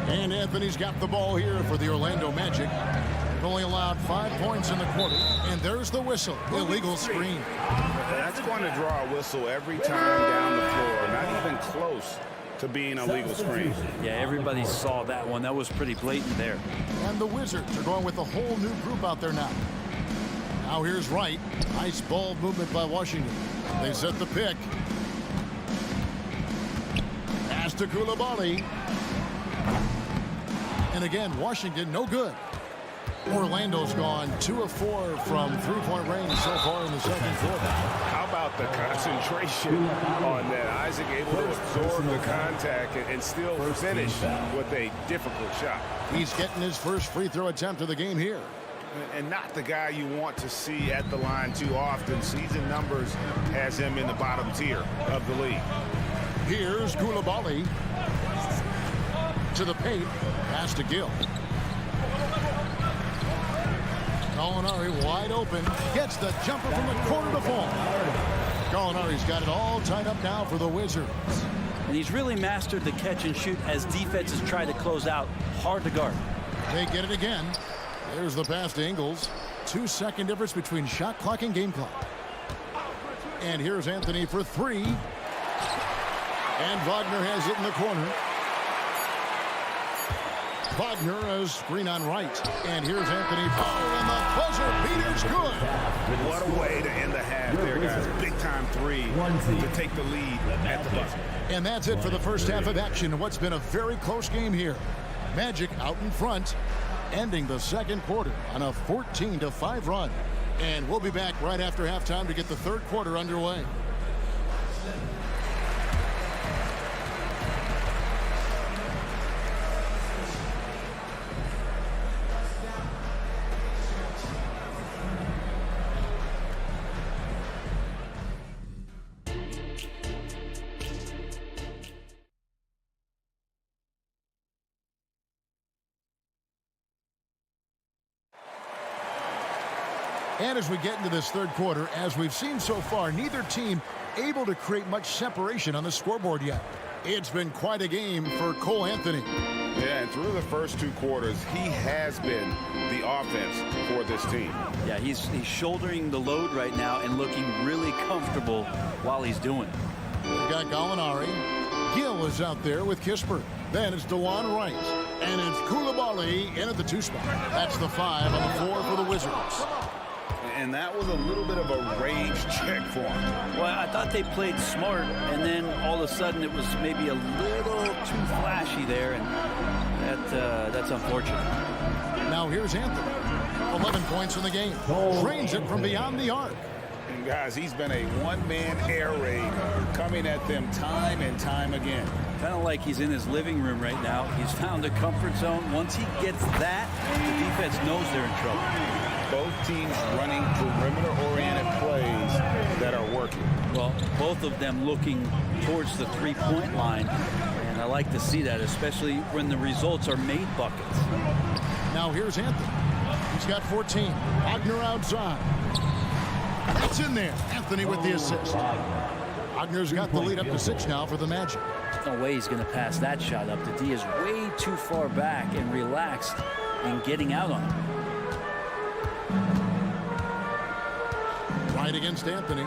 And Anthony's got the ball here for the Orlando Magic. They've only allowed 5 points in the quarter. And there's the whistle. Illegal screen. That's going to draw a whistle every time down the floor. Not even close to being a legal screen. Yeah, everybody saw that one. That was pretty blatant there. And the Wizards are going with a whole new group out there now. Now here's Wright. Nice ball movement by Washington. They set the pick. Pass to Koulibaly. And again, Washington no good. Orlando's gone 2 of 4 from three-point range so far in the second quarter. How about the concentration on that? Isaac able to absorb the contact and still finish with a difficult shot. He's getting his first free throw attempt of the game here. And not the guy you want to see at the line too often. Season numbers has him in the bottom tier of the league. Here's Koulibaly to the paint. Pass to Gill. Gallinari wide open. Gets the jumper from the corner to fall. Gallinari's got it all tied up now for the Wizards. And he's really mastered the catch and shoot as defenses try to close out. Hard to guard. They get it again. There's the pass to Ingles. 2-second difference between shot clock and game clock. And here's Anthony for three. And Wagner has it in the corner. Wagner, a screen on Wright. And here's Anthony. Oh, and the buzzer beater's good. What a way to end the half there, guys. Big-time three to take the lead at the buzzer. And that's it for the first half of action. What's been a very close game here. Magic out in front, ending the second quarter on a 14-5 run. And we'll be back right after halftime to get the third quarter underway. And as we get into this third quarter, as we've seen so far, neither team able to create much separation on the scoreboard yet. It's been quite a game for Cole Anthony. Yeah, and through the first 2 quarters, he has been the offense for this team. Yeah, he's shouldering the load right now and looking really comfortable while he's doing it. We've got Gallinari. Gill is out there with Kispert. Then it's DeJuan Wright. And it's Koulibaly in at the 2 spot. That's the 5 on the floor for the Wizards. And that was a little bit of a range check for him. Well, I thought they played smart, and then all of a sudden it was maybe a little too flashy there, and that's unfortunate. Now here's Anthony. 11 points in the game. Drains it from beyond the arc. And guys, he's been a one-man air raid coming at them time and time again. Kind of like he's in his living room right now. He's found a comfort zone. Once he gets that, the defense knows they're in trouble. Both teams running perimeter-oriented plays that are working. Well, both of them looking towards the three-point line, and I like to see that, especially when the results are made buckets. Now here's Anthony. He's got 14. Wagner outside. It's in there. Anthony with the assist. Wagner's got the lead up to 6 now for the Magic. No way he's going to pass that shot up. The D is way too far back and relaxed in getting out on him. Wright against Anthony.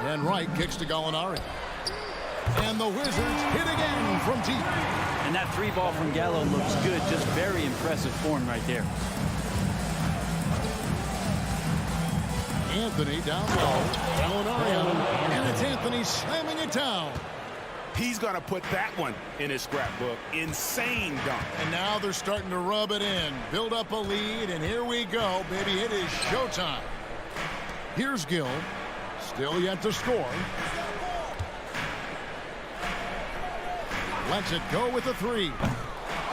And Wright kicks to Gallinari. And the Wizards hit again from deep. And that 3-ball from Gallo looks good. Just very impressive form right there. Anthony down low. Gallinari, and it's Anthony slamming it down. He's going to put that one in his scrapbook. Insane dunk. And now they're starting to rub it in. Build up a lead, and here we go, baby. It is showtime. Here's Gill. Still yet to score. Lets it go with the 3.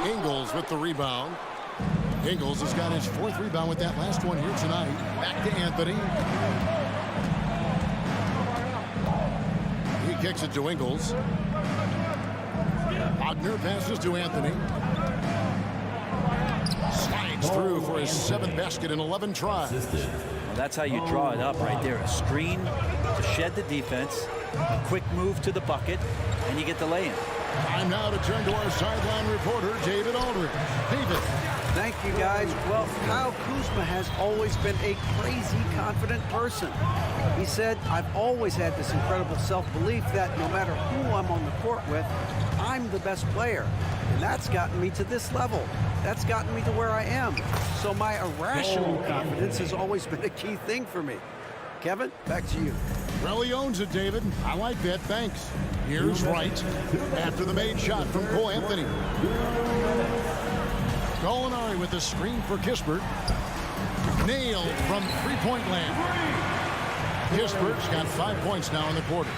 Ingles with the rebound. Ingles has got his 4th rebound with that last one here tonight. Back to Anthony. kicks it to Ingles. Wagner passes to Anthony. Slides through for his 7th basket in 11 tries. Well, that's how you draw it up right there. A screen to shed the defense, a quick move to the bucket, and you get the lay-in. Time now to turn to our sideline reporter, David Aldridge. David. Thank you, guys. Well, Kyle Kuzma has always been a crazy confident person. He said, I've always had this incredible self-belief that no matter who I'm on the court with, I'm the best player. And that's gotten me to this level. That's gotten me to where I am. So my irrational confidence has always been a key thing for me. Kevin, back to you. Really owns it, David. I like that. Thanks. Here's Wright after the made shot from Cole Anthony. Gallinari with the screen for Kispert. Nailed from three-point land. Kispert's got 5 points now in the quarter.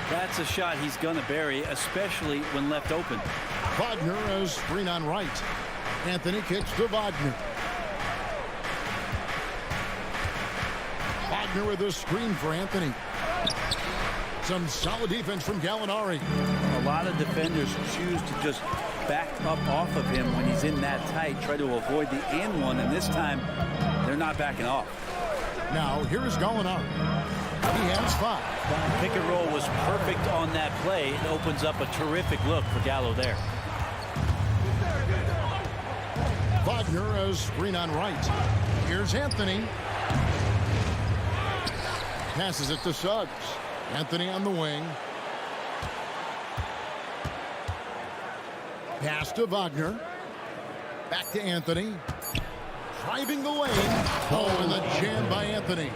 That's a shot he's going to bury, especially when left open. Wagner has screen on Wright. Anthony kicks to Wagner. Wagner with a screen for Anthony. Some solid defense from Gallinari. A lot of defenders choose to just back up off of him when he's in that tight, try to avoid the and one, and this time they're not backing off. Now here's Gallinari. He has 5. Pick and roll was perfect on that play. It opens up a terrific look for Gallo there. Wagner has screen on Wright. Here's Anthony. Passes it to Suggs. Anthony on the wing. Pass to Wagner. Back to Anthony. Driving the lane. Oh, and the jam by Anthony.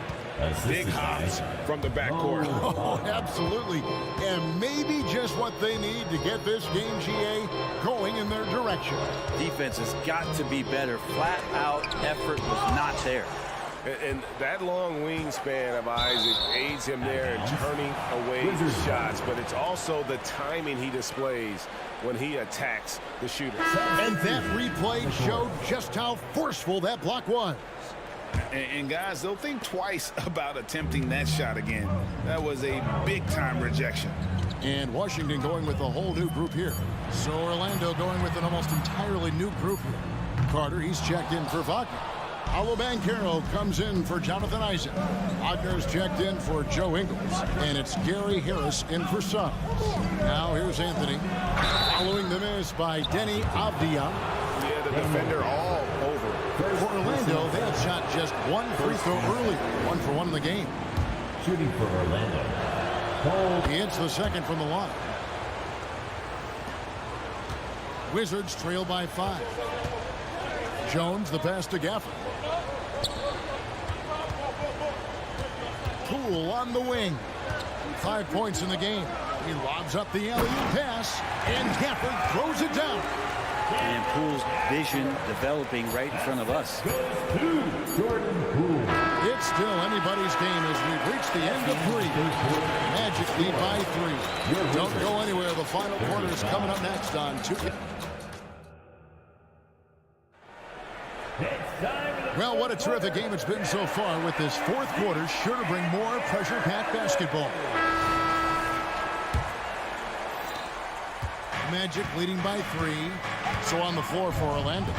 Big hops from the backcourt. Oh, absolutely. And maybe just what they need to get this game, GA, going in their direction. Defense has got to be better. Flat out effort was not there. And that long wingspan of Isaac aids him there in turning away the shots, but it's also the timing he displays when he attacks the shooter. And that replay showed just how forceful that block was. And guys, they'll think twice about attempting that shot again. That was a big-time rejection. And Washington going with a whole new group here. So Orlando going with an almost entirely new group here. Carter, he's checked in for Wagner. Paolo Banchero comes in for Jonathan Isaac. Wagner's checked in for Joe Ingles. And it's Gary Harris in for Suggs. Now here's Anthony. Following the miss by Denny Avdia. Yeah, the defender all over. For Orlando, they have shot just 1 free throw early. 1 for 1 in the game. Shooting for Orlando. He hits the second from the line. Wizards trail by 5. Jones, the pass to Gafford. Poole on the wing. 5 points in the game. He lobs up the alley-oop pass, and Gafford throws it down. And Poole's vision developing right in front of us. It's still anybody's game as we've reached the end of 3. Magic lead by 3. Don't go anywhere. The final quarter is coming up next on 2K. Well, what a terrific game it's been so far, with this 4th quarter sure to bring more pressure-packed basketball. Magic leading by 3. So on the floor for Orlando.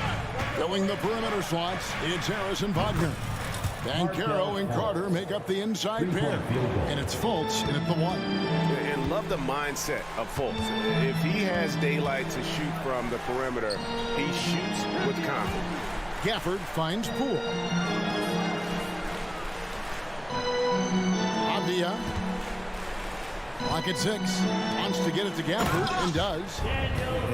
Filling the perimeter slots, it's Harris and Wagner. Banchero and Carter make up the inside pair. And it's Fultz in at the 1. And love the mindset of Fultz. If he has daylight to shoot from the perimeter, he shoots with confidence. Gafford finds Poole. Avdia. Clock at 6. Wants to get it to Gafford and does.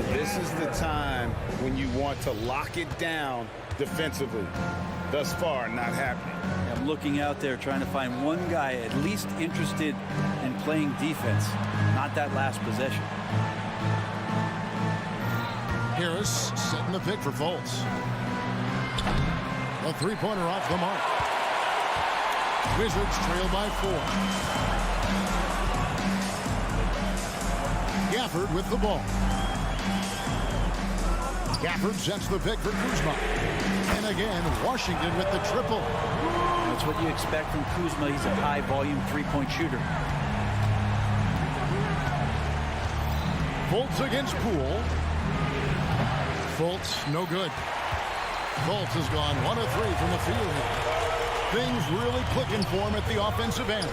This is the time when you want to lock it down defensively. Thus far, not happening. I'm looking out there trying to find one guy at least interested in playing defense, not that last possession. Harris setting the pick for Fultz. A 3-pointer off the mark. Wizards trail by 4. Gafford with the ball. Gafford sets the pick for Kuzma. And again, Washington with the triple. That's what you expect from Kuzma. He's a high-volume 3-point shooter. Fultz against Poole. Fultz, no good. Fultz has gone 1 of 3 from the field here. Things really clicking for him at the offensive end.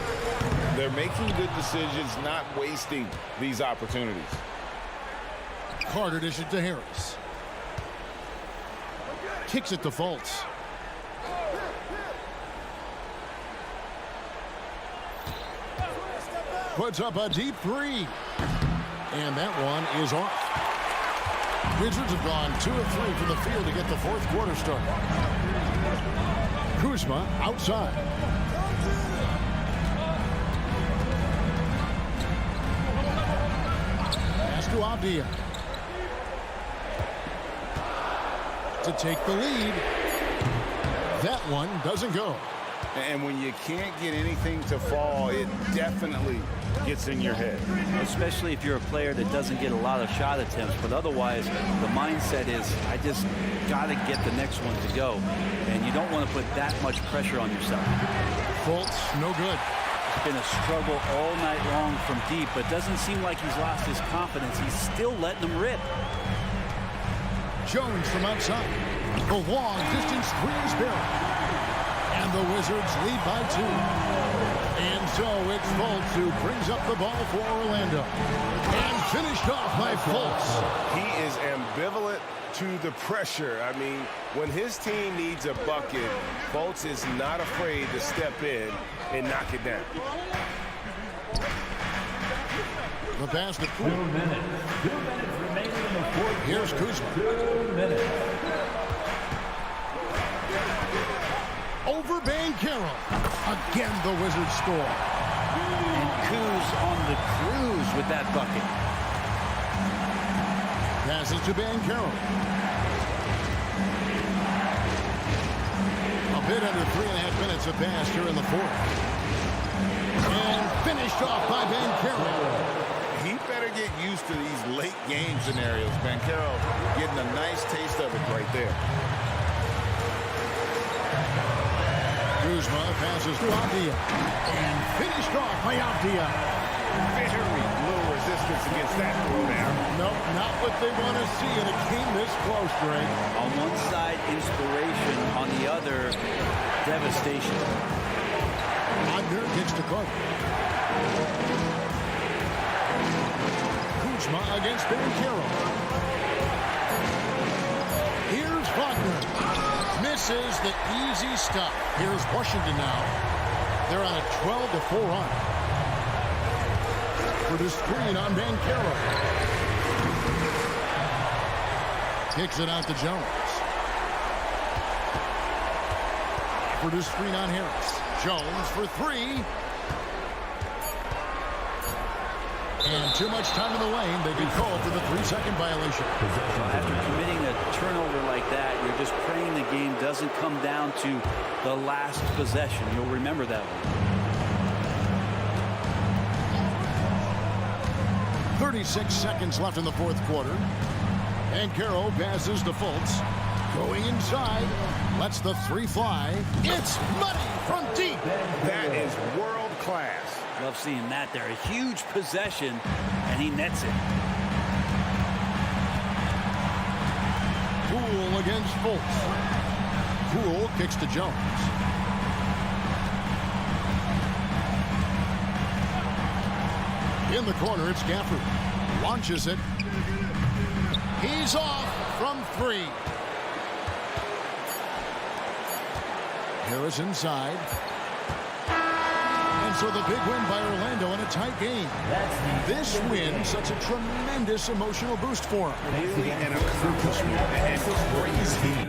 They're making good decisions, not wasting these opportunities. Carter dishes to Harris. Kicks it to Fultz. Puts up a deep 3. And that one is off. Wizards have gone 2 of 3 from the field to get the fourth quarter started. Kuzma outside. Pass to Avdia. To take the lead. That one doesn't go. And when you can't get anything to fall, it definitely gets in your head. Especially if you're a player that doesn't get a lot of shot attempts. But otherwise, the mindset is, I just got to get the next one to go. And you don't want to put that much pressure on yourself. Fultz, no good. It's been a struggle all night long from deep, but doesn't seem like he's lost his confidence. He's still letting them rip. Jones from outside. The long distance 3 is buried. And the Wizards lead by 2. And so it's Fultz who brings up the ball for Orlando. And finished off by Fultz. He is ambivalent to the pressure. I mean, when his team needs a bucket, Fultz is not afraid to step in and knock it down. The pass to Poole. 2 minutes. 2 minutes remaining in the fourth. Here's Kuzma. 2 minutes. Over Banchero. Again, the Wizards score. And Kuz on the cruise with that bucket. Passes to Banchero. A bit under 3.5 minutes have passed here in the fourth. And finished off by Banchero. He better get used to these late game scenarios. Banchero getting a nice taste of it right there. Kuzma passes to Avdia. And finished off by Avdia. Very little resistance against that throwdown. Nope, not what they want to see, and it came this close, Greg. On one side, inspiration. On the other, devastation. Wagner kicks to Carter. Kuzma against Banchero. Here's Wagner. Misses the easy stuff. Here's Washington now. They're on a 12-4 run. For the screen on Banchero. Kicks it out to Jones. For the screen on Harris. Jones for 3. And too much time in the lane. They get called for the 3-second violation. After committing a turnover like that, you're just praying the game doesn't come down to the last possession. You'll remember that one. 36 seconds left in the fourth quarter. Banchero passes to Fultz. Going inside. Lets the 3 fly. It's money from deep. That is world class. Love seeing that there. A huge possession, and he nets it. Poole against Fultz. Poole kicks to Jones. In the corner, it's Gafford. Launches it. He's off from 3. Harris inside. And so the big win by Orlando in a tight game. This win, such a tremendous emotional boost for him. Really an accomplishment and crazy.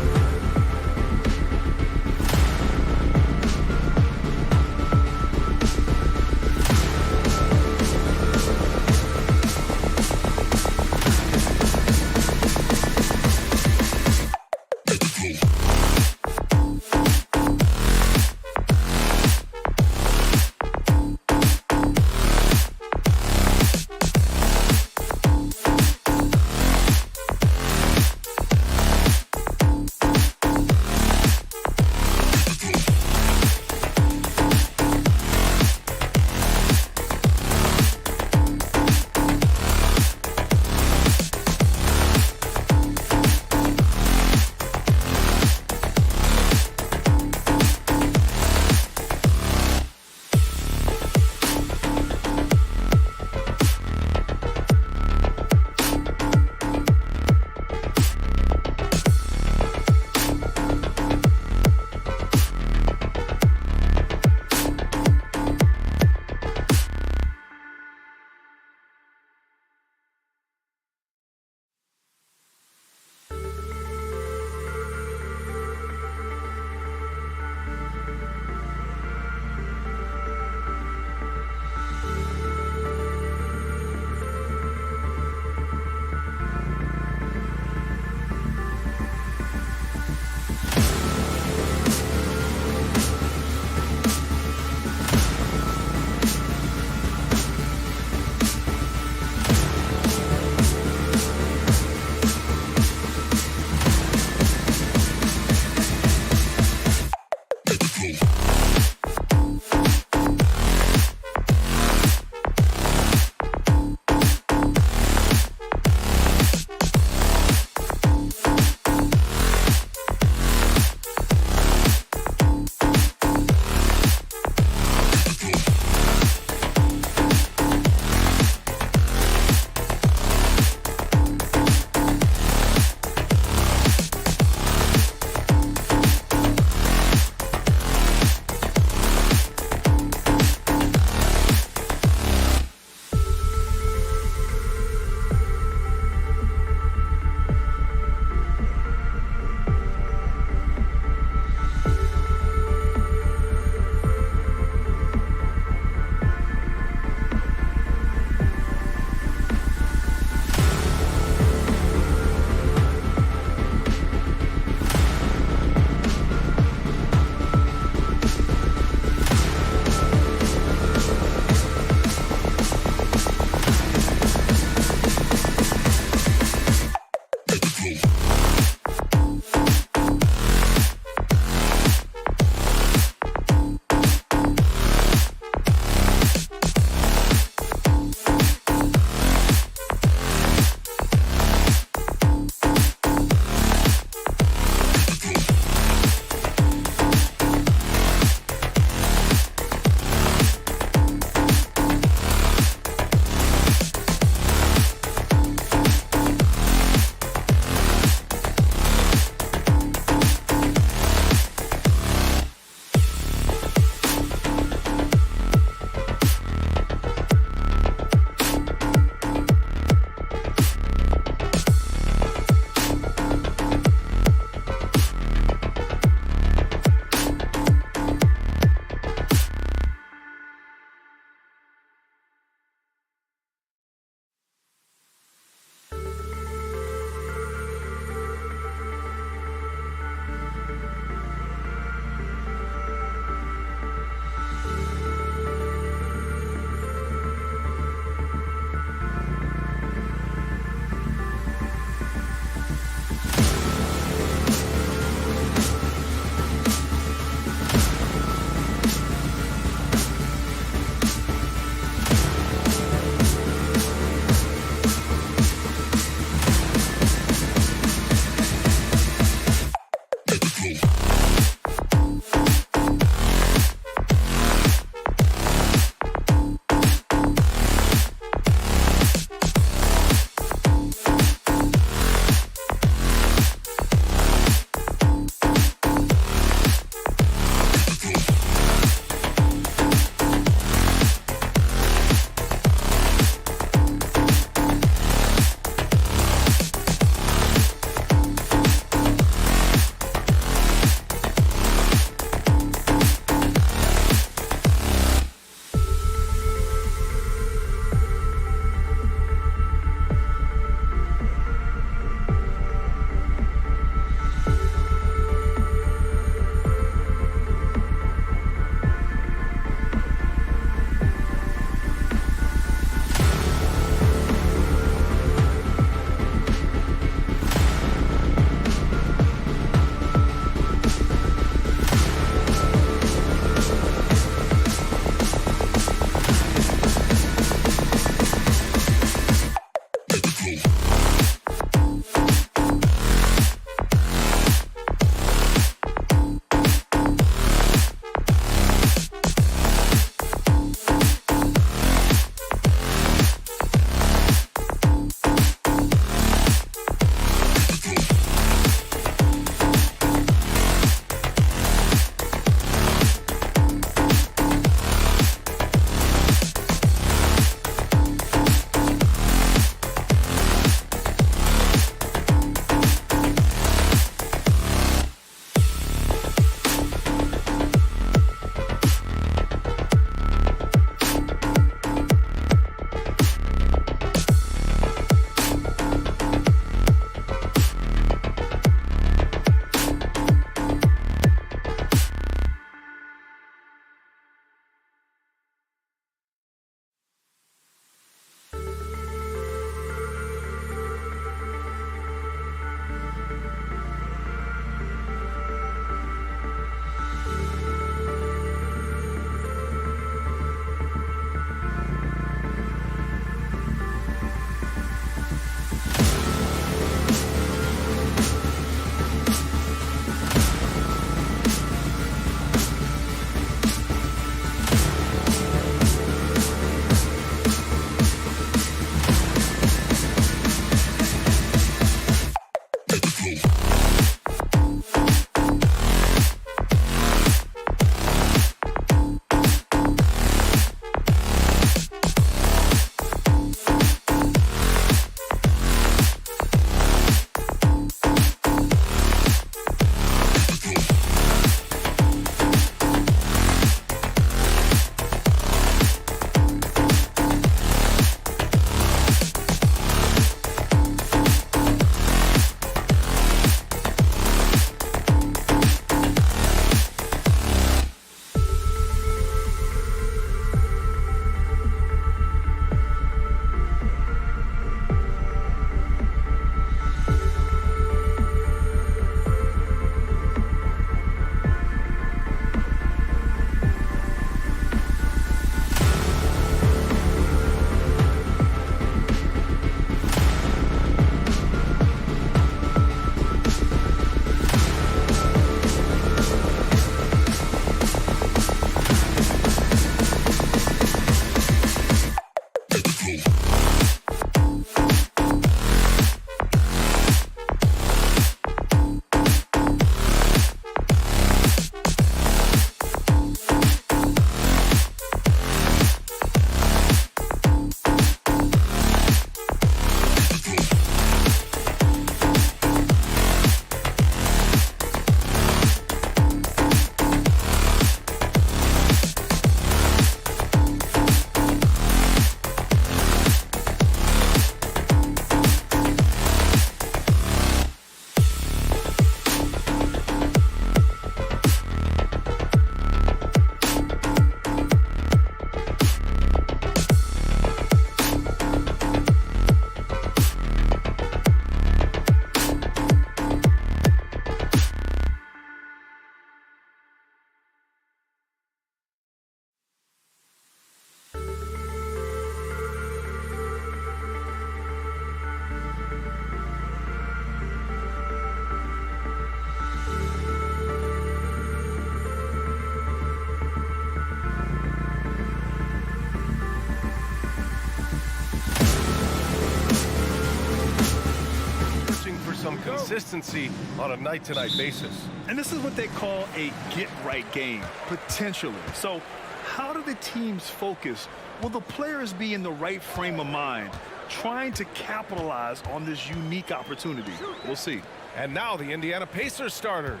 consistency on a night-to-night basis. And this is what they call a get-right game, potentially. So how do the teams focus? Will the players be in the right frame of mind, trying to capitalize on this unique opportunity? We'll see. And now the Indiana Pacers starters.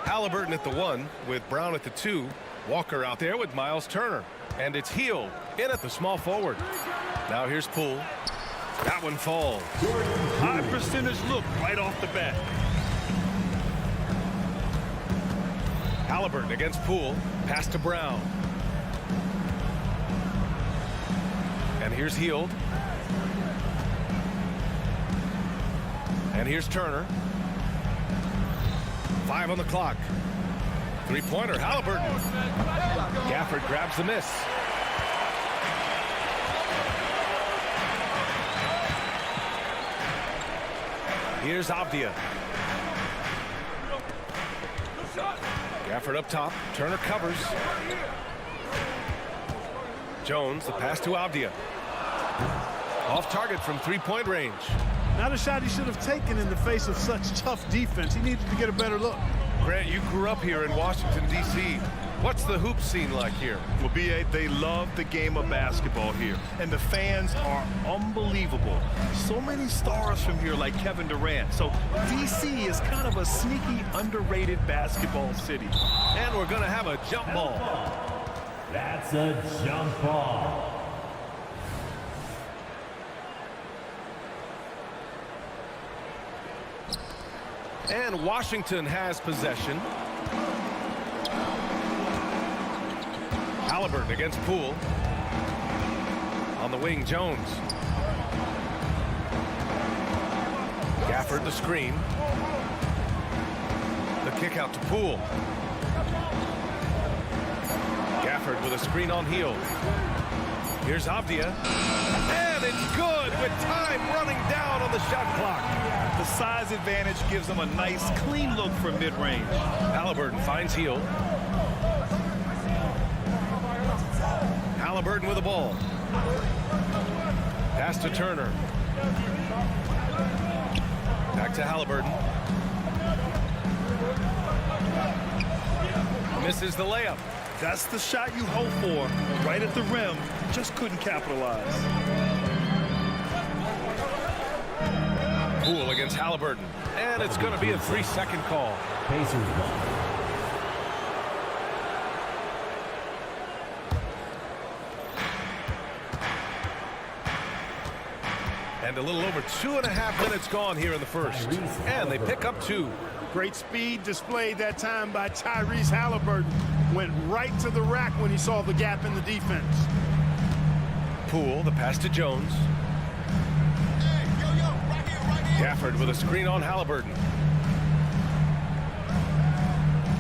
Halliburton at the 1 with Brown at the 2. Walker out there with Miles Turner. And it's Hield in at the small forward. Now here's Poole. That one falls. High percentage look right off the bat. Halliburton against Poole. Pass to Brown. And here's Hield. And here's Turner. 5 on the clock. Three-pointer, Halliburton. Gafford grabs the miss. Here's Avdia. Gafford up top. Turner covers. Jones, the pass to Avdia. Off target from three-point range. Not a shot he should have taken in the face of such tough defense. He needed to get a better look. Grant, you grew up here in Washington, D.C. What's the hoop scene like here? Well, B.A., they love the game of basketball here, and the fans are unbelievable. So many stars from here like Kevin Durant. So D.C. is kind of a sneaky, underrated basketball city. And we're going to have a jump ball. That's a jump ball. And Washington has possession. Halliburton against Poole. On the wing, Jones. Gafford the screen. The kick out to Poole. Gafford with a screen on Hield. Here's Avdia. And it's good with time running down on the shot clock. The size advantage gives them a nice, clean look from mid-range. Halliburton finds Hield. Halliburton with the ball. Pass to Turner. Back to Halliburton. Misses the layup. That's the shot you hope for. Right at the rim. Just couldn't capitalize. Poole against Halliburton. And it's going to be a 3-second call. Pacers ball. And a little over 2.5 minutes gone here in the first. And they pick up 2. Great speed displayed that time by Tyrese Halliburton. Went right to the rack when he saw the gap in the defense. Poole, the pass to Jones. Gafford with a screen on Halliburton.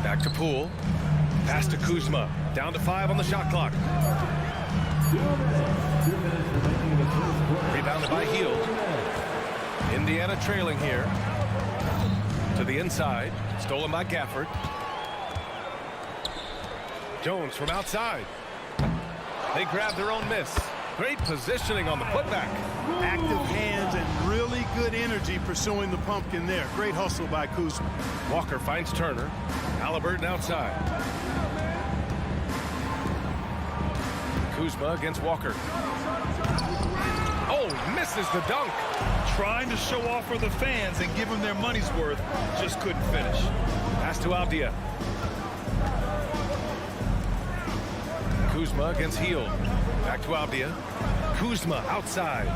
Back to Poole. Pass to Kuzma. Down to 5 on the shot clock. Rebounded by Hield. Indiana trailing here. To the inside. Stolen by Gafford. Jones from outside. They grab their own miss. Great positioning on the putback. Active hands and really good energy pursuing the pumpkin there. Great hustle by Kuzma. Walker finds Turner. Halliburton outside. Kuzma against Walker. Oh, misses the dunk. Trying to show off for the fans and give them their money's worth. Just couldn't finish. Pass to Avdia. Kuzma against Hield. Back to Avdia. Kuzma outside.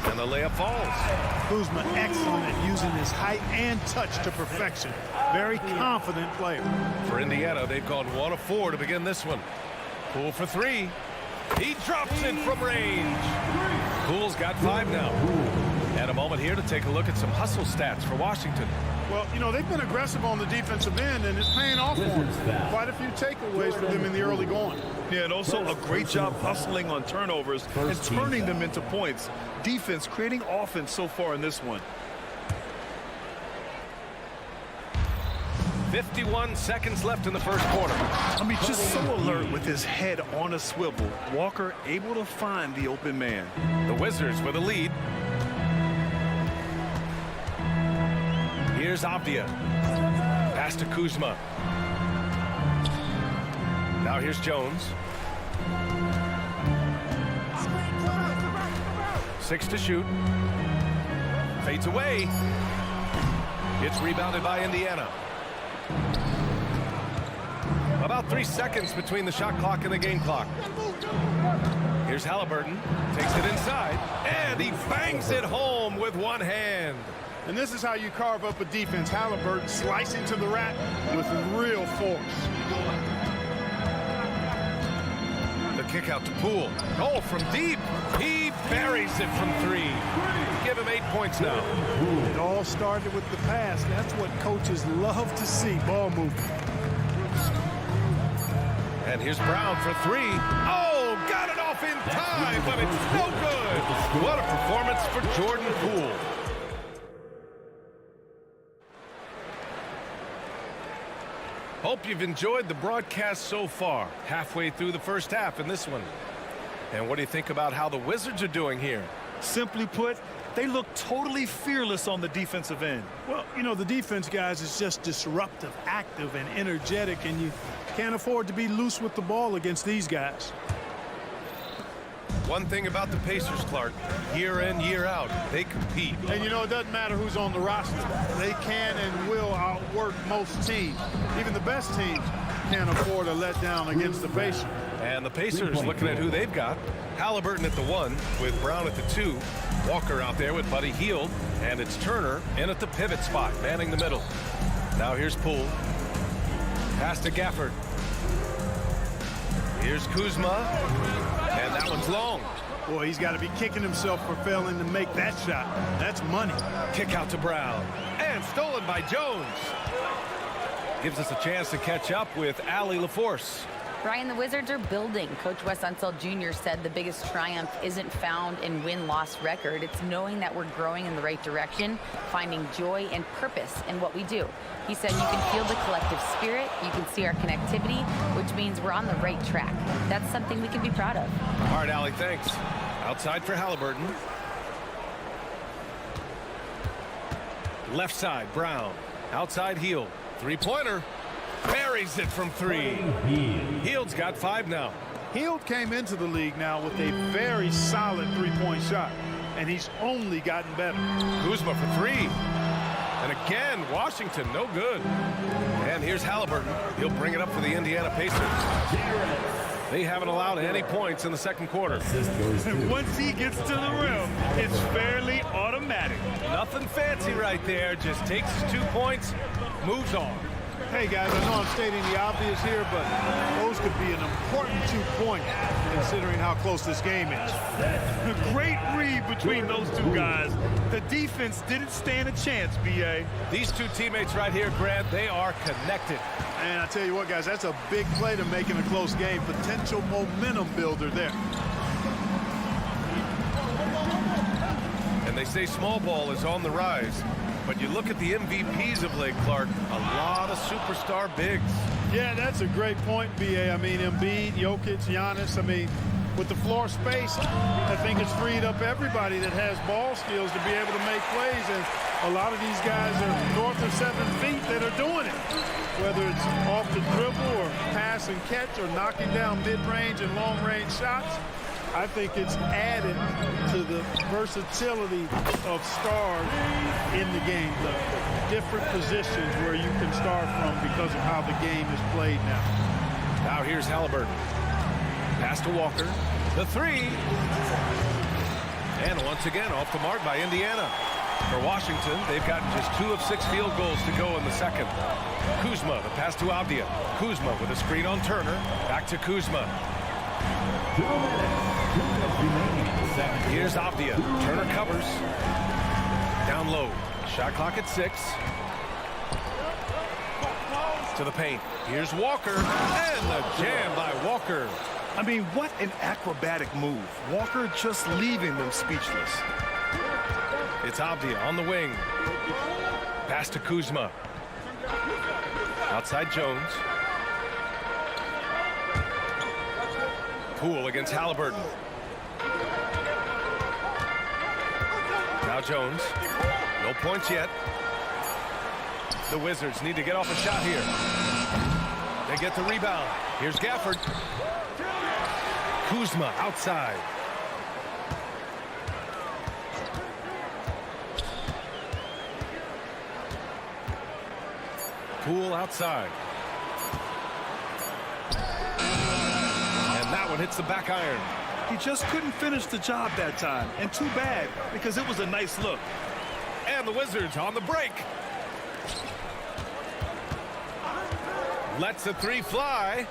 And the layup falls. Kuzma excellent at using his height and touch to perfection. Very confident player. For Indiana, they've gone 1 of 4 to begin this one. Poole for 3. He drops in from range. Poole's got 5 now. And a moment here to take a look at some hustle stats for Washington. Well, you know, they've been aggressive on the defensive end, and it's paying off for them. Quite a few takeaways for them in the early going. Yeah, and also a great job hustling on turnovers and turning them into points. Defense creating offense so far in this one. 51 seconds left in the first quarter. I mean, just so alert with his head on a swivel. Walker able to find the open man. The Wizards with a lead. Here's Avdia. Pass to Kuzma. Now here's Jones. 6 to shoot. Fades away. It's rebounded by Indiana. About 3 seconds between the shot clock and the game clock. Here's Halliburton. Takes it inside. And he bangs it home with one hand. And this is how you carve up a defense. Halliburton slicing to the rack with real force. The kick out to Poole. Goal from deep. He buries it from 3. Give him 8 points now. It all started with the pass. That's what coaches love to see, ball movement. And here's Brown for 3. Oh, got it off in time, but it's no good. What a performance for Jordan Poole. Hope you've enjoyed the broadcast so far. Halfway through the first half in this one. And what do you think about how the Wizards are doing here? Simply put, they look totally fearless on the defensive end. Well, you know, the defense, guys, is just disruptive, active, and energetic, and you can't afford to be loose with the ball against these guys. One thing about the Pacers, Clark, year in, year out, they compete. And, you know, it doesn't matter who's on the roster. They can and will outwork most teams. Even the best teams can't afford a letdown against the Pacers. And the Pacers looking at who they've got. Halliburton at the 1 with Brown at the 2. Walker out there with Buddy Hield. And it's Turner in at the pivot spot, manning the middle. Now here's Poole. Pass to Gafford. Here's Kuzma. And that one's long. Boy, he's got to be kicking himself for failing to make that shot. That's money. Kick out to Brown. And stolen by Jones. Gives us a chance to catch up with Allie LaForce. Brian, the Wizards are building. Coach Wes Unseld Jr. said the biggest triumph isn't found in win-loss record. It's knowing that we're growing in the right direction, finding joy and purpose in what we do. He said you can feel the collective spirit, you can see our connectivity, which means we're on the right track. That's something we can be proud of. All right, Allie, thanks. Outside for Halliburton. Left side, Brown. Outside, Hield. Three-pointer. Buries it from 3. Hield's got 5 now. Hield came into the league now with a very solid three-point shot, and he's only gotten better. Kuzma for 3. And again, Washington, no good. And here's Halliburton. He'll bring it up for the Indiana Pacers. They haven't allowed any points in the second quarter. Once he gets to the rim, it's fairly automatic. Nothing fancy right there. Just takes his 2 points, moves on. Hey, guys, I know I'm stating the obvious here, but those could be an important 2 points considering how close this game is. Great read between those 2 guys. The defense didn't stand a chance, B.A. These 2 teammates right here, Grant, they are connected. And I tell you what, guys, that's a big play to make in a close game. Potential momentum builder there. And they say small ball is on the rise. But you look at the MVPs of late, Clark, a lot of superstar bigs. Yeah, that's a great point, B.A. I mean, Embiid, Jokic, Giannis. I mean, with the floor space, I think it's freed up everybody that has ball skills to be able to make plays. And a lot of these guys are north of 7 feet that are doing it. Whether it's off the dribble or pass and catch or knocking down mid-range and long-range shots, I think it's added to the versatility of stars in the game, the different positions where you can start from because of how the game is played now. Now here's Halliburton. Pass to Walker. The 3. And once again, off the mark by Indiana. For Washington, they've gotten just 2 of 6 field goals to go in the second. Kuzma, the pass to Avdia. Kuzma with a screen on Turner. Back to Kuzma. Here's Avdia. Turner covers. Down low. Shot clock at 6. To the paint. Here's Walker. And the jam by Walker. I mean, what an acrobatic move. Walker just leaving them speechless. It's Avdia on the wing. Pass to Kuzma. Outside Jones. Poole against Halliburton. Now Jones. No points yet. The Wizards need to get off a shot here. They get the rebound. Here's Gafford. Kuzma outside. Poole outside. And that one hits the back iron. He just couldn't finish the job that time. And too bad, because it was a nice look. And the Wizards on the break. Lets the three fly.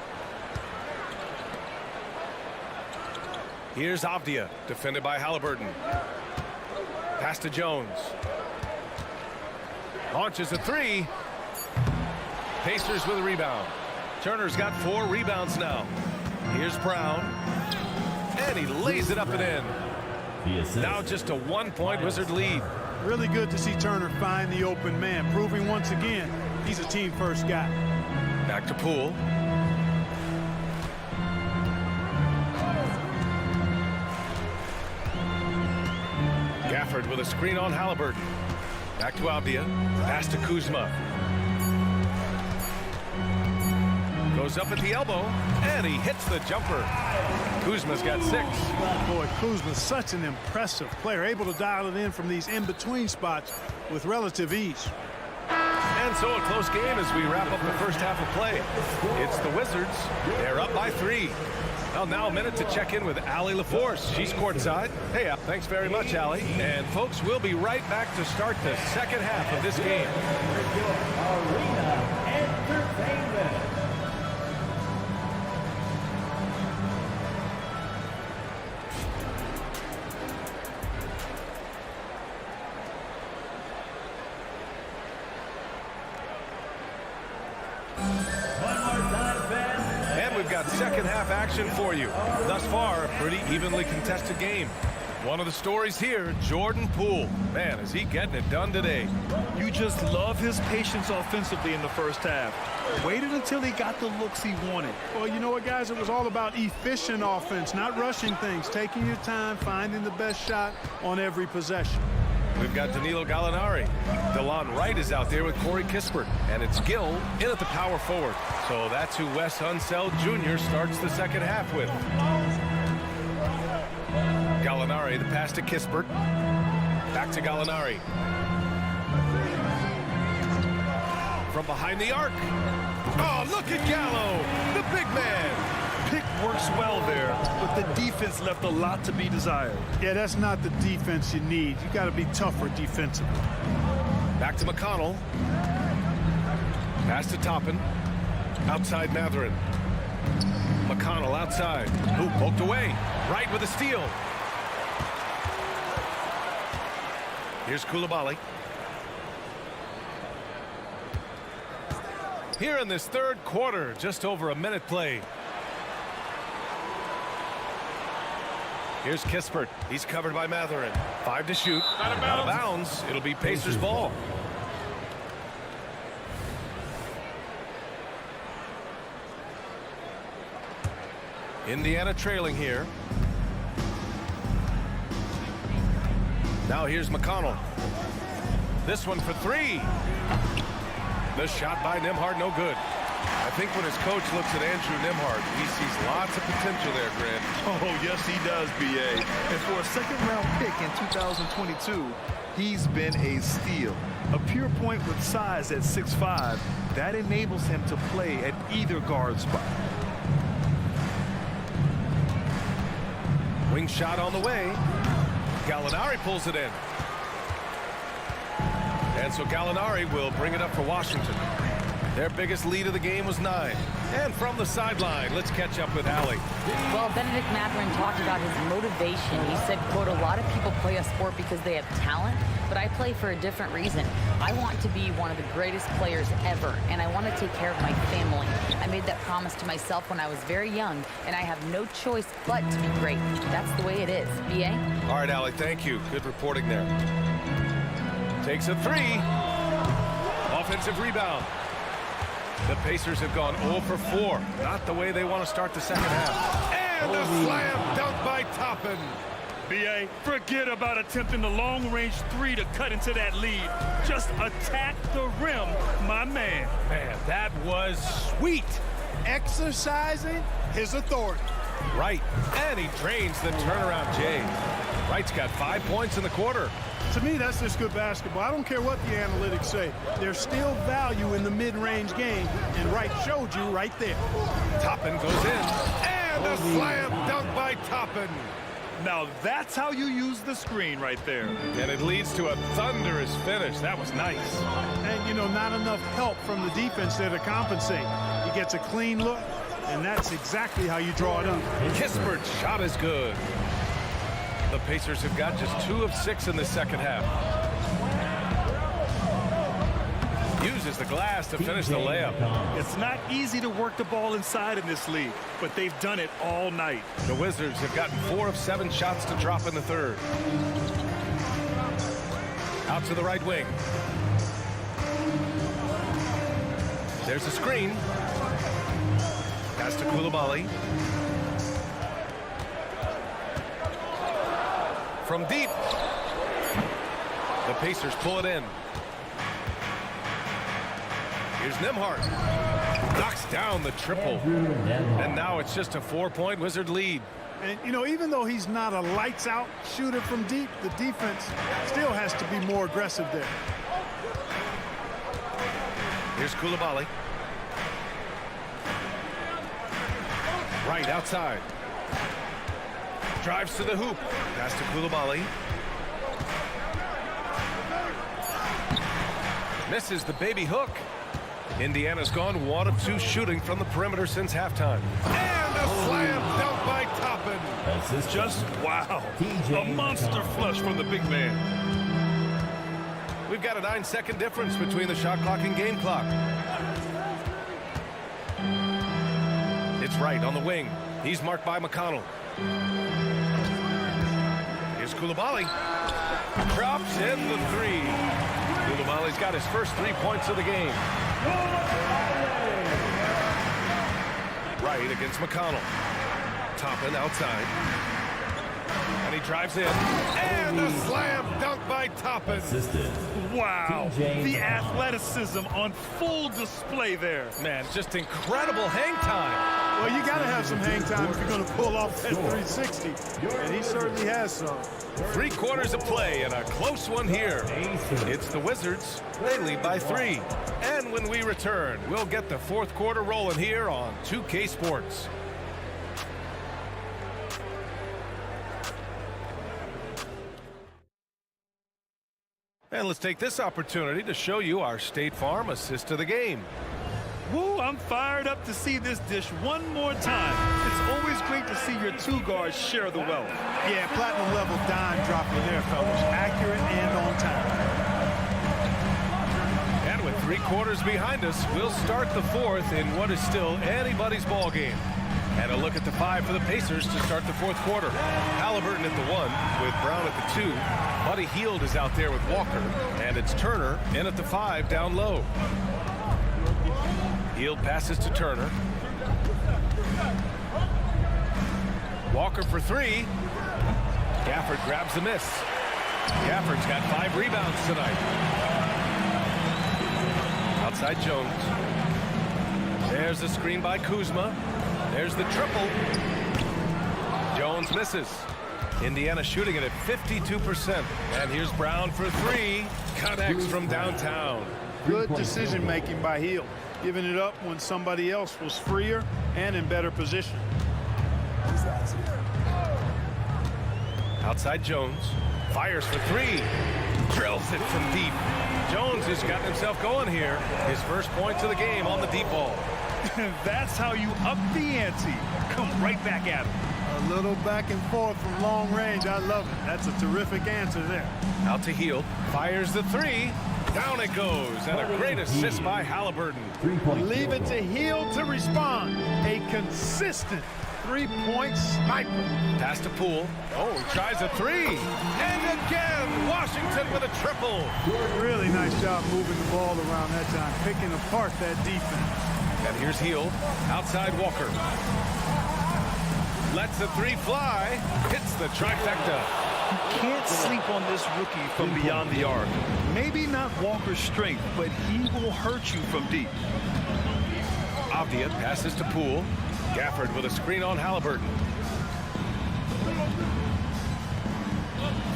Here's Avdia, defended by Halliburton. Pass to Jones. Launches a three. Pacers with a rebound. Turner's got 4 rebounds now. Here's Brown. And he lays it up and in. Now just a 1-point Wizard lead. Really good to see Turner find the open man, proving once again he's a team-first guy. Back to Poole. Gafford with a screen on Halliburton. Back to Avdia. Pass to Kuzma. Goes up at the elbow, and he hits the jumper. Kuzma's got 6. Boy, Kuzma's such an impressive player, able to dial it in from these in-between spots with relative ease. And so a close game as we wrap up the first half of play. It's the Wizards. They're up by 3. Well, now a minute to check in with Allie LaForce. She's courtside. Hey, Al, thanks very much, Allie. And folks, we'll be right back to start the second half of this game. Arena Entertainment. Second half action for you. Thus far, a pretty evenly contested game. One of the stories here, Jordan Poole. Man, is he getting it done today. You just love his patience offensively in the first half. Waited until he got the looks he wanted. Well, you know what, guys? It was all about efficient offense, not rushing things, taking your time, finding the best shot on every possession. We've got Danilo Gallinari. DeLon Wright is out there with Corey Kispert. And it's Gill in at the power forward. So that's who Wes Unseld Jr. starts the second half with. Gallinari, the pass to Kispert. Back to Gallinari. From behind the arc. Oh, look at Gallo, the big man. Pick works well there, but the defense left a lot to be desired. Yeah, that's not the defense you need. You got to be tougher defensively. Back to McConnell. Pass to Toppin. Outside Matherin. McConnell outside. Ooh, poked away. Wright with a steal. Here's Coulibaly. Here in this third quarter, just over a minute played. Here's Kispert. He's covered by Matherin. 5 to shoot. Out of bounds. It'll be Pacers ball. Indiana trailing here. Now here's McConnell. This one for 3. The shot by Nembhard, no good. I think when his coach looks at Andrew Nembhard, he sees lots of potential there, Grant. Oh, yes, he does, B.A. And for a second-round pick in 2022, he's been a steal. A pure point with size at 6'5", that enables him to play at either guard spot. Wing shot on the way. Gallinari pulls it in. And so Gallinari will bring it up for Washington. Their biggest lead of the game was 9. And from the sideline, let's catch up with Allie. Well, Benedict Matherin talked about his motivation. He said, quote, "A lot of people play a sport because they have talent, but I play for a different reason. I want to be one of the greatest players ever, and I want to take care of my family. I made that promise to myself when I was very young, and I have no choice but to be great. That's the way it is." B.A.? All right, Allie, thank you. Good reporting there. Takes a 3. Offensive rebound. The Pacers have gone 0 for 4. Not the way they want to start the second half. And a slam dunk by Toppin. BA, forget about attempting the long-range three to cut into that lead. Just attack the rim, my man. Man, that was sweet. Exercising his authority. Wright, and he drains the turnaround J. Wright's got 5 points in the quarter. To me, that's just good basketball. I don't care what the analytics say. There's still value in the mid-range game, and Wright showed you right there. Toppin goes in, and a slam dunk by Toppin. Now that's how you use the screen right there. And it leads to a thunderous finish. That was nice. And, you know, not enough help from the defense there to compensate. He gets a clean look, and that's exactly how you draw it up. Kispert's shot is good. The Pacers have got just 2 of 6 in the second half. Uses the glass to finish the layup. It's not easy to work the ball inside in this league, but they've done it all night. The Wizards have gotten 4 of 7 shots to drop in the third. Out to the right wing. There's a screen. Pass to Coulibaly. From deep. The Pacers pull it in. Here's Nembhard. Knocks down the triple. And now it's just a 4-point Wizard lead. And, you know, even though he's not a lights-out shooter from deep, the defense still has to be more aggressive there. Here's Coulibaly. Right outside. Drives to the hoop. Pass to Coulibaly. Misses the baby hook. Indiana's gone 1 of 2 shooting from the perimeter since halftime. And a slam dunk by Toppin. Just wow. A monster flush from the big man. We've got a 9-second difference between the shot clock and game clock. It's Wright on the wing. He's marked by McConnell. Here's Coulibaly. Drops in the 3. Coulibaly's got his first 3 points of the game. Wright against McConnell. Toppin outside. And he drives in. And a slam dunk by Toppin. Wow. The athleticism on full display there. Man, just incredible hang time. Well, you got to have some hang time if you're going to pull off that 360. And he certainly has some. 3 quarters of play and a close one here. It's the Wizards. They lead by 3. And when we return, we'll get the 4th quarter rolling here on 2K Sports. And let's take this opportunity to show you our State Farm assist of the game. Woo, I'm fired up to see this dish one more time. It's always great to see your 2 guards share the wealth. Yeah, platinum level dime dropping there, fellas. Accurate and on time. And with 3 quarters behind us, we'll start the 4th in what is still anybody's ball game. And a look at the 5 for the Pacers to start the 4th quarter. Halliburton at the 1 with Brown at the 2. Buddy Hield is out there with Walker. And it's Turner in at the 5 down low. Hield passes to Turner. Walker for 3. Gafford grabs the miss. Gafford's got 5 rebounds tonight. Outside Jones. There's the screen by Kuzma. There's the triple. Jones misses. Indiana shooting it at 52%. And here's Brown for 3. Connects from downtown. Good decision making by Hield, giving it up when somebody else was freer and in better position. Outside Jones. Fires for 3. Drills it from deep. Jones has gotten himself going here. His first points of the game on the deep ball. That's how you up the ante. Come right back at him. A little back and forth from long range. I love it. That's a terrific answer there. Out to Hield. Fires the 3. Down it goes. And a great assist by Halliburton. Leave it to Hield to respond. A consistent 3-point sniper. Pass to Poole. Oh, he tries a 3. And again, Washington with a triple. Really nice job moving the ball around that time, picking apart that defense. And here's Hield. Outside Walker. Lets the three fly. Hits the trifecta. You can't sleep on this rookie from beyond the arc. Maybe not Walker's strength, but he will hurt you from deep. Avdia passes to Poole. Gafford with a screen on Halliburton.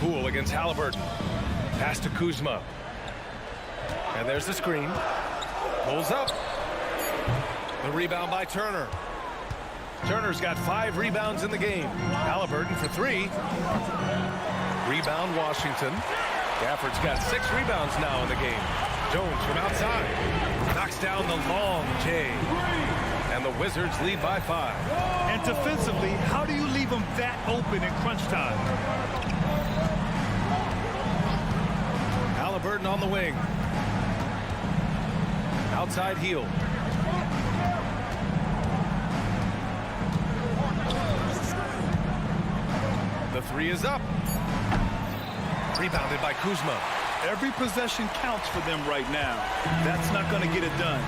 Poole against Halliburton. Pass to Kuzma. And there's the screen. Pulls up. The rebound by Turner. Turner's got 5 rebounds in the game. Halliburton for 3. Rebound Washington. Gafford's got 6 rebounds now in the game. Jones from outside. Knocks down the long J. And the Wizards lead by 5. And defensively, how do you leave them that open in crunch time? Halliburton on the wing. Outside heel. The 3 is up. Rebounded by Kuzma. Every possession counts for them right now. That's not going to get it done.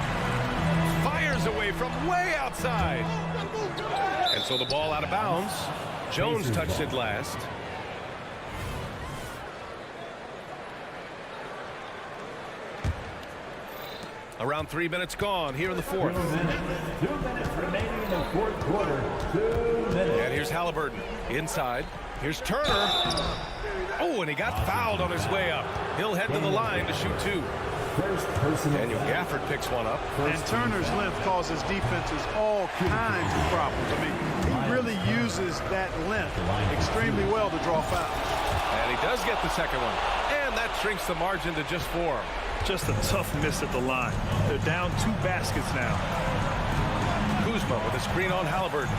Fires away from way outside. And so the ball out of bounds. Jones touched it last. Around 3 minutes gone here in the fourth. 2 minutes remaining in the fourth quarter. 2 minutes. And here's Halliburton inside. Here's Turner. Oh, and he got fouled on his way up. He'll head to the line to shoot 2. Daniel Gafford picks one up. And Turner's length causes defenses all kinds of problems. I mean, he really uses that length extremely well to draw fouls. And he does get the second one. And that shrinks the margin to just 4. Just a tough miss at the line. They're down 2 baskets now. Kuzma with a screen on Halliburton.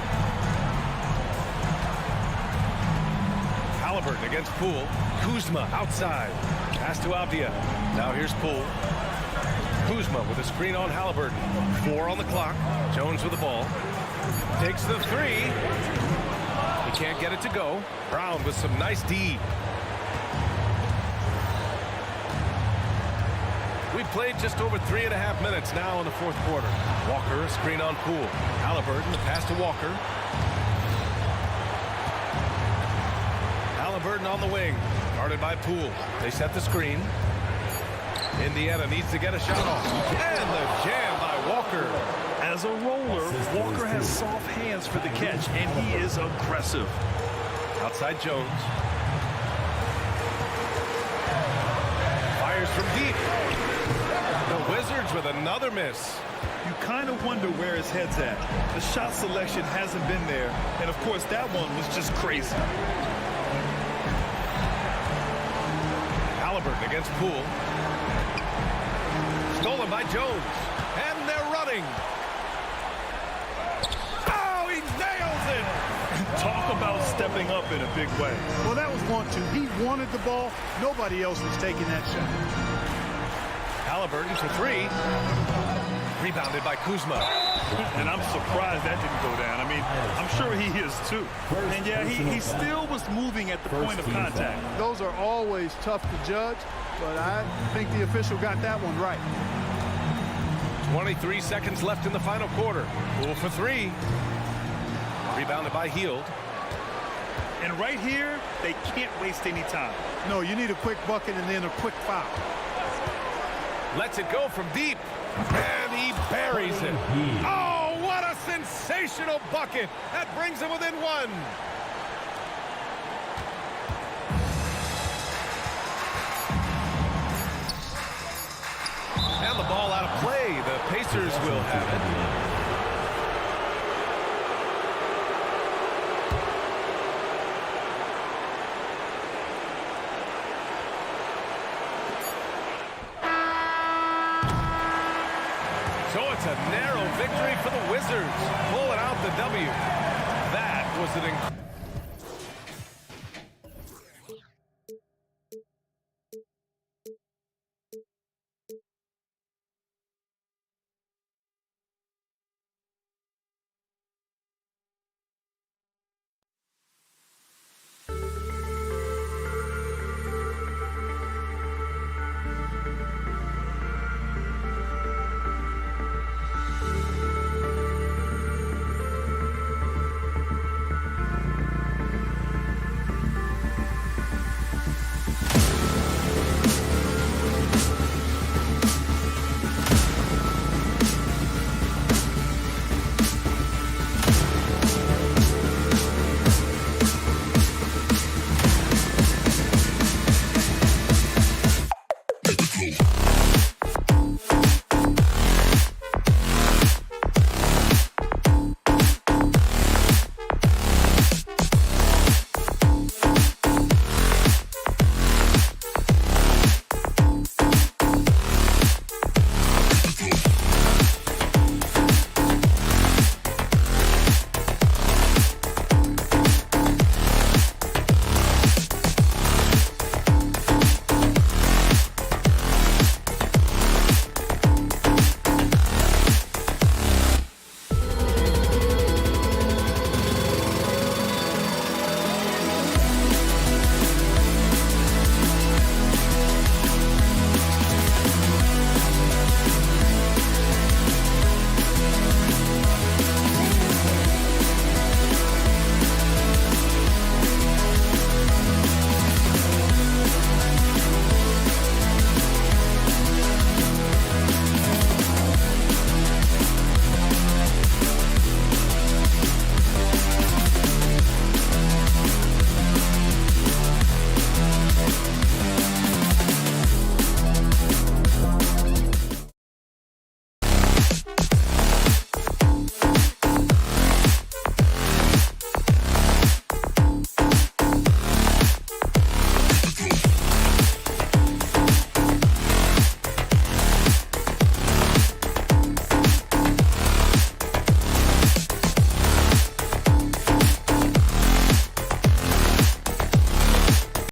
Halliburton against Poole. Kuzma outside. Pass to Avdia. Now here's Poole. Kuzma with a screen on Halliburton. 4 on the clock. Jones with the ball. Takes the 3. He can't get it to go. Brown with some nice D. We've played just over 3.5 minutes now in the fourth quarter. Walker, a screen on Poole. Halliburton, the pass to Walker. Halliburton on the wing. Guarded by Poole. They set the screen. Indiana needs to get a shot off. And the jam by Walker. As a roller, Walker has soft hands for the catch, and he is aggressive. Outside Jones. Fires from deep. The Wizards with another miss. You kind of wonder where his head's at. The shot selection hasn't been there, and of course that one was just crazy. Halliburton against Poole. Stolen by Jones. And they're running. Oh, he nails it! Talk about stepping up in a big way. Well, that was 1-2. He wanted the ball. Nobody else was taking that shot. Halliburton for 3. Rebounded by Kuzma. And I'm surprised that didn't go down. I mean, I'm sure he is too. And yeah, he still was moving at the point of contact. Those are always tough to judge, but I think the official got that one right. 23 seconds left in the final quarter. Poole for 3. Rebounded by Hield. And right here, they can't waste any time. No, you need a quick bucket and then a quick foul. Lets it go from deep. And he buries it. Oh, what a sensational bucket. That brings him within 1. And the ball out of play. The Pacers will have it. So it's a narrow victory for the Wizards. Pulling out the W. That was an incredible.